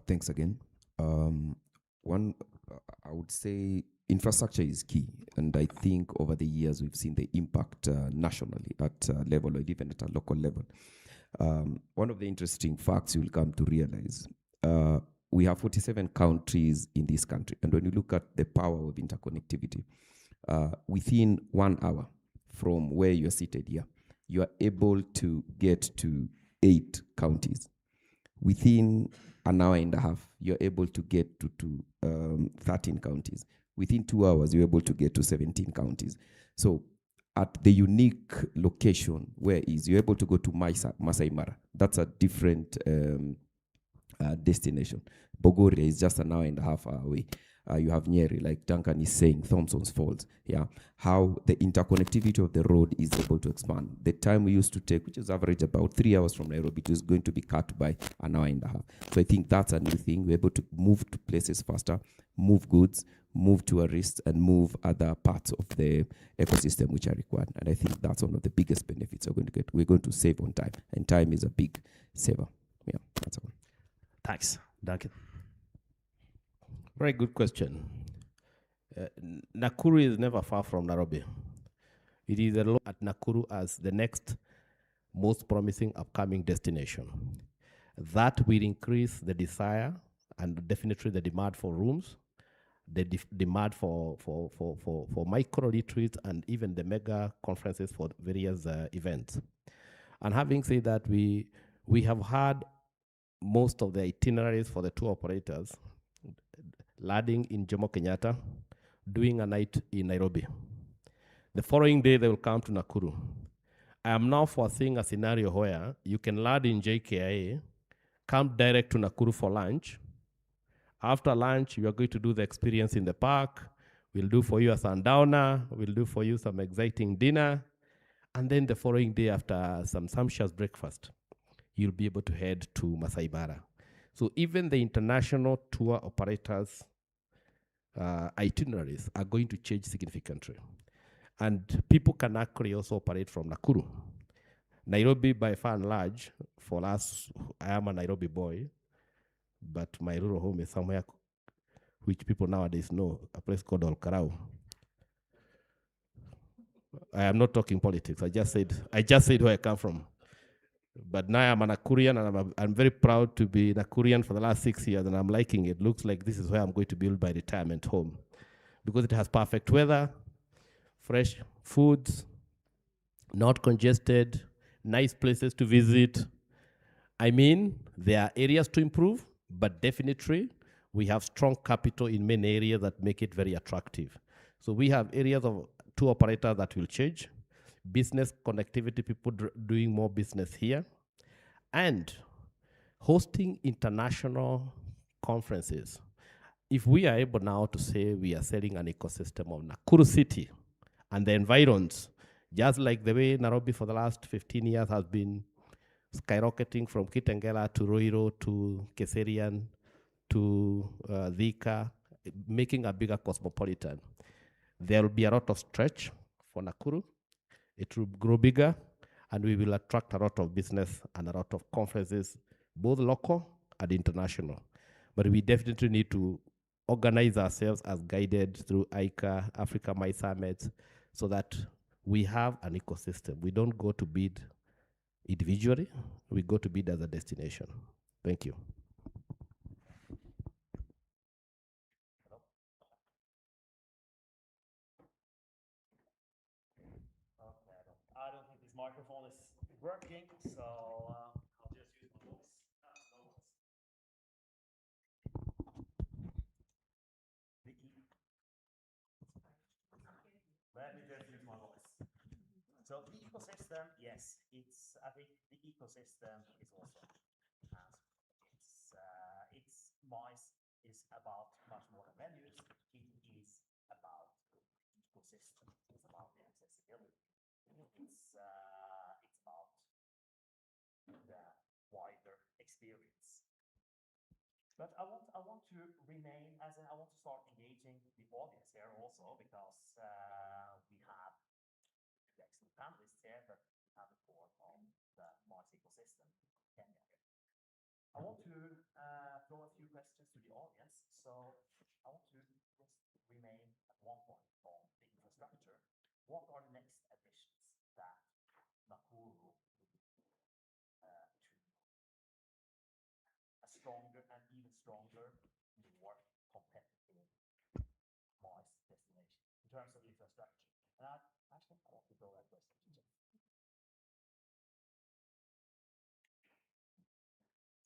Thanks again. One, I would say infrastructure is key, and I think over the years we've seen the impact nationally at level or even at a local level. One of the interesting facts you'll come to realize, we have 47 countries in this country, and when you look at the power of interconnectivity, within 1 hour from where you're seated here, you are able to get to 8 counties. Within an hour and a half, you're able to get to 13 counties. Within 2 hours, you're able to get to 17 counties. So at the unique location where you're able to go to Masai Mara, that's a different destination. Bogoria is just an hour and a half away. You have Nyeri, like Duncan is saying, Thompson's Falls. Yeah, how the interconnectivity of the road is able to expand. The time we used to take, which is average about 3 hours from Nairobi, is going to be cut by an hour and a half. So I think that's a new thing. We're able to move to places faster, move goods, move tourists, and move other parts of the ecosystem which are required. And I think that's one of the biggest benefits we're going to get. We're going to save on time, and time is a big saver. Yeah, that's all. Thanks. Duncan? very good question. Nakuru is never far from Nairobi. It is at Nakuru as the next most promising upcoming destination. That will increase the desire and definitely the demand for rooms, the demand for micro retreats, and even the mega conferences for various events. And having said that, we have had most of the itineraries for the tour operators landing in Jomo Kenyatta, doing a night in Nairobi. The following day, they will come to Nakuru. I am now foreseeing a scenario where you can land in JKIA, come direct to Nakuru for lunch. After lunch, you are going to do the experience in the park. We'll do for you a sundowner. We'll do for you some exciting dinner. And then the following day, after some sumptuous breakfast, you'll be able to head to Masai Mara. So even the international tour operators' itineraries are going to change significantly. And people can actually also operate from Nakuru. Nairobi, by far and large, for us, I am a Nairobi boy, but my rural home is somewhere which people nowadays know, a place called Olkarau. I am not talking politics. I just said where I come from. But now I'm a Nakurian, and I'm very proud to be Nakurian for the last 6 years, and I'm liking it. Looks like this is where I'm going to build my retirement home, because it has perfect weather, fresh foods, not congested, nice places to visit. I mean, there are areas to improve, but definitely we have strong capital in many areas that make it very attractive. So we have areas of tour operators that will change, business connectivity, people doing more business here, and hosting international conferences. If we are able now to say we are selling an ecosystem of Nakuru City and the environs, just like the way Nairobi for the last 15 years has been skyrocketing from Kitengela to Roiro to Keserian to Thika, making a bigger cosmopolitan. There will be a lot of stretch for Nakuru. It will grow bigger, and we will attract a lot of business and a lot of conferences, both local and international. But we definitely need to organize ourselves as guided through ICA, Africa My Summit, so that we have an ecosystem. We don't go to bid individually, we go to bid as a destination. Thank you. I don't think this microphone is working, so I'll just use my voice. No voice. Let me just use my voice. So the ecosystem, yes, I think the ecosystem is also it's mice is about much more than venues. It is about ecosystem. It's about the accessibility. It's about the wider experience. But I want to remain I want to start engaging the audience here also, because we have the excellent panelists here, but we have the core on the Mars ecosystem in Kenya. I want to throw a few questions to the audience. So I want to just remain at one point on the infrastructure. What are the next additions that Nakuru to a stronger and even stronger, more competitive Mars destination in terms of infrastructure? And I want to throw that question to Jeff.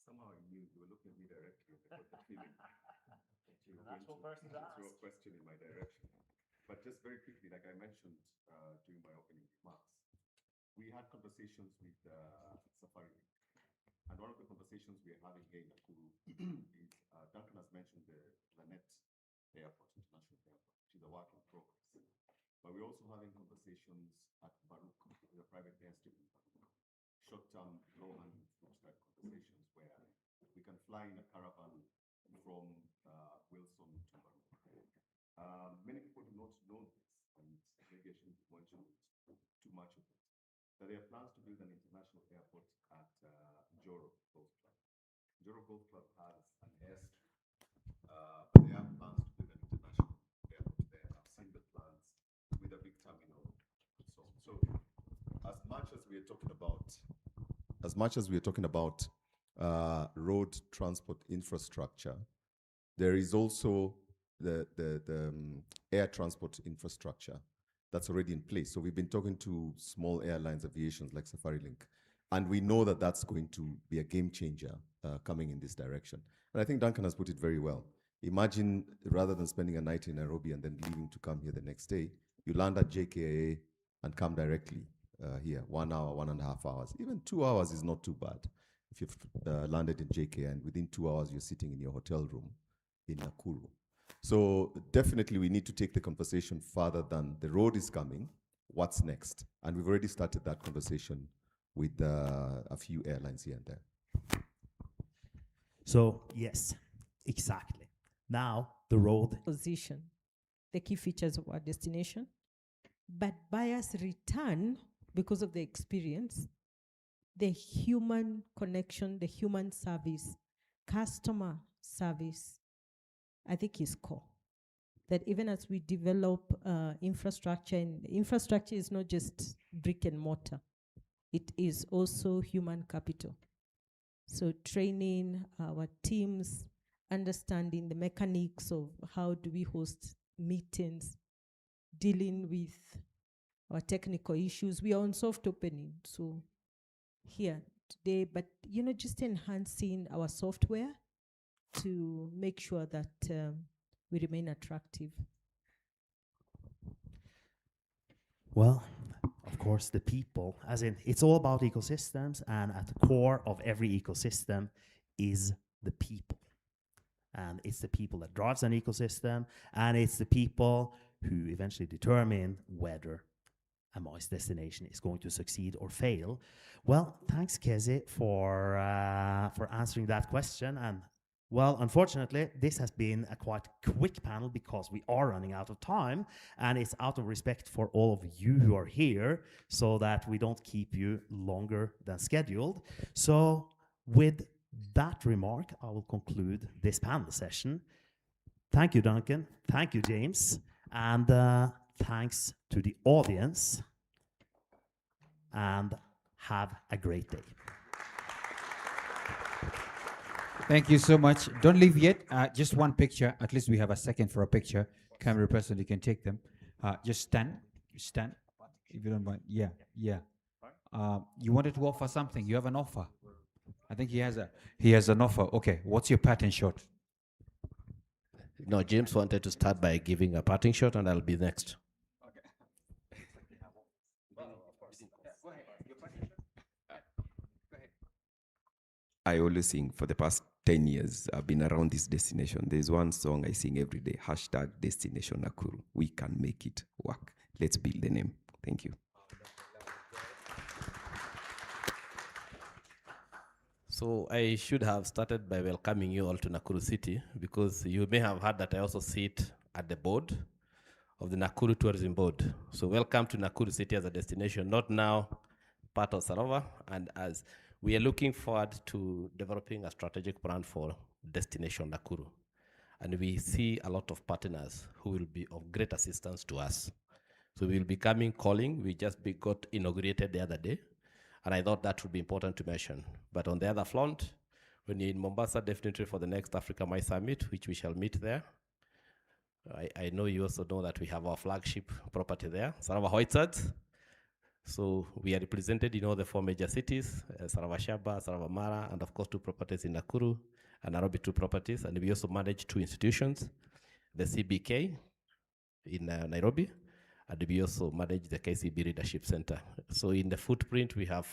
Somehow I knew you were looking at me directly. I got the feeling you were going to throw a question in my direction. But just very quickly, like I mentioned during my opening remarks, we had conversations with Safari Link. And one of the conversations we're having here in Nakuru is Duncan has mentioned the Lanet Airport, International Airport, which is a work in progress. But we're also having conversations at Baruch, with a private airstrip in Baruch, short-term, low-hanging fruit type conversations where we can fly in a caravan from Wilson to Baruch. Many people do not know this, and maybe I shouldn't mention too much of it. That there are plans to build an international airport at Joro Golf Club. Joro Golf Club has an airstrip, but there are plans to build an international airport there. I've seen the plans with a big terminal and so on. So as much as we are talking about as much as we're talking about road transport infrastructure, there is also the air transport infrastructure that's already in place. So we've been talking to small airlines, aviations like SafariLink, and we know that that's going to be a game changer coming in this direction. And I think Duncan has put it very well. Imagine rather than spending a night in Nairobi and then leaving to come here the next day, you land at JKIA and come directly here, 1 hour, 1.5 hours. Even 2 hours is not too bad. If you've landed in JKIA and within 2 hours you're sitting in your hotel room in Nakuru. So definitely we need to take the conversation further than the road is coming, what's next? And we've already started that conversation with a few airlines here and there. So yes, exactly. Now the road. Position, the key features of our destination. But buyers return because of the experience, the human connection, the human service, customer service, I think is core. That even as we develop infrastructure, and infrastructure is not just brick and mortar, it is also human capital. So training our teams, understanding the mechanics of how do we host meetings, dealing with our technical issues. We are on soft opening, so here today, but just enhancing our software to make sure that we remain attractive. Well, of course, the people, as in it's all about ecosystems, and at the core of every ecosystem is the people. And it's the people that drives an ecosystem, and it's the people who eventually determine whether a MICE destination is going to succeed or fail. Well, thanks, Kezi, for answering that question. And well, unfortunately, this has been a quite quick panel because we are running out of time, and it's out of respect for all of you who are here so that we don't keep you longer than scheduled. So with that remark, I will conclude this panel session. Thank you, Duncan. Thank you, James. And thanks to the audience. And have a great day. Thank you so much. Don't leave yet. Just one picture. At least we have a second for a picture. Camera person, you can take them. Just stand. Stand. If you don't mind. Yeah, yeah. You wanted to offer something. You have an offer. I think he has an offer. Okay. What's your pattern shot? No, James wanted to start by giving a parting shot, and I'll be next. I always sing for the past 10 years. I've been around this destination. There's one song I sing every day, #Destination Nakuru. We can make it work. Let's build the name. Thank you. So I should have started by welcoming you all to Nakuru City, because you may have heard that I also sit at the board of the Nakuru Tourism Board. So welcome to Nakuru City as a destination, not now part of Sarova, and as we are looking forward to developing a strategic plan for Destination Nakuru. And we see a lot of partners who will be of great assistance to us. So we will be calling. We just got inaugurated the other day, and I thought that would be important to mention. But on the other front, when you're in Mombasa, definitely for the next Africa MICE Summit, which we shall meet there. I know you also know that we have our flagship property there, Sarava Hoitsat. So we are represented in all the 4 major cities, Sarava Shaba, Sarava Mara, and of course 2 properties in Nakuru, and Nairobi 2 properties. And we also manage 2 institutions, the CBK in Nairobi, and we also manage the KCB Leadership Center. So in the footprint, we have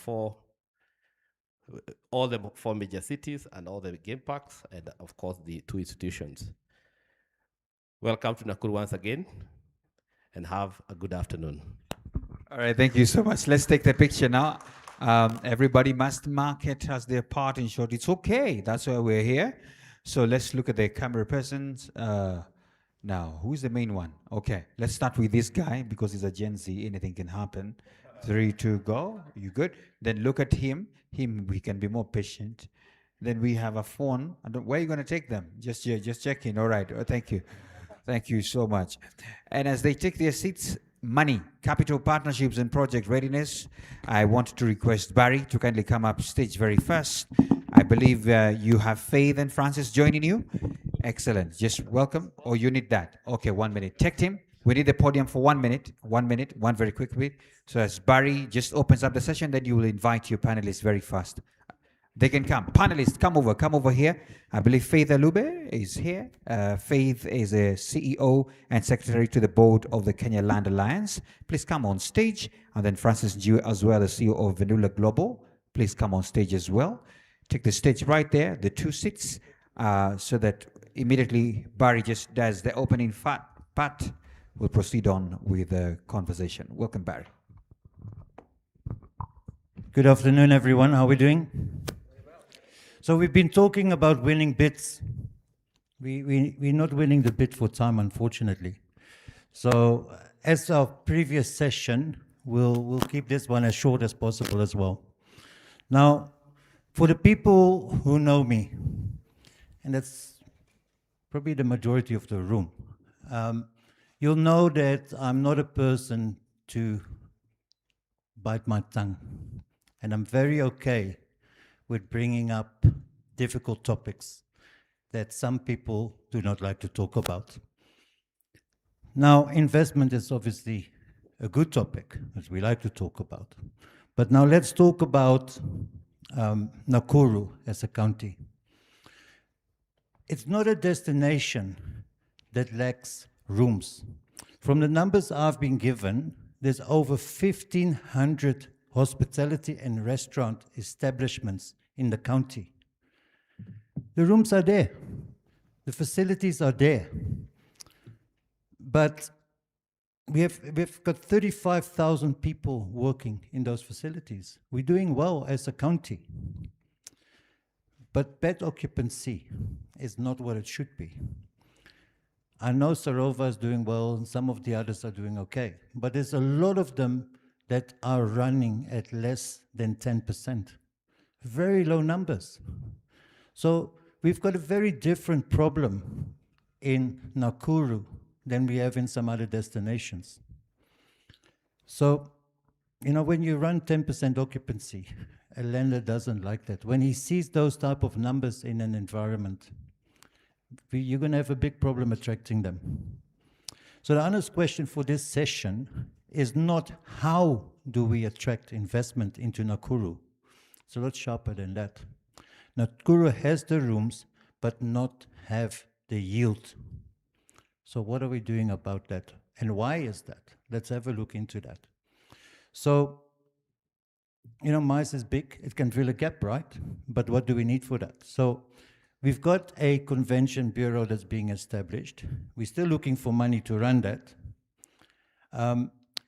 all the 4 major cities and all the game parks, and of course the 2 institutions. Welcome to Nakuru once again, and have a good afternoon. All right, thank you so much. Let's take the picture now. Everybody must mark it as their part in short. It's okay. That's why we're here. So let's look at the camera persons. Now, who's the main one? Okay, let's start with this guy because he's a Gen Z. Anything can happen. 3, 2, go. You good? Then look at him. We can be more patient. Then we have a phone. Where are you going to take them? Just checking. All right. Oh, thank you. Thank you so much. And as they take their seats, money, capital partnerships and project readiness, I want to request Barry to kindly come up stage very first. I believe you have Faith and Francis joining you. Excellent. Just welcome. Or you need that? Okay, 1 minute. Tech team, we need the podium for 1 minute. 1 minute, one very quick bit. So as Barry just opens up the session, then you will invite your panelists very fast. They can come. Panelists, come over here. I believe Faith Alube is here. Faith is a CEO and secretary to the board of the Kenya Land Alliance. Please come on stage. And then Francis Jew, as well as CEO of Venula Global. Please come on stage as well. Take the stage right there, the 2 seats, so that immediately Barry just does the opening part. We'll proceed on with the conversation. Welcome, Barry. Good afternoon, everyone. How are we doing? So we've been talking about winning bids. We're not winning the bid for time, unfortunately. So as our previous session, we'll keep this one as short as possible as well. Now, for the people who know me, and that's probably the majority of the room, you'll know that I'm not a person to bite my tongue. And I'm very okay with bringing up difficult topics that some people do not like to talk about. Now, investment is obviously a good topic, as we like to talk about. But now let's talk about Nakuru as a county. It's not a destination that lacks rooms. From the numbers I've been given, there's over 1,500 hospitality and restaurant establishments in the county. The rooms are there. The facilities are there. But we've got 35,000 people working in those facilities. We're doing well as a county. But bed occupancy is not what it should be. I know Sarova is doing well, and some of the others are doing okay. But there's a lot of them that are running at less than 10%. Very low numbers. So we've got a very different problem in Nakuru than we have in some other destinations. So, you know, when you run 10% occupancy, a lender doesn't like that. When he sees those type of numbers in an environment, you're going to have a big problem attracting them. So the honest question for this session is not how do we attract investment into Nakuru. It's a lot sharper than that. Nakuru has the rooms, but not have the yield. So what are we doing about that? And why is that? Let's have a look into that. So, you know, MICE is big. It can fill a gap, right? But what do we need for that? So we've got a convention bureau that's being established. We're still looking for money to run that.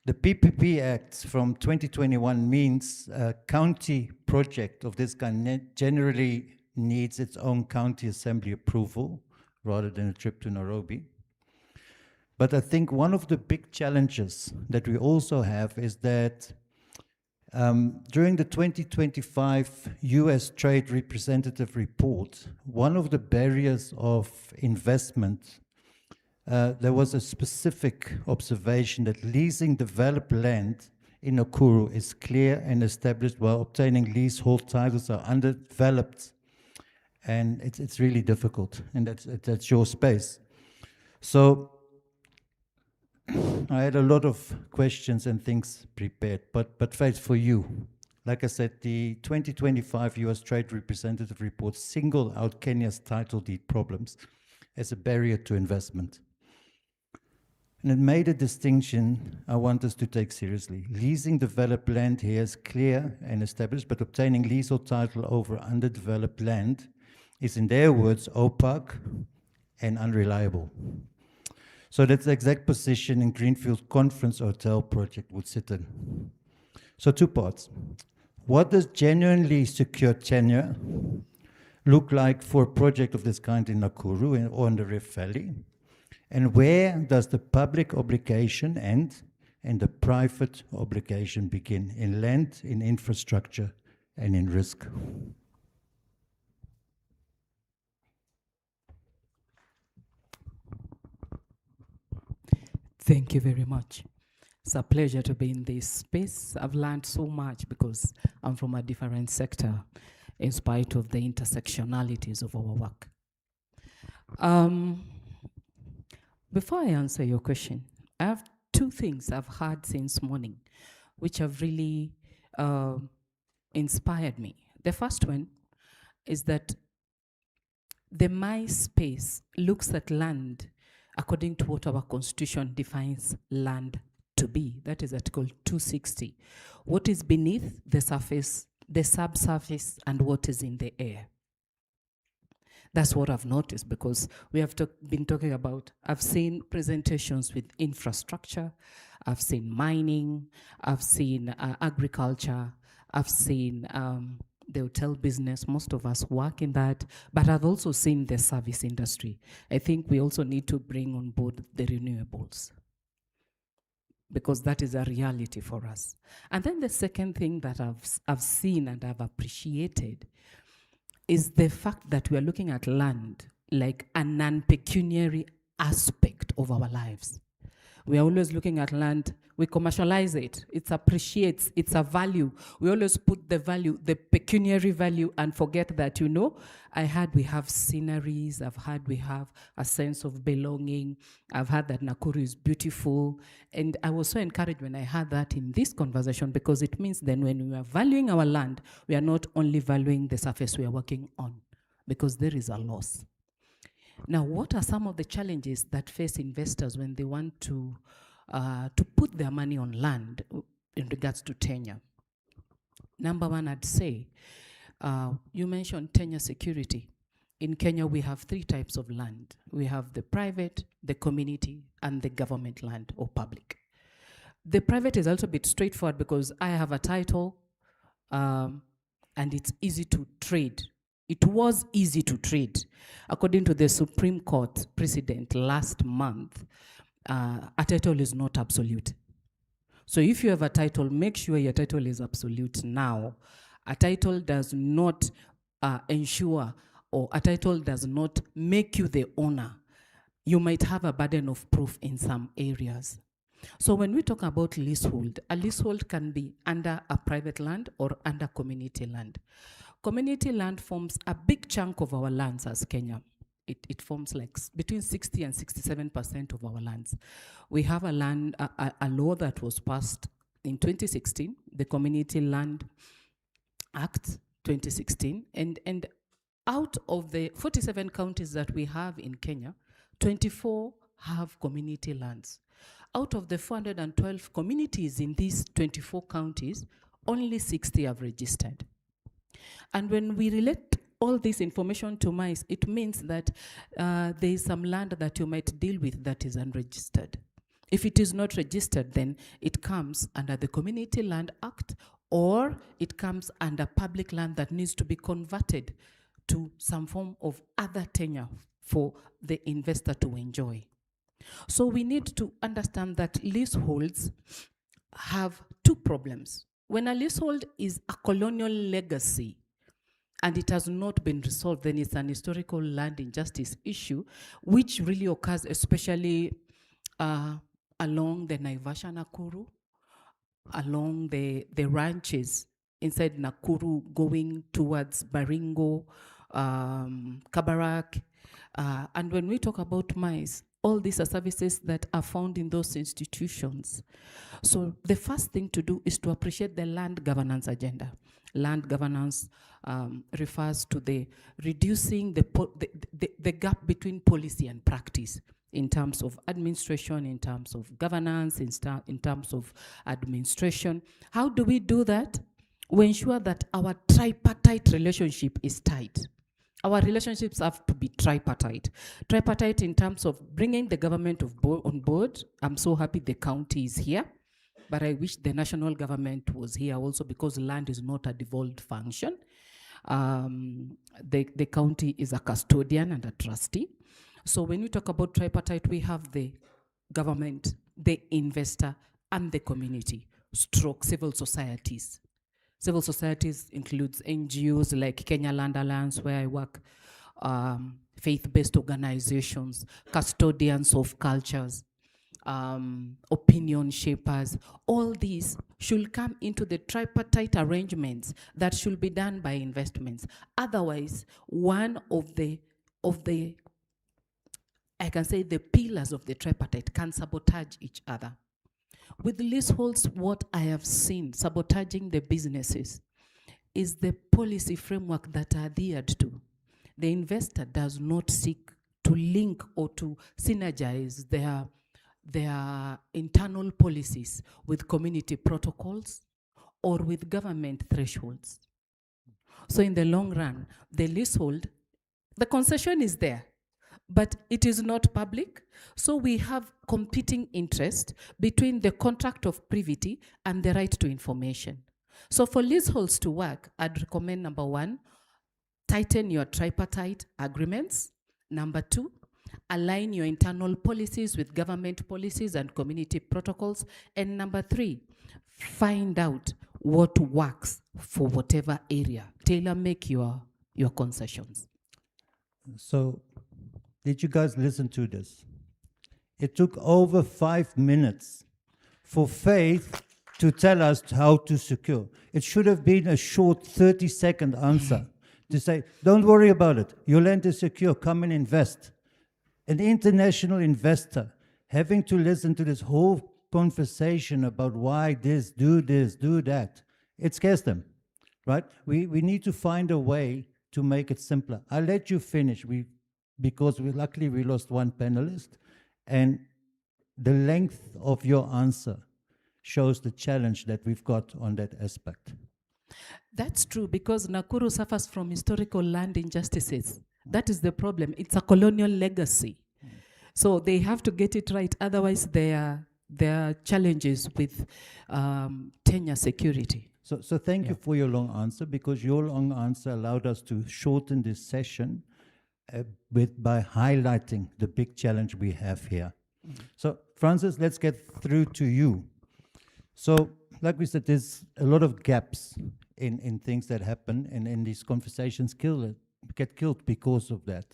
The PPP Act from 2021 means a county project of this kind generally needs its own county assembly approval rather than a trip to Nairobi. But I think one of the big challenges that we also have is that during the 2025 US Trade Representative Report, one of the barriers of investment, there was a specific observation that leasing developed land in Nakuru is clear and established while obtaining leasehold titles are underdeveloped. And it's really difficult, and that's your space. So I had a lot of questions and things prepared, but Faith, for you, like I said, the 2025 US Trade Representative Report singled out Kenya's title deed problems as a barrier to investment. And it made a distinction I want us to take seriously. Leasing developed land here is clear and established, but obtaining leasehold title over underdeveloped land is, in their words, opaque and unreliable. So that's the exact position in Greenfield Conference Hotel project would sit in. So 2 parts. What does genuinely secure tenure look like for a project of this kind in Nakuru or in the Rift Valley? And where does the public obligation end and the private obligation begin? In land, in infrastructure, and in risk. Thank you very much. It's a pleasure to be in this space. I've learned so much because I'm from a different sector in spite of the intersectionalities of our work. Before I answer your question, I have two things I've heard since morning which have really inspired me. The first one is that the my space looks at land according to what our constitution defines land to be. That is Article 260. What is beneath the surface, the subsurface, and what is in the air. That's what I've noticed because we have been talking about, I've seen presentations with infrastructure, I've seen mining, I've seen agriculture, I've seen the hotel business, most of us work in that, but I've also seen the service industry. I think we also need to bring on board the renewables because that is a reality for us. And then the second thing that I've seen and I've appreciated is the fact that we are looking at land like a non-pecuniary aspect of our lives. We are always looking at land, we commercialize it, it appreciates, it's a value. We always put the value, the pecuniary value, and forget that, you know, we have sceneries, I've heard we have a sense of belonging, I've heard that Nakuru is beautiful, and I was so encouraged when I heard that in this conversation because it means then when we are valuing our land, we are not only valuing the surface we are working on, because there is a loss. Now, what are some of the challenges that face investors when they want to put their money on land in regards to tenure? Number one, I'd say, you mentioned tenure security. In Kenya, we have three types of land. We have the private, the community, and the government land or public. The private is also a bit straightforward because I have a title and it's easy to trade. It was easy to trade. According to the Supreme Court precedent last month, a title is not absolute. So if you have a title, make sure your title is absolute now. A title does not ensure, or a title does not make you the owner. You might have a burden of proof in some areas. So when we talk about leasehold, a leasehold can be under a private land or under community land. Community land forms a big chunk of our lands as Kenya. It forms like between 60 and 67% of our lands. We have a law that was passed in 2016, the Community Land Act 2016, and out of the 47 counties that we have in Kenya, 24 have community lands. Out of the 412 communities in these 24 counties, only 60 have registered. And when we relate all this information to MICE, it means that there is some land that you might deal with that is unregistered. If it is not registered, then it comes under the Community Land Act, or it comes under public land that needs to be converted to some form of other tenure for the investor to enjoy. So we need to understand that leaseholds have two problems. When a leasehold is a colonial legacy and it has not been resolved, then it's an historical land injustice issue, which really occurs especially along the Naivasha Nakuru, along the ranches inside Nakuru going towards Baringo, Kabarak. And when we talk about MICE, all these are services that are found in those institutions. So the first thing to do is to appreciate the land governance agenda. Land governance refers to the reducing the gap between policy and practice in terms of administration, in terms of governance, in terms of administration. How do we do that? We ensure that our tripartite relationship is tight. Our relationships have to be tripartite. Tripartite in terms of bringing the government on board. I'm so happy the county is here, but I wish the national government was here also because land is not a devolved function. The county is a custodian and a trustee. So when we talk about tripartite, we have the government, the investor, and the community, stroke civil societies. Civil societies includes NGOs like Kenya Land Alliance, where I work, faith-based organizations, custodians of cultures, opinion shapers, all these should come into the tripartite arrangements that should be done by investments. Otherwise, one of the I can say the pillars of the tripartite can sabotage each other. With leaseholds, what I have seen sabotaging the businesses is the policy framework that are adhered to. The investor does not seek to link or to synergize their internal policies with community protocols or with government thresholds. So in the long run, the leasehold, the concession is there, but it is not public. So we have competing interest between the contract of privity and the right to information. So for leaseholds to work, I'd recommend number one, tighten your tripartite agreements. Number two, align your internal policies with government policies and community protocols. And number three, find out what works for whatever area. Tailor make your concessions. So, did you guys listen to this? It took over 5 minutes for Faith to tell us how to secure. It should have been a short 30-second answer to say, don't worry about it. Your land is secure. Come and invest. An international investor having to listen to this whole conversation about why this, do that, it scares them, right? We need to find a way to make it simpler. I'll let you finish because luckily we lost one panelist, and the length of your answer shows the challenge that we've got on that aspect. That's true, because Nakuru suffers from historical land injustices. That is the problem. It's a colonial legacy. So they have to get it right. Otherwise, there are challenges with tenure security. So thank you for your long answer, because your long answer allowed us to shorten this session by highlighting the big challenge we have here. So Francis, let's get through to you. So like we said, there's a lot of gaps in things that happen, and these conversations get killed because of that.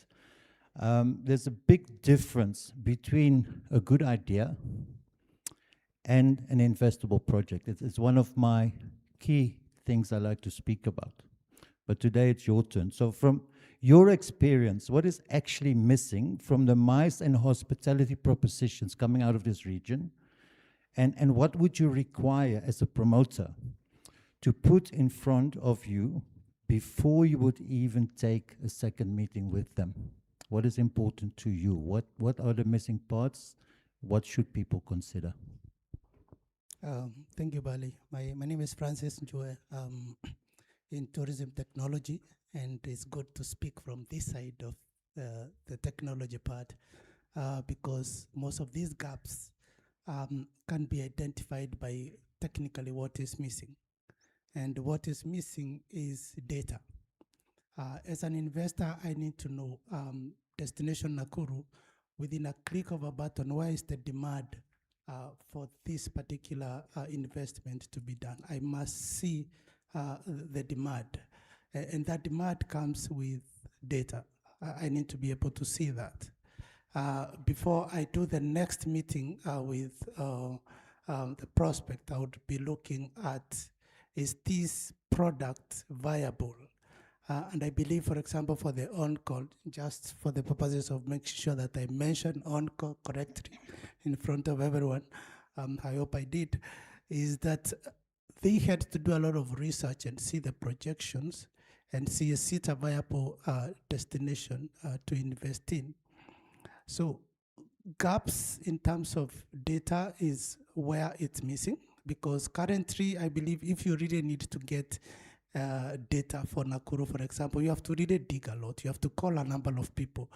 There's a big difference between a good idea and an investable project. It's one of my key things I like to speak about. But today it's your turn. So from your experience, what is actually missing from the MICE and hospitality propositions coming out of this region? And what would you require as a promoter to put in front of you before you would even take a second meeting with them? What is important to you? What are the missing parts? What should people consider? Thank you, Bali. My name is Francis Njue, in tourism technology, and it's good to speak from this side of the technology part, because most of these gaps can be identified by technically what is missing. And what is missing is data. As an investor, I need to know destination Nakuru, within a click of a button, where is the demand for this particular investment to be done. I must see the demand, and that demand comes with data. I need to be able to see that. Before I do the next meeting with the prospect, I would be looking at, is this product viable? And I believe, for example, for the on-call, just for the purposes of making sure that I mention on-call correctly in front of everyone, I hope I did, is that they had to do a lot of research and see the projections and see is it a viable destination to invest in. So gaps in terms of data is where it's missing, because currently, I believe if you really need to get data for Nakuru, for example, you have to really dig a lot. You have to call a number of people,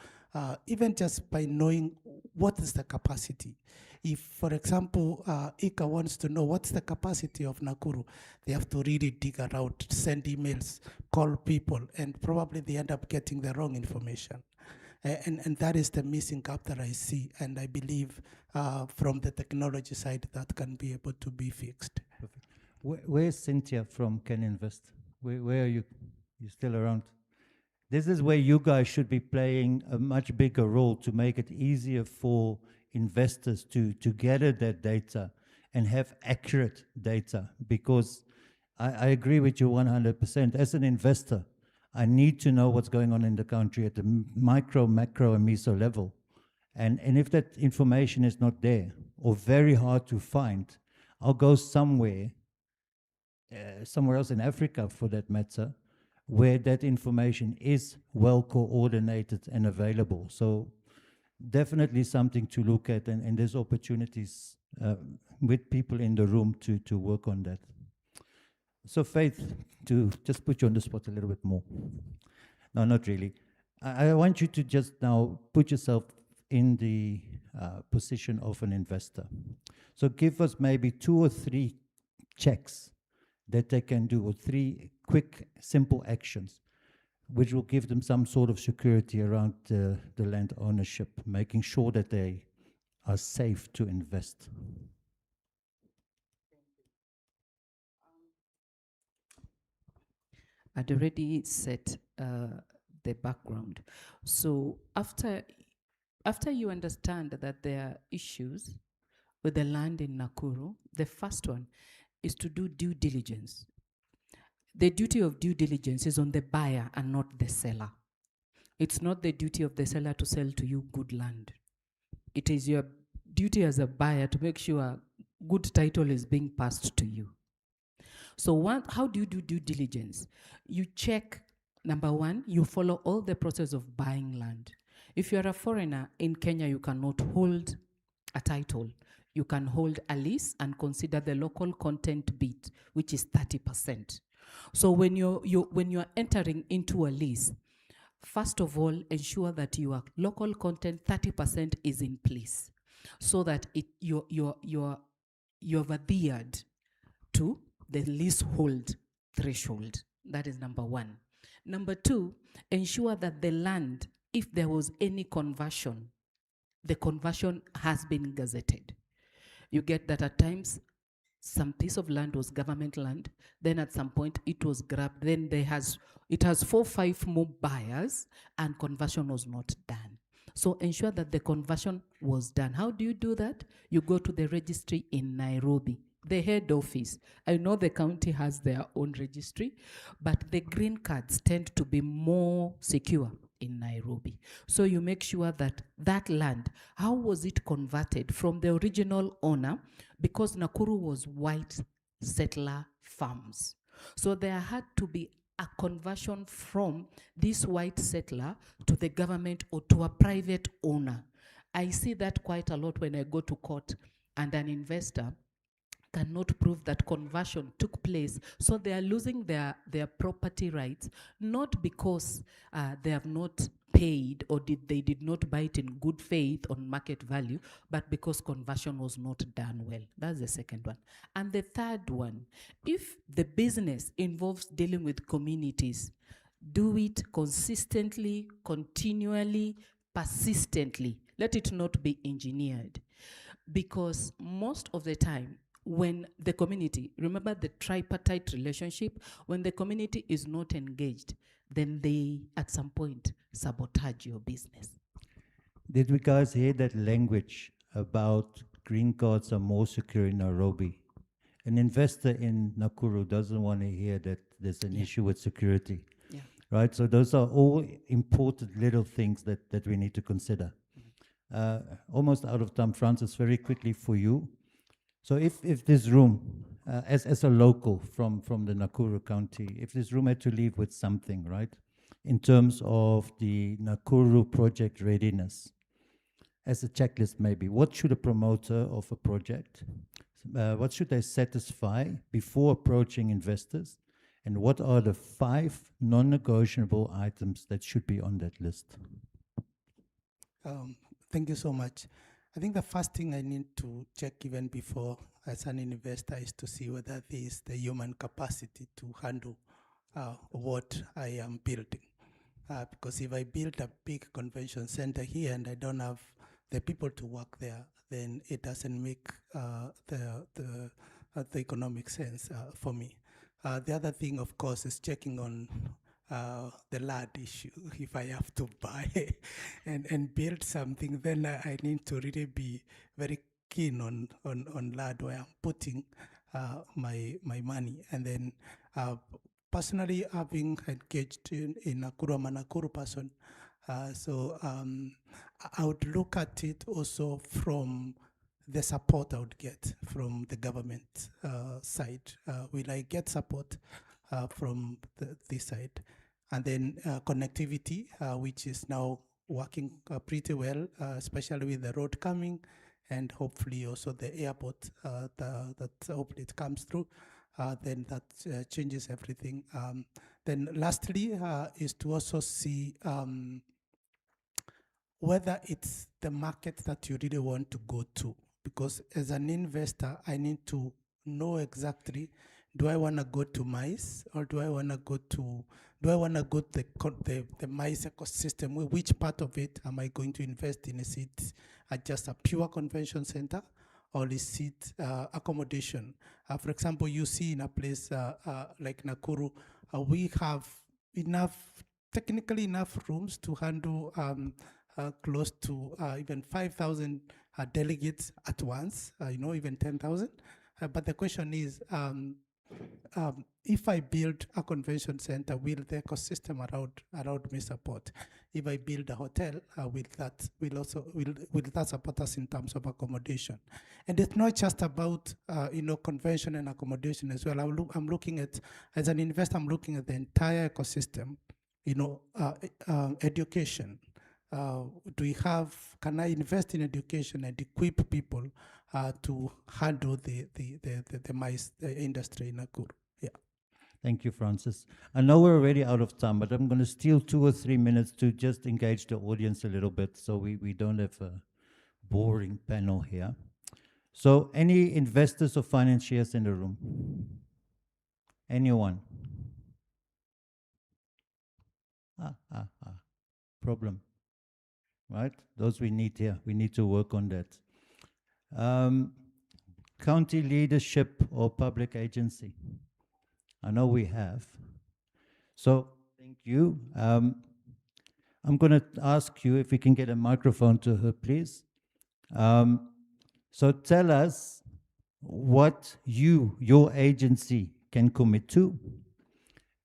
even just by knowing what is the capacity. If, for example, ICA wants to know what's the capacity of Nakuru, they have to really dig around, send emails, call people, and probably they end up getting the wrong information. And that is the missing gap that I see, and I believe from the technology side that can be able to be fixed. Perfect. Where's Cynthia from Can Invest? Where are you? You still around? This is where you guys should be playing a much bigger role to make it easier for investors to gather that data and have accurate data, because I agree with you 100%. As an investor, I need to know what's going on in the country at the micro, macro, and meso level. And if that information is not there or very hard to find, I'll go somewhere else in Africa for that matter, where that information is well coordinated and available. So definitely something to look at, and there's opportunities with people in the room to work on that. So Faith, to just put you on the spot a little bit more. No, not really. I want you to just now put yourself in the position of an investor. So give us maybe 2 or 3 checks that they can do, or 3 quick, simple actions, which will give them some sort of security around the land ownership, making sure that they are safe to invest. I'd already set the background. So after you understand that there are issues with the land in Nakuru, the first one is to do due diligence. The duty of due diligence is on the buyer and not the seller. It's not the duty of the seller to sell to you good land. It is your duty as a buyer to make sure good title is being passed to you. So how do you do due diligence? You check, number one, you follow all the process of buying land. If you're a foreigner in Kenya, you cannot hold a title. You can hold a lease and consider the local content bit, which is 30%. So when you're entering into a lease, first of all, ensure that your local content 30% is in place, so that you've adhered to the leasehold threshold. That is number one. Number two, ensure that the land, if there was any conversion, the conversion has been gazetted. You get that at times some piece of land was government land, then at some point it was grabbed, then it has 4 or 5 more buyers, and conversion was not done. So ensure that the conversion was done. How do you do that? You go to the registry in Nairobi, the head office. I know the county has their own registry, but the green cards tend to be more secure in Nairobi. So you make sure that that land, how was it converted from the original owner? Because Nakuru was white settler farms. So there had to be a conversion from this white settler to the government or to a private owner. I see that quite a lot when I go to court and an investor cannot prove that conversion took place. So they are losing their property rights, not because they have not paid or they did not buy it in good faith on market value, but because conversion was not done well. That's the second one. And the third one, if the business involves dealing with communities, do it consistently, continually, persistently. Let it not be engineered. Because most of the time, when the community, remember the tripartite relationship, when the community is not engaged, then they, at some point, sabotage your business. Did we guys hear that language about green cards are more secure in Nairobi? An investor in Nakuru doesn't want to hear that there's an issue with security. Yeah. Right? So those are all important little things that we need to consider. Almost out of time, Francis, very quickly for you. So if this room, as a local from the Nakuru County, if this room had to leave with something, right, in terms of the Nakuru project readiness, as a checklist maybe, what should a promoter of a project, what should they satisfy before approaching investors, and what are the 5 non-negotiable items that should be on that list? Thank you so much. I think the first thing I need to check even before as an investor is to see whether there is the human capacity to handle what I am building. Because if I build a big convention center here and I don't have the people to work there, then it doesn't make the economic sense for me. The other thing, of course, is checking on the land issue. If I have to buy and build something, then I need to really be very keen on land where I'm putting my money. And then personally, having engaged in Nakuru, I'm a Nakuru person. So I would look at it also from the support I would get from the government side. Will I get support from this side? And then connectivity, which is now working pretty well, especially with the road coming, and hopefully also the airport that hopefully it comes through. Then that changes everything. Then lastly is to also see whether it's the market that you really want to go to. Because as an investor, I need to know exactly, do I want to go to mice or do I want to go to the mice ecosystem? Which part of it am I going to invest in? Is it just a pure convention center or is it accommodation? For example, you see in a place like Nakuru, we have technically enough rooms to handle close to even 5,000 delegates at once, even 10,000. But the question is, if I build a convention center, will the ecosystem around me support? If I build a hotel, will that support us in terms of accommodation? And it's not just about convention and accommodation as well. I'm looking at, as an investor, I'm looking at the entire ecosystem. Education. Can I invest in education and equip people to handle the mice industry in Nakuru? Yeah. Thank you, Francis. I know we're already out of time, but I'm going to steal 2 or 3 minutes to just engage the audience a little bit so we don't have a boring panel here. So any investors or financiers in the room? Anyone? Problem. Right? Those we need here. We need to work on that. County leadership or public agency? I know we have. So, thank you. I'm going to ask you if we can get a microphone to her, please. So tell us what your agency can commit to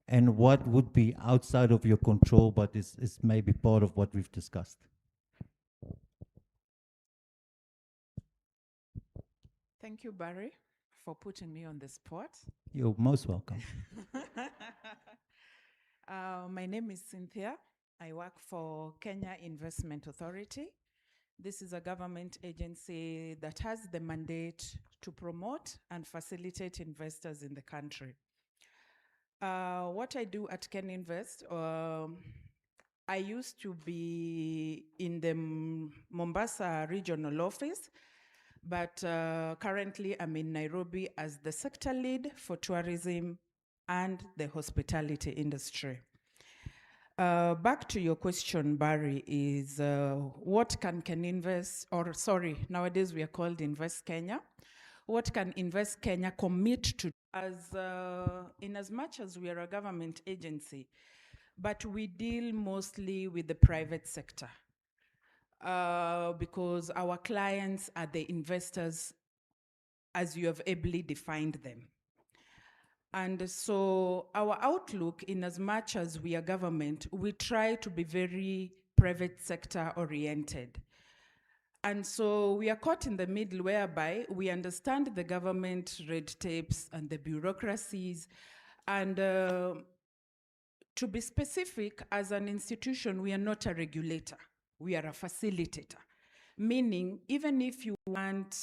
and what would be outside of your control, but is maybe part of what we've discussed. Thank you, Barry, for putting me on the spot. You're most welcome. My name is Cynthia. I work for Kenya Investment Authority. This is a government agency that has the mandate to promote and facilitate investors in the country. What I do at Ken Invest, I used to be in the Mombasa regional office, but currently I'm in Nairobi as the sector lead for tourism and the hospitality industry. Back to your question, Barry, is what can Invest, or sorry, nowadays we are called Invest Kenya. What can Invest Kenya commit to in as much as we are a government agency, but we deal mostly with the private sector because our clients are the investors as you have ably defined them. And so our outlook, in as much as we are government, we try to be very private sector oriented. And so we are caught in the middle whereby we understand the government red tapes and the bureaucracies. And to be specific, as an institution, we are not a regulator. We are a facilitator. Meaning, even if you want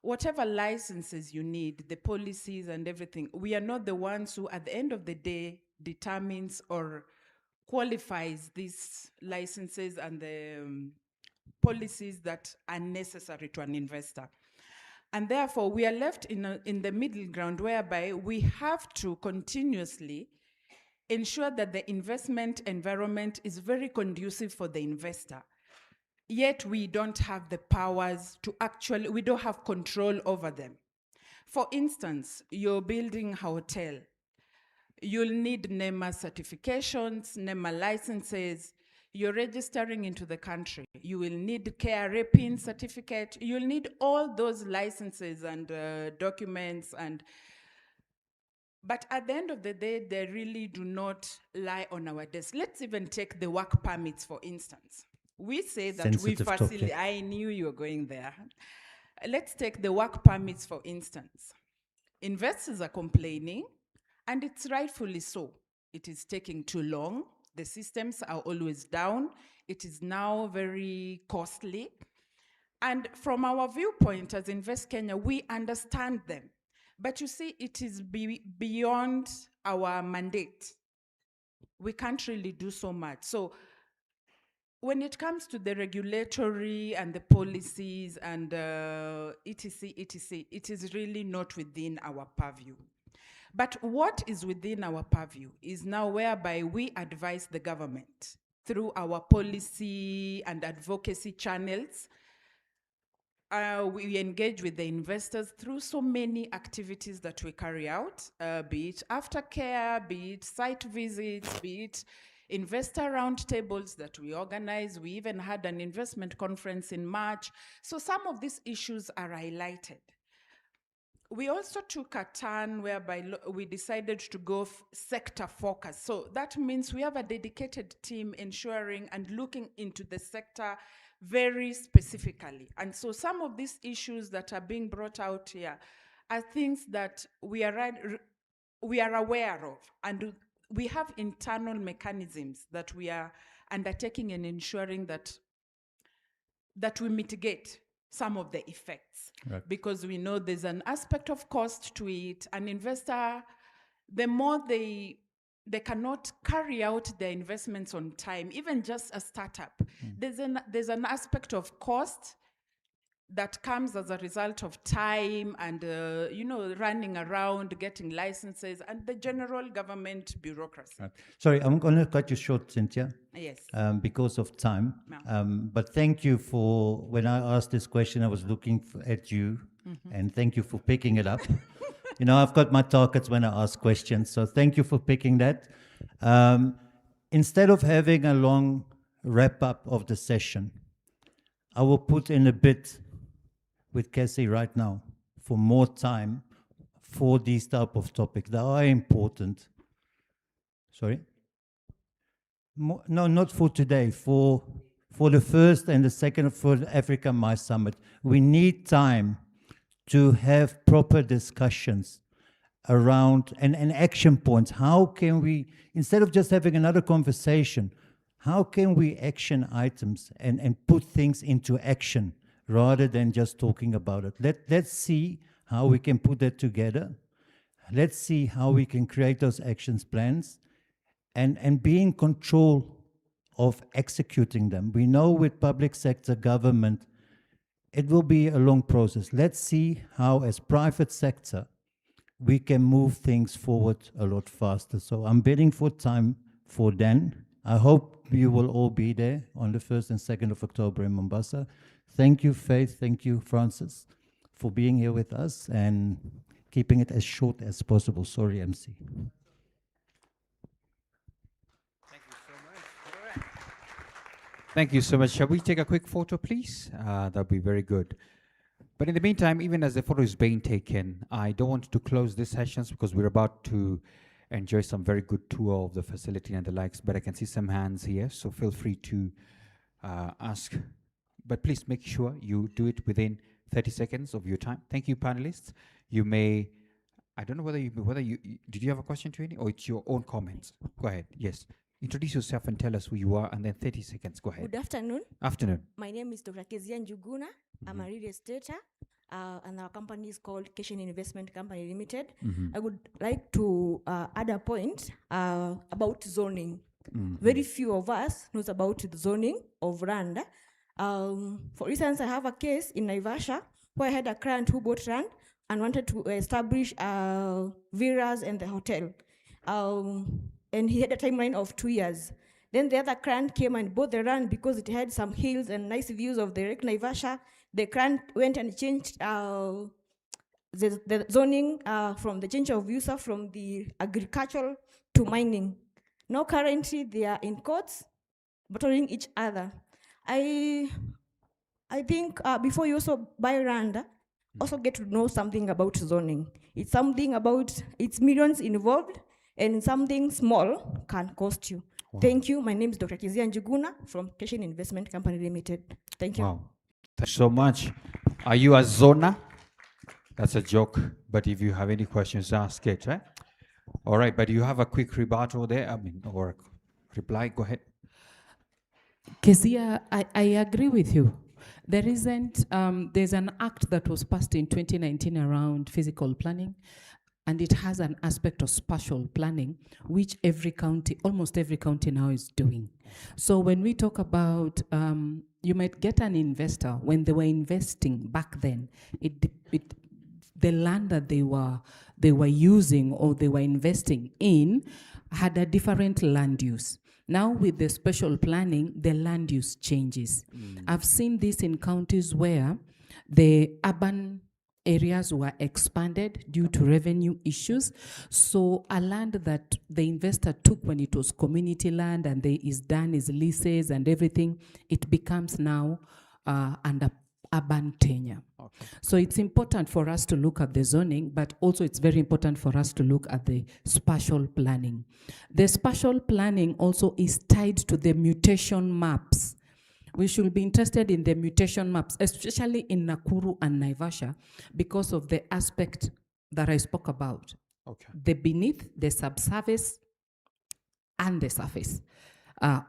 whatever licenses you need, the policies and everything, we are not the ones who, at the end of the day, determines or qualifies these licenses and the policies that are necessary to an investor. And therefore, we are left in the middle ground whereby we have to continuously ensure that the investment environment is very conducive for the investor. Yet we don't have the powers to we don't have control over them. For instance, you're building a hotel. You'll need NEMA certifications, NEMA licenses. You're registering into the country. You will need KRA PIN certificate. You'll need all those licenses and documents. But at the end of the day, they really do not lie on our desk. Let's even take the work permits, for instance. We say that we Sensitive facilitate. topic. I knew you were going there. Let's take the work permits, for instance. Investors are complaining, and it's rightfully so. It is taking too long. The systems are always down. It is now very costly. And from our viewpoint as Invest Kenya, we understand them. But you see, it is beyond our mandate. We can't really do so much. So when it comes to the regulatory and the policies and etc., it is really not within our purview. But what is within our purview is now whereby we advise the government through our policy and advocacy channels. We engage with the investors through so many activities that we carry out, be it aftercare, be it site visits, be it investor roundtables that we organize. We even had an investment conference in March. So some of these issues are highlighted. We also took a turn whereby we decided to go sector focus. So that means we have a dedicated team ensuring and looking into the sector very specifically. And so some of these issues that are being brought out here are things that we are aware of, and we have internal mechanisms that we are undertaking and ensuring that we mitigate some of the effects. Right. Because we know there's an aspect of cost to it. An investor, the more they cannot carry out their investments on time, even just a startup, there's an aspect of cost that comes as a result of time and running around, getting licenses, and the general government bureaucracy. Right. Sorry, I'm going to cut you short, Cynthia. Yes. Because of time. No. But thank you for, when I asked this question, I was looking at you, and thank you for picking it up. I've got my targets when I ask questions, so thank you for picking that. Instead of having a long wrap-up of the session, I will put in a bit with Cassie right now for more time for these type of topics that are important. Sorry? No, not for today, for the first and the second, for the Africa My Summit. We need time to have proper discussions around and action points. How can we, instead of just having another conversation, how can we action items and put things into action rather than just talking about it? Let's see how we can put that together. Let's see how we can create those actions plans and be in control of executing them. We know with public sector government, it will be a long process. Let's see how, as private sector, we can move things forward a lot faster. So I'm bidding for time for then. I hope you will all be there on the 1st and 2nd of October in Mombasa. Thank you, Faith. Thank you, Francis, for being here with us and keeping it as short as possible. Sorry, MC. Thank you so much. Shall we take a quick photo, please? That'd be very good. But in the meantime, even as the photo is being taken, I don't want to close these sessions because we're about to enjoy some very good tour of the facility and the likes, but I can see some hands here, so feel free to ask. But please make sure you do it within 30 seconds of your time. Thank you, panelists. You may, I don't know whether you did you have a question to any, or it's your own comments? Go ahead, yes. Introduce yourself and tell us who you are, and then 30 seconds. Go ahead. Good afternoon. Afternoon. My name is Dr. Kezia Njuguna. I'm a real estater, and our company is called Cation Investment Company Limited. I would like to add a point about zoning. Very few of us knows about the zoning of land. For instance, I have a case in Naivasha where I had a client who bought land and wanted to establish villas and the hotel. And he had a timeline of 2 years. Then the other client came and bought the land because it had some hills and nice views of the Lake Naivasha. The client went and changed the zoning from the change of user from the agricultural to mining. Now currently they are in courts, battling each other. I think before you also buy land, also get to know something about zoning. It's something about, it's millions involved, and something small can cost you. Wow. Thank you. My name is Dr. Kizia Njuguna from Keshin Investment Company Limited. Thank you. Wow. Thank you so much. Are you a zona? That's a joke, but if you have any questions, ask it, right? All right, but you have a quick rebuttal there, or a reply, go ahead. Kezia, I agree with you. There isn't, there's an act that was passed in 2019 around physical planning, and it has an aspect of spatial planning, which every county, almost every county now is doing. So when we talk about, you might get an investor, when they were investing back then, the land that they were using or they were investing in had a different land use. Now with the special planning, the land use changes. I've seen this in counties where the urban areas were expanded due to revenue issues. So a land that the investor took when it was community land and is done as leases and everything, it becomes now under urban tenure. Okay. So it's important for us to look at the zoning, but also it's very important for us to look at the spatial planning. The spatial planning also is tied to the mutation maps. We should be interested in the mutation maps, especially in Nakuru and Naivasha, because of the aspect that I spoke about. Okay. The beneath, the subsurface, and the surface.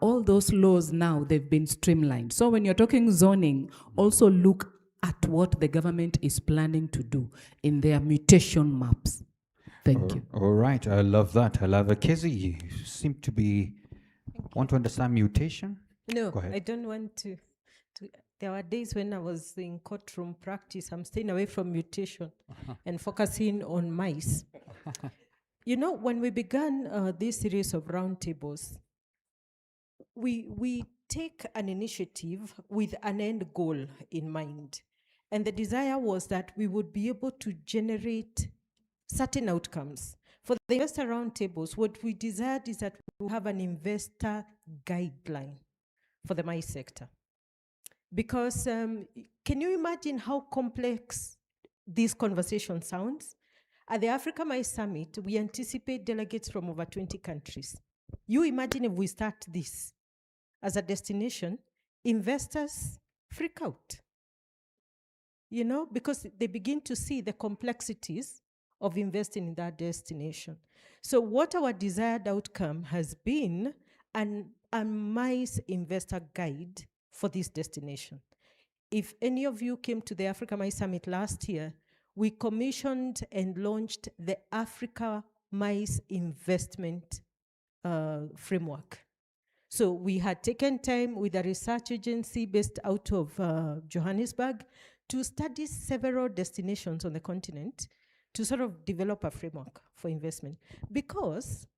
All those laws now, they've been streamlined. So when you're talking zoning, also look at what the government is planning to do in their mutation maps. Thank you. All right, I love that. I love it. Kezi, you seem to want to understand mutation? No, Go ahead. I don't want to. There were days when I was in courtroom practice, I'm staying away from mutation and focusing on mice. You know, when we began this series of roundtables, we take an initiative with an end goal in mind. And the desire was that we would be able to generate certain outcomes. For the investor roundtables, what we desired is that we have an investor guideline for the mice sector. Because can you imagine how complex this conversation sounds? At the Africa Mice Summit, we anticipate delegates from over 20 countries. You imagine if we start this as a destination, investors freak out. You know, because they begin to see the complexities of investing in that destination. So what our desired outcome has been a mice investor guide for this destination. If any of you came to the Africa Mice Summit last year, we commissioned and launched the Africa Mice Investment Framework. So we had taken time with a research agency based out of Johannesburg to study several destinations on the continent to sort of develop a framework for investment. Because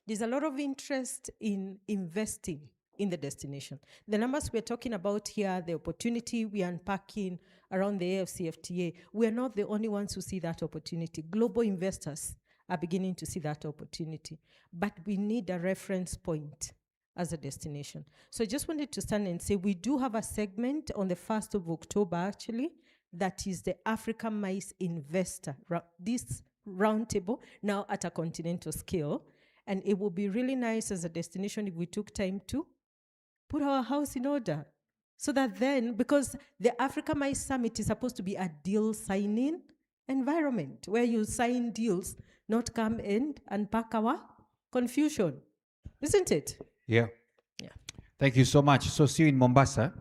there's a lot of interest in investing in the destination. The numbers we're talking about here, the opportunity we are unpacking around the AFCFTA, we are not the only ones who see that opportunity. Global investors are beginning to see that opportunity. But we need a reference point as a destination. So I just wanted to stand and say we do have a segment on the 1st of October, actually, that is the Africa Mice Investor, this roundtable, now at a continental scale. And it would be really nice as a destination if we took time to put our house in order. So that then, because the Africa Mice Summit is supposed to be a deal signing environment where you sign deals, not come and unpack our confusion. Isn't it? Yeah. Yeah. Thank you so much. So see you in Mombasa,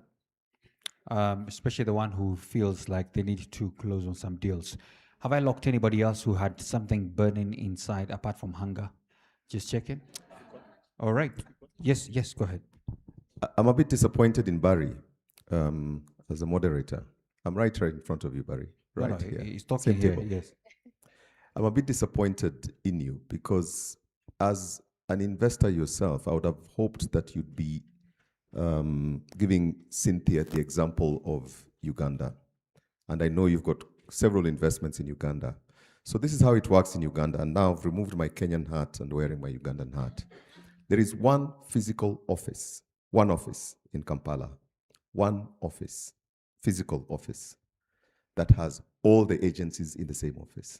especially the one who feels like they need to close on some deals. Have I locked anybody else who had something burning inside apart from hunger? Just checking. All right. Yes, go ahead. I'm a bit disappointed in Barry as a moderator. I'm right in front of you, Barry. Right No, here. he's talking Same here, table. yes. I'm a bit disappointed in you because as an investor yourself, I would have hoped that you'd be giving Cynthia the example of Uganda. And I know you've got several investments in Uganda. So this is how it works in Uganda. And now I've removed my Kenyan hat and wearing my Ugandan hat. There is one physical office, one office in Kampala, one office, physical office, that has all the agencies in the same office.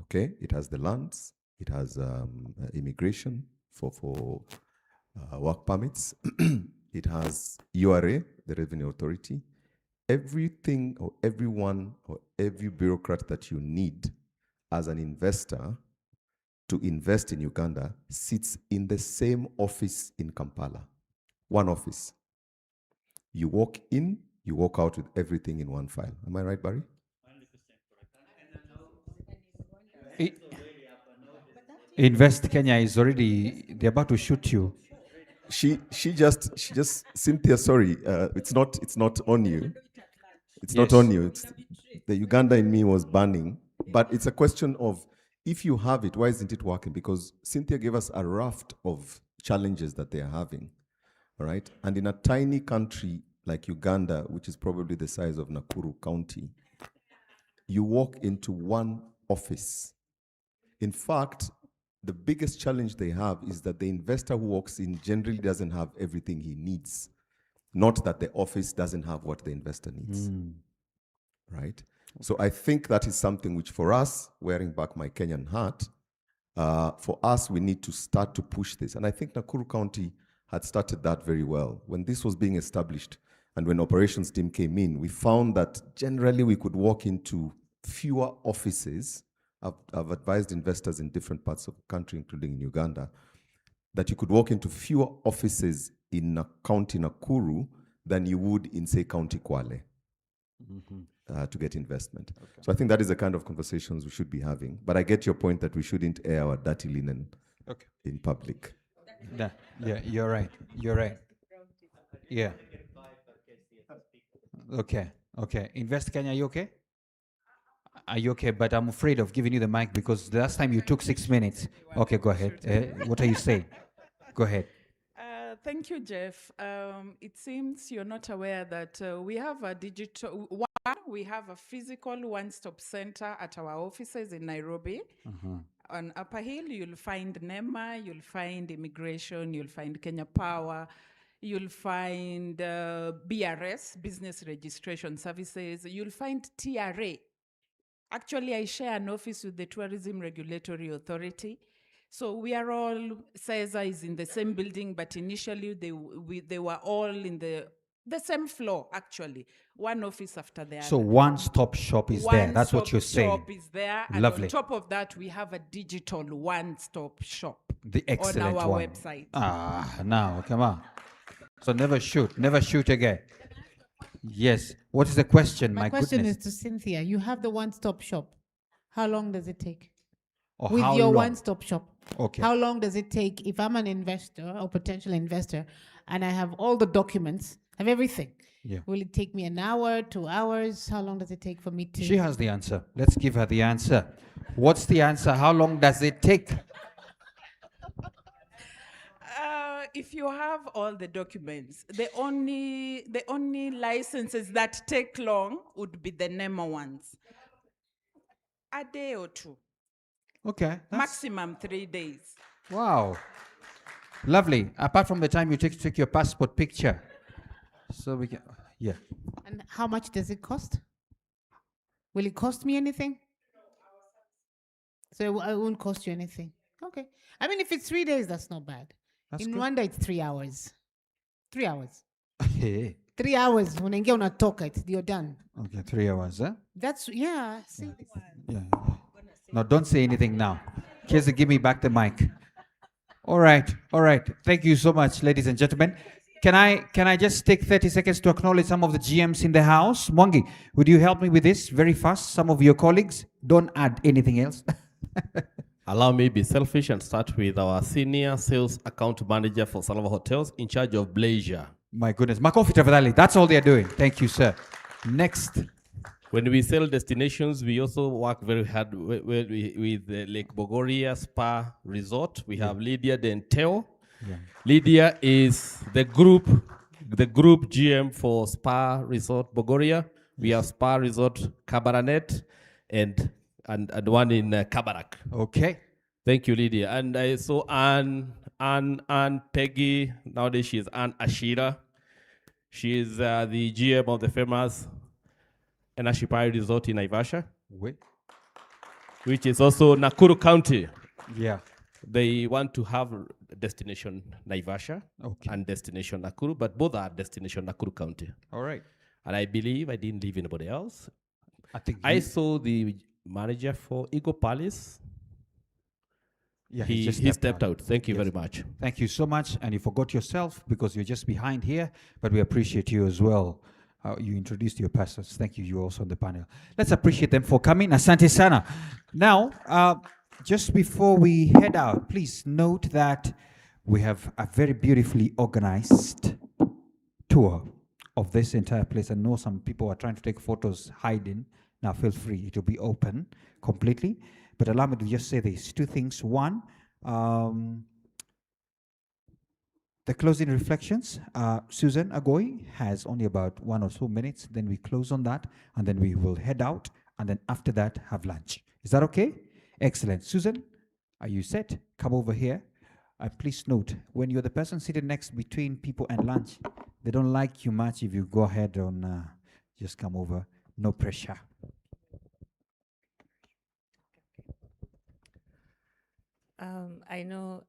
Okay, it has the lands, it has immigration for work permits, it has URA, the Revenue Authority. Everything or everyone or every bureaucrat that you need as an investor to invest in Uganda sits in the same office in Kampala. One office. You walk in, you walk out with everything in one file. Am I right, Barry? Invest Kenya is already, they're about to shoot you. She just Cynthia, sorry, it's not on you. It's not on you. It's the Uganda in me was burning. But it's a question of, if you have it, why isn't it working? Because Cynthia gave us a raft of challenges that they are having, all right? And in a tiny country like Uganda, which is probably the size of Nakuru County, you walk into one office. In fact, the biggest challenge they have is that the investor who walks in generally doesn't have everything he needs. Not that the office doesn't have what the investor needs, right? So I think that is something which, for us, wearing back my Kenyan hat, for us, we need to start to push this. And I think Nakuru County had started that very well. When this was being established and when operations team came in, we found that generally we could walk into fewer offices. I've advised investors in different parts of the country, including in Uganda, that you could walk into fewer offices in County Nakuru than you would in, say, County Kwale to get investment. Okay. So I think that is the kind of conversations we should be having. But I get your point that we shouldn't air our dirty linen in public. Yeah, you're right. You're right. Yeah. Okay. Invest Kenya, are you okay? Are you okay? But I'm afraid of giving you the mic because the last time you took 6 minutes. Okay, go ahead. What are you saying? Go ahead. Thank you, Jeff. It seems you're not aware that we have a digital, we have a physical one-stop center at our offices in Nairobi. On Upper Hill, you'll find NEMA, you'll find immigration, you'll find Kenya Power, you'll find BRS, Business Registration Services, you'll find TRA. Actually, I share an office with the Tourism Regulatory Authority. So we are all, CESA is in the same building, but initially they were all in the same floor, actually. One office after the other. So one-stop shop is there. That's what you're saying. One-stop shop is there. And Lovely. on top of that, we have a digital one-stop shop The excellent on our one. website. Now, come on. So never shoot again. Yes. What is the question? My question goodness. is to Cynthia. You have the one-stop shop. How long does it take? Or With how your long? one-stop shop. Okay. How long does it take if I'm an investor or potential investor and I have all the documents, have everything? Yeah. Will it take me an hour, 2 hours? How long does it take for me to? She has the answer. Let's give her the answer. What's the answer? How long does it take? If you have all the documents, the only licenses that take long would be the NEMA ones. A day or two. Okay. Maximum 3 days. Wow. Lovely. Apart from the time you take your passport picture. So we can, yeah. And how much does it cost? Will it cost me anything? So it won't cost you anything. Okay. I mean, if it's 3 days, that's not bad. That's In good. Rwanda, it's 3 hours. 3 hours. Hey. 3 hours. Unaingia unatoka, you're done. Okay, 3 hours, huh? That's, yeah. See, Yeah. No, don't say anything now. Kezi, give me back the mic. All right. Thank you so much, ladies and gentlemen. Can I just take 30 seconds to acknowledge some of the GMs in the house? Mwangi, would you help me with this very fast? Some of your colleagues. Don't add anything else. Allow me to be selfish and start with our senior sales account manager for Salva Hotels in charge of Blazer. My goodness. Makofi tafadhali. That's all they're doing. Thank you, sir. Next. When we sell destinations, we also work very hard with Lake Bogoria Spa Resort. We have Lydia Denteo. Yeah. Lydia is the group GM for Spa Resort Bogoria. We have Spa Resort, Cabaret, and one in Kabarak. Okay. Thank you, Lydia. And I saw Anne Peggy. Nowadays she is Anne Ashira. She is the GM of the famous Enashipai Resort in Naivasha, which is also Nakuru County. Yeah. They want to have destination Naivasha Okay. and destination Nakuru, but both are destination Nakuru County. All right. And I believe I didn't leave anybody else. I think I you- saw the manager for Eagle Palace. Yeah, he just stepped out. Thank you Yes. very much. Thank you so much. And you forgot yourself because you're just behind here, but we appreciate you as well. You introduced your pastors. Thank you. You're also on the panel. Let's appreciate them for coming. Asante sana. Now, just before we head out, please note that we have a very beautifully organized tour of this entire place. I know some people are trying to take photos hiding. Now feel free, it will be open completely. But allow me to just say these two things. One, the closing reflections. Susan Agoy has only about 1 or 2 minutes. Then we close on that, and then we will head out. And then after that, have lunch. Is that okay? Excellent. Susan, are you set? Come over here. And please note, when you're the person sitting next between people and lunch, they don't like you much if you go ahead on just come over. No pressure. I know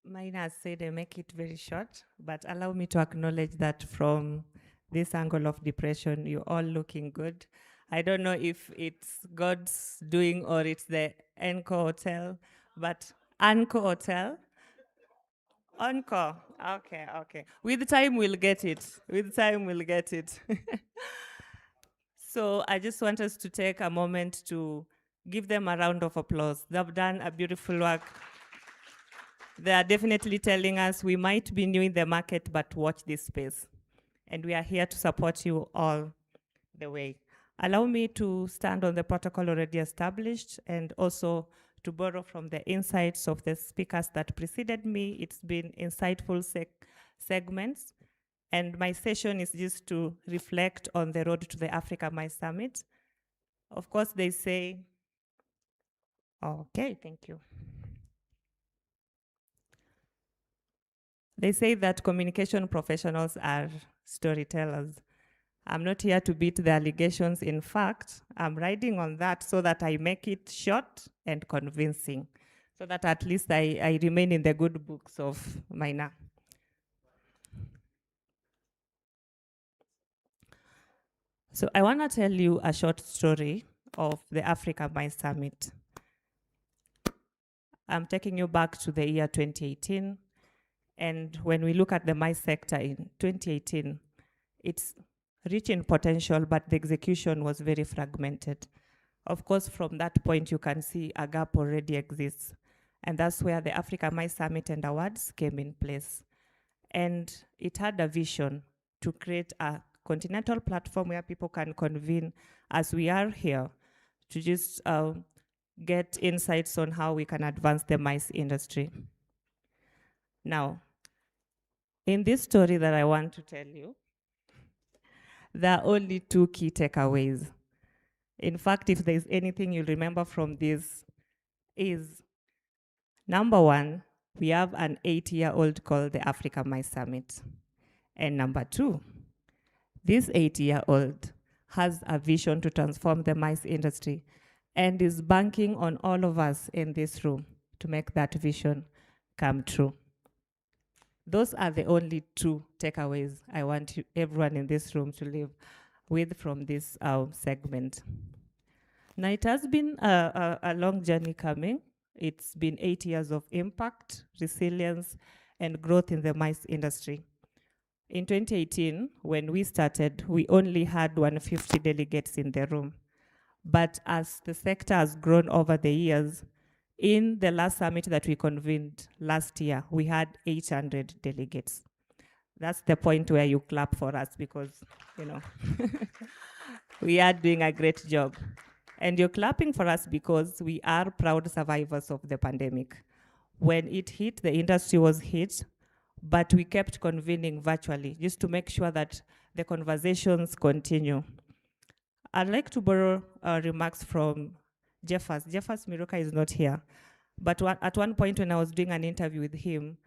mine has said they make it very short, but allow me to acknowledge that from this angle of depression, you're all looking good. I don't know if it's God's doing or it's the Encore Hotel, but Encore Hotel. Encore. Okay, okay. With time, we'll get it. With time, we'll get it. So I just want us to take a moment to give them a round of applause. They've done a beautiful work. They are definitely telling us we might be new in the market, but watch this space. And we are here to support you all the way. Allow me to stand on the protocol already established and also to borrow from the insights of the speakers that preceded me. It's been insightful segments. And my session is just to reflect on the road to the Africa Mice Summit. Of course, they say, okay, thank you. They say that communication professionals are storytellers. I'm not here to beat the allegations. In fact, I'm riding on that so that I make it short and convincing, so that at least I remain in the good books of Maina. So I want to tell you a short story of the Africa Mice Summit. I'm taking you back to the year 2018. And when we look at the mice sector in 2018, it's rich in potential, but the execution was very fragmented. Of course, from that point, you can see a gap already exists. And that's where the Africa Mice Summit and Awards came in place. And it had a vision to create a continental platform where people can convene as we are here to just get insights on how we can advance the mice industry. Now, in this story that I want to tell you, there are only 2 key takeaways. In fact, if there's anything you'll remember from this is, number 1, we have an 8-year-old called the Africa Mice Summit. And number 2, this 8-year-old has a vision to transform the mice industry and is banking on all of us in this room to make that vision come true. Those are the only 2 takeaways I want everyone in this room to leave with from this segment. Now, it has been a long journey coming. It's been 8 years of impact, resilience, and growth in the mice industry. In 2018, when we started, we only had 150 delegates in the room. But as the sector has grown over the years, in the last summit that we convened last year, we had 800 delegates. That's the point where you clap for us because, you know, we are doing a great job. And you're clapping for us because we are proud survivors of the pandemic. When it hit, the industry was hit, but we kept convening virtually just to make sure that the conversations continue. I'd like to borrow remarks from Jeffers. Jeffers Miroka is not here. But at one point when I was doing an interview with him,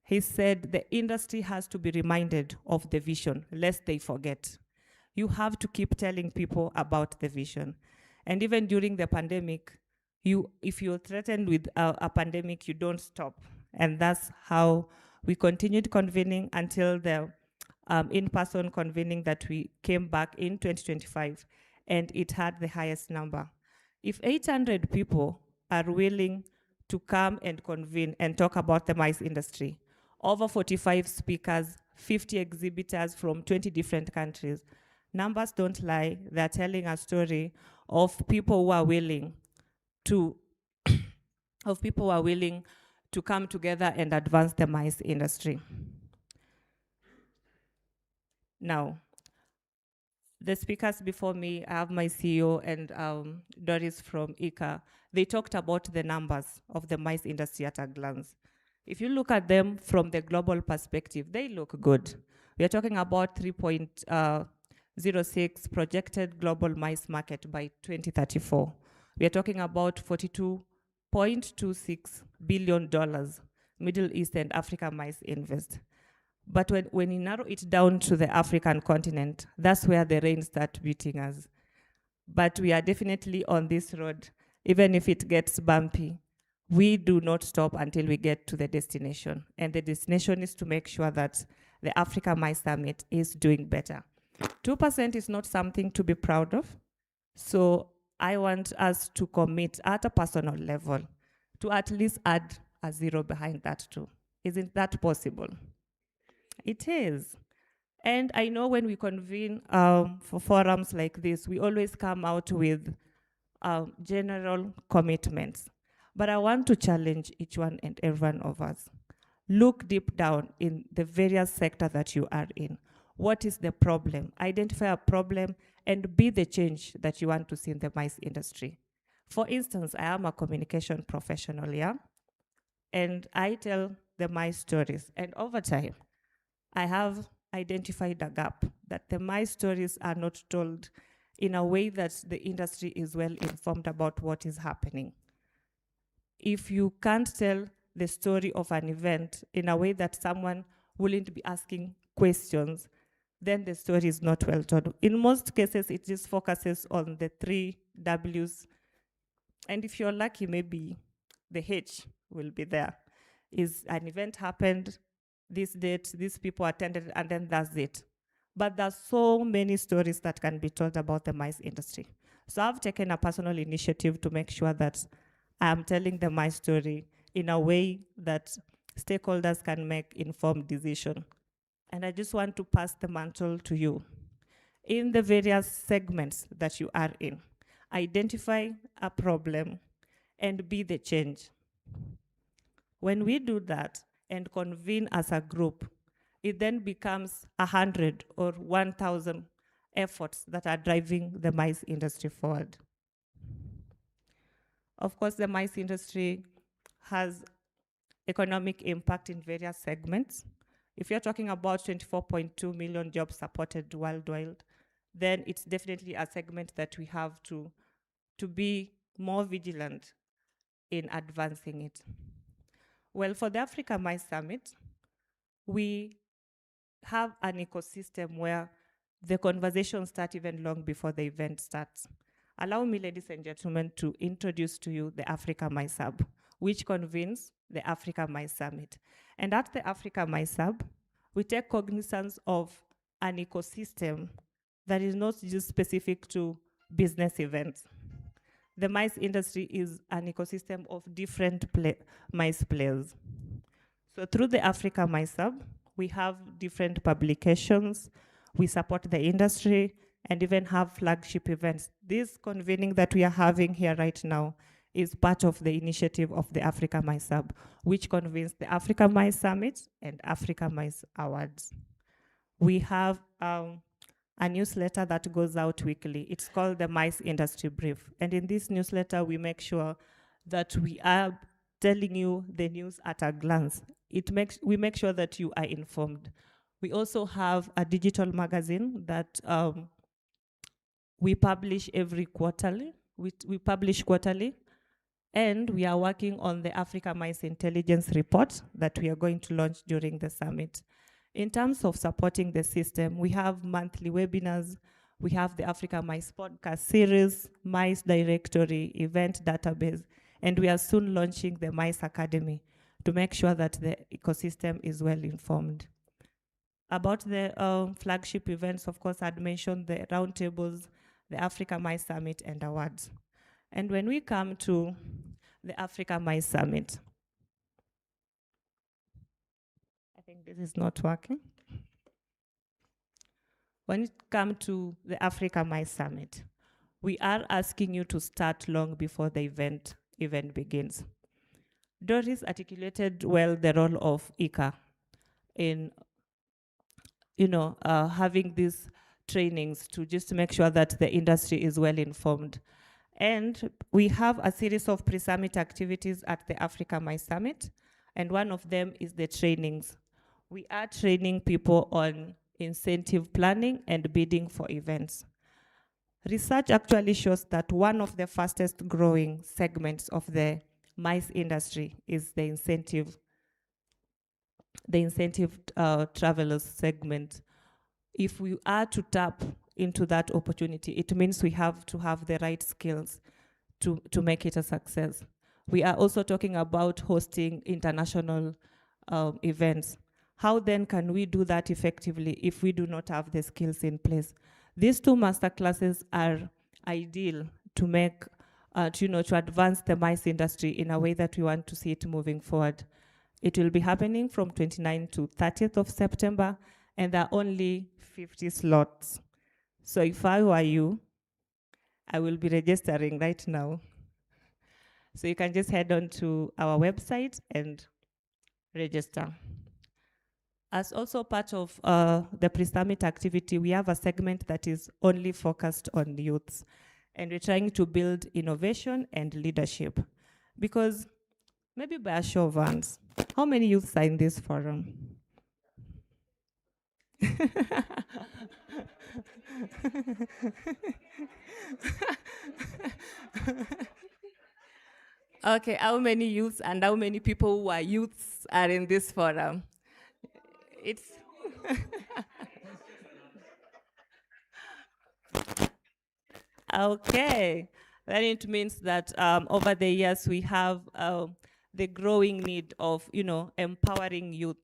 he said the industry has to be reminded of the vision, lest they forget. You have to keep telling people about the vision. And even during the pandemic, if you're threatened with a pandemic, you don't stop. And that's how we continued convening until the in-person convening that we came back in 2025, and it had the highest number. If 800 people are willing to come and convene and talk about the mice industry, over 45 speakers, 50 exhibitors from 20 different countries, numbers don't lie. They're telling a story of people who are willing to come together and advance the mice industry. Now, the speakers before me, I have my CEO and Doris from ICA. They talked about the numbers of the mice industry at a glance. If you look at them from the global perspective, they look good. We are talking about 3.06 projected global mice market by 2034. We are talking about $42.26 billion Middle East and Africa mice invest. But when you narrow it down to the African continent, that's where the rain starts beating us. But we are definitely on this road, even if it gets bumpy. We do not stop until we get to the destination. And the destination is to make sure that the Africa Mice Summit is doing better. 2% is not something to be proud of. So I want us to commit at a personal level to at least add a zero behind that too. Isn't that possible? It is. And I know when we convene for forums like this, we always come out with general commitments. But I want to challenge each one and every one of us. Look deep down in the various sectors that you are in. What is the problem? Identify a problem and be the change that you want to see in the mice industry. For instance, I am a communication professional, yeah? And I tell the mice stories. And over time, I have identified a gap that the mice stories are not told in a way that the industry is well informed about what is happening. If you can't tell the story of an event in a way that someone wouldn't be asking questions, then the story is not well told. In most cases, it just focuses on the 3 W's. And if you're lucky, maybe the H will be there. Is an event happened, this date, these people attended, and then that's it. But there's so many stories that can be told about the mice industry. So I've taken a personal initiative to make sure that I'm telling the mice story in a way that stakeholders can make informed decisions. And I just want to pass the mantle to you. In the various segments that you are in, identify a problem and be the change. When we do that and convene as a group, it then becomes 100 or 1,000 efforts that are driving the mice industry forward. Of course, the mice industry has economic impact in various segments. If you're talking about 24.2 million jobs supported worldwide, then it's definitely a segment that we have to be more vigilant in advancing it. Well, for the Africa Mice Summit, we have an ecosystem where the conversations start even long before the event starts. Allow me, ladies and gentlemen, to introduce to you the Africa Mice Hub, which convenes the Africa Mice Summit. And at the Africa Mice Hub, we take cognizance of an ecosystem that is not just specific to business events. The mice industry is an ecosystem of different mice players. So through the Africa Mice Hub, we have different publications, we support the industry, and even have flagship events. This convening that we are having here right now is part of the initiative of the Africa Mice Hub, which convenes the Africa Mice Summit and Africa Mice Awards. We have a newsletter that goes out weekly. It's called the Mice Industry Brief. And in this newsletter, we make sure that we are telling you the news at a glance. We make sure that you are informed. We also have a digital magazine that We publish every quarterly. We publish quarterly. And we are working on the Africa Mice Intelligence Report that we are going to launch during the summit. In terms of supporting the system, we have monthly webinars, we have the Africa Mice podcast series, Mice Directory, event database, and we are soon launching the Mice Academy to make sure that the ecosystem is well informed. About the flagship events, of course, I'd mentioned the roundtables, the Africa Mice Summit, and awards. And when we come to the Africa Mice Summit, I think this is not working. When it comes to the Africa Mice Summit, we are asking you to start long before the event begins. Doris articulated well the role of ICA in having these trainings to just make sure that the industry is well informed. And we have a series of pre-summit activities at the Africa Mice Summit, and one of them is the trainings. We are training people on incentive planning and bidding for events. Research actually shows that one of the fastest growing segments of the mice industry is the incentive travelers segment. If we are to tap into that opportunity, it means we have to have the right skills to make it a success. We are also talking about hosting international events. How then can we do that effectively if we do not have the skills in place? These two masterclasses are ideal to make, to advance the mice industry in a way that we want to see it moving forward. It will be happening from 29th to 30th of September, and there are only 50 slots. So if I were you, I will be registering right now. So you can just head on to our website and register. As also part of the pre-summit activity, we have a segment that is only focused on youths. And we're trying to build innovation and leadership. Because maybe by a show of hands, how many youths are in this forum? Okay, how many youths and how many people who are youths are in this forum? It's okay. Then it means that over the years we have the growing need of empowering youth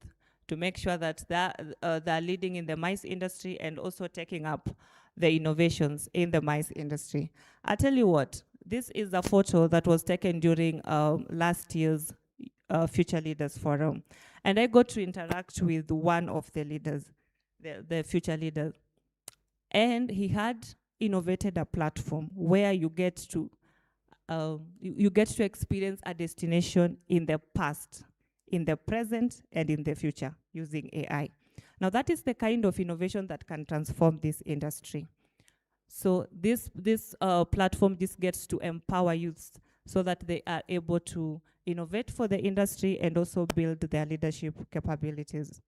to make sure that they're leading in the mice industry and also taking up the innovations in the mice industry. I tell you what, this is a photo that was taken during last year's Future Leaders Forum. And I got to interact with one of the leaders, the future leader. And he had innovated a platform where you get to experience a destination in the past, in the present, and in the future using AI. Now that is the kind of innovation that can transform this industry. So this platform just gets to empower youths so that they are able to innovate for the industry and also build their leadership capabilities.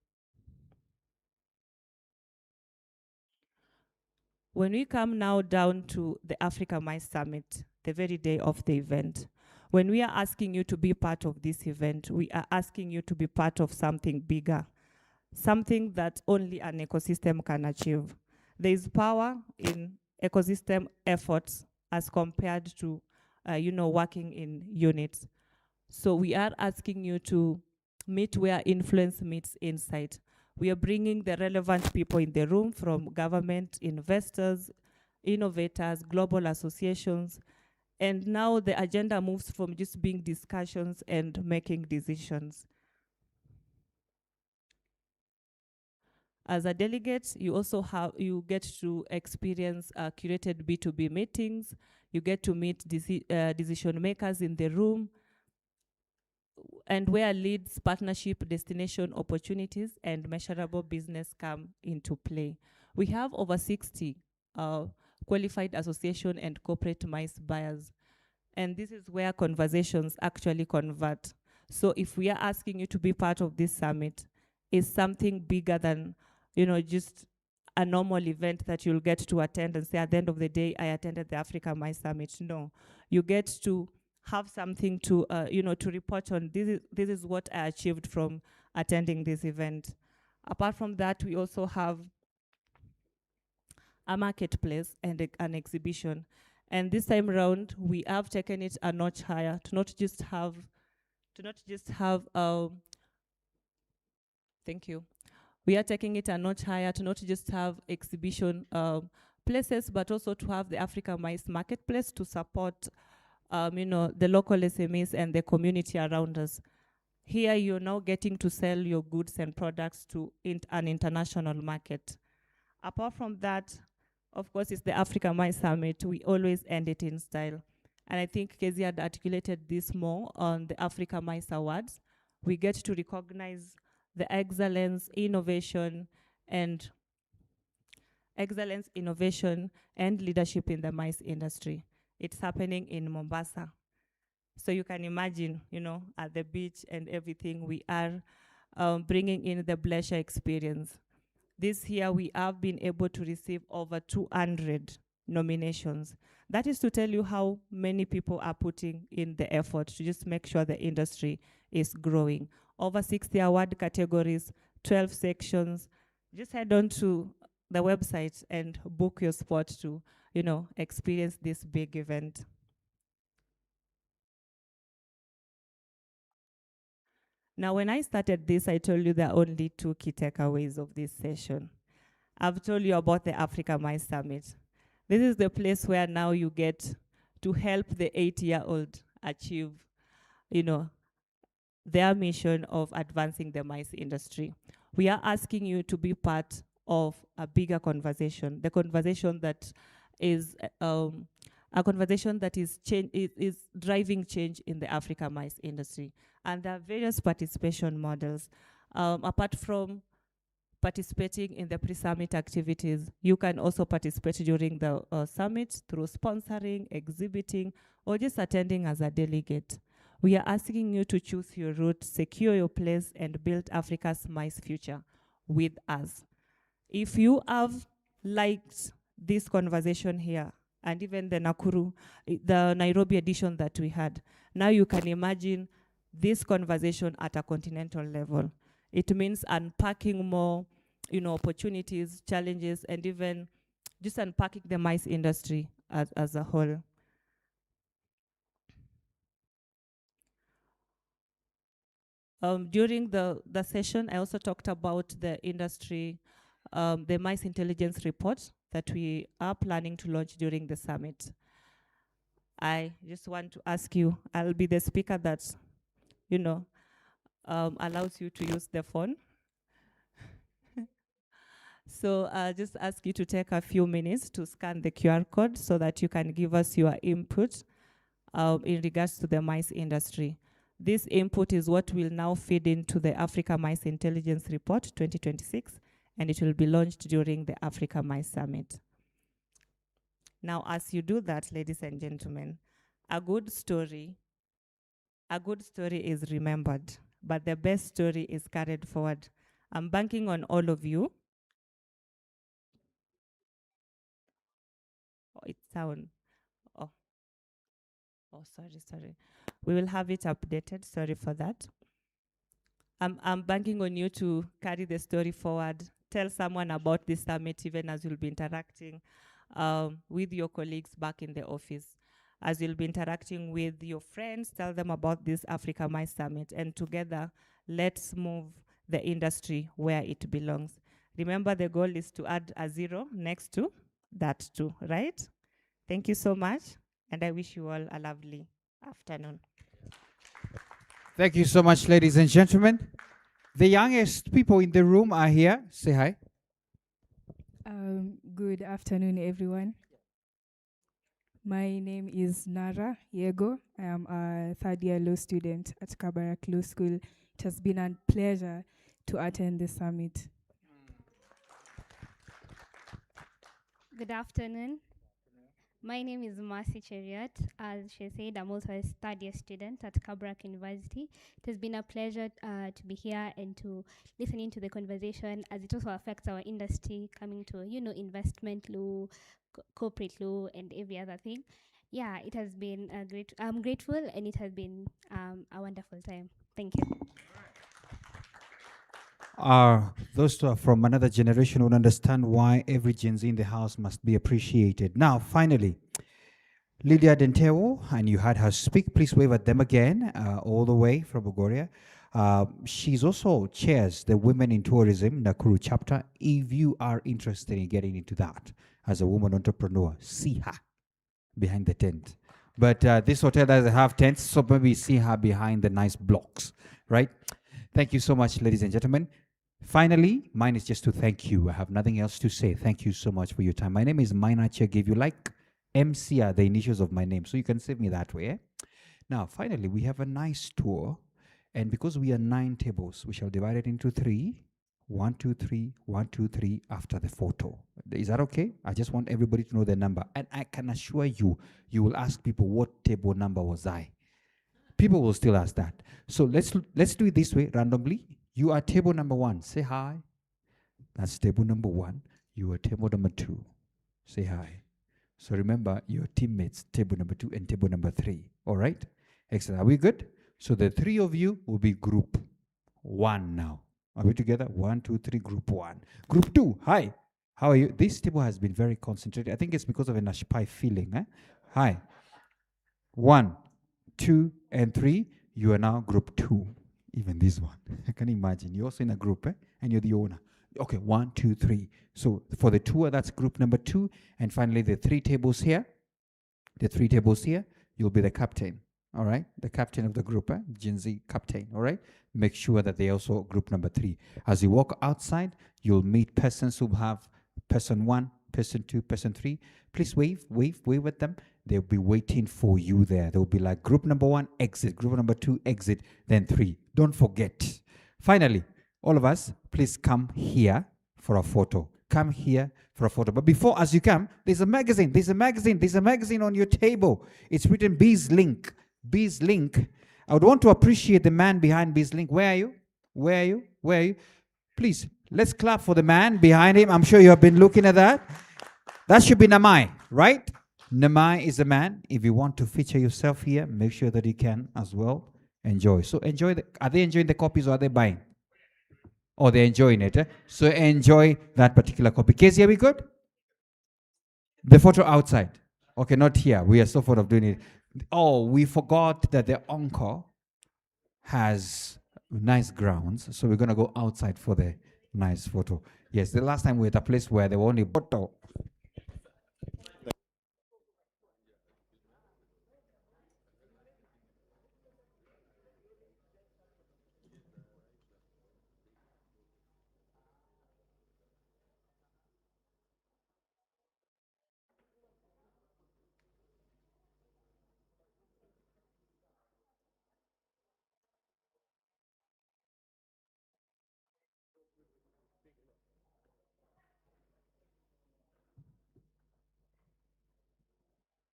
When we come now down to the Africa Mice Summit, the very day of the event, when we are asking you to be part of this event, we are asking you to be part of something bigger, something that only an ecosystem can achieve. There is power in ecosystem efforts as compared to, working in units. So we are asking you to meet where influence meets insight. We are bringing the relevant people in the room from government, investors, innovators, global associations, and now the agenda moves from just being discussions and making decisions. As a delegate, you get to experience curated B2B meetings. You get to meet decision makers in the room, and where leads, partnership, destination opportunities, and measurable business come into play. We have over 60 qualified association and corporate mice buyers. And this is where conversations actually convert. So if we are asking you to be part of this summit, it's something bigger than just a normal event that you'll get to attend and say, at the end of the day, I attended the Africa My Summit. No, you get to have something to, to report on. This is what I achieved from attending this event. Apart from that, we also have a marketplace and an exhibition. And this time around, we have taken it a notch higher to not just have, thank you. We are taking it a notch higher to not just have exhibition places, but also to have the Africa Mice Marketplace to support, the local SMEs and the community around us. Here, you're now getting to sell your goods and products to an international market. Apart from that, of course, it's the Africa Mice Summit. We always end it in style. And I think Kezi had articulated this more on the Africa Mice Awards. We get to recognize the excellence, innovation, and leadership in the mice industry. It's happening in Mombasa. So you can imagine, at the beach and everything, we are bringing in the pleasure experience. This year, we have been able to receive over 200 nominations. That is to tell you how many people are putting in the effort to just make sure the industry is growing. Over 60 award categories, 12 sections. Just head on to the website and book your spot to, experience this big event. Now, when I started this, I told you there are only 2 key takeaways of this session. I've told you about the Africa Mice Summit. This is the place where now you get to help the 8-year-old achieve, their mission of advancing the mice industry. We are asking you to be part of a bigger conversation, the conversation that is is driving change in the Africa mice industry. And there are various participation models. Apart from participating in the pre-summit activities, you can also participate during the summit through sponsoring, exhibiting, or just attending as a delegate. We are asking you to choose your route, secure your place, and build Africa's mice future with us. If you have liked this conversation here, and even the Nakuru, the Nairobi edition that we had, now you can imagine this conversation at a continental level. It means unpacking more, opportunities, challenges, and even just unpacking the mice industry as a whole. During the session, I also talked about the industry, the mice intelligence report that we are planning to launch during the summit. I just want to ask you, I'll be the speaker that, allows you to use the phone. So I'll just ask you to take a few minutes to scan the QR code so that you can give us your input in regards to the mice industry. This input is what will now feed into the Africa Mice Intelligence Report 2026, and it will be launched during the Africa Mice Summit. Now, as you do that, ladies and gentlemen, a good story is remembered, but the best story is carried forward. I'm banking on all of you. Oh, it's sound. Oh, sorry. We will have it updated. Sorry for that. I'm banking on you to carry the story forward. Tell someone about this summit, even as you'll be interacting with your colleagues back in the office. As you'll be interacting with your friends, tell them about this Africa Mice Summit. And together, let's move the industry where it belongs. Remember, the goal is to add a 0 next to that too, right? Thank you so much. And I wish you all a lovely afternoon. Thank you so much, ladies and gentlemen. The youngest people in the room are here. Say hi. Good afternoon, everyone. My name is Nara Yego. I am a third-year law student at Kabarak Law School. It has been a pleasure to attend the summit. Good afternoon. My name is Mercy Cheriot. As she said, I'm also a third year student at Kabrak University. It has been a pleasure to be here and to listening to the conversation, as it also affects our industry, coming to, investment law, corporate law, and every other thing. Yeah, it has been great. I'm grateful, and it has been a wonderful time. Thank you. Those two are from another generation would understand why every Gen Z in the house must be appreciated. Now, finally, Lydia Denteo, and you had her speak. Please wave at them again, all the way from Bogoria. She's also chairs the Women in Tourism Nakuru chapter. If you are interested in getting into that as a woman entrepreneur, see her behind the tent. But this hotel doesn't have tents, so maybe see her behind the nice blocks, right? Thank you so much, ladies and gentlemen. Finally, mine is just to thank you. I have nothing else to say. Thank you so much for your time. My name is Mainacha. Give you like MC are the initials of my name, so you can save me that way. Now, finally, we have a nice tour, and because we are 9 tables, we shall divide it into 3. 1, 2, 3, 1, 2, 3 after the photo. Is that okay? I just want everybody to know the number, and I can assure you, you will ask people, what table number was I? People will still ask that. So let's do it this way, randomly. You are table number 1. Say hi. That's table number 1. You are table number 2. Say hi. So remember, your teammates, table number 2 and table number 3. All right? Excellent. Are we good? So the 3 of you will be group 1 now. Are we together? 1, 2, 3, group 1. Group 2, hi. How are you? This table has been very concentrated. I think it's because of a Nashpai feeling. Hi. 1, 2, and 3. You are now group 2. Even this one. I can imagine. You're also in a group, and you're the owner. Okay, 1, 2, 3. So for the tour, that's group number 2. And finally, the 3 tables here. The 3 tables here, you'll be the captain. All right? The captain of the group, Gen Z captain. All right? Make sure that they also group number 3. As you walk outside, you'll meet persons who have person 1, person 2, person 3. Please wave at them. They'll be waiting for you there. They'll be like group number 1, exit. Group number 2, exit. Then 3. Don't forget. Finally, all of us, please come here for a photo. Come here for a photo. But before, as you come, there's a magazine. There's a magazine on your table. It's written Bees Link. Bees Link. I would want to appreciate the man behind Bees Link. Where are you? Please, let's clap for the man behind him. I'm sure you have been looking at that. That should be Namai, right? Namai is the man. If you want to feature yourself here, make sure that you can as well enjoy. So enjoy. Are they enjoying the copies or are they buying? Oh, they're enjoying it. So enjoy that particular copy. Casey, are we good? The photo outside. Okay, not here. We are so fond of doing it. Oh, we forgot that the encore has nice grounds. So we're going to go outside for the nice photo. Yes, the last time we were at a place where there were only photo.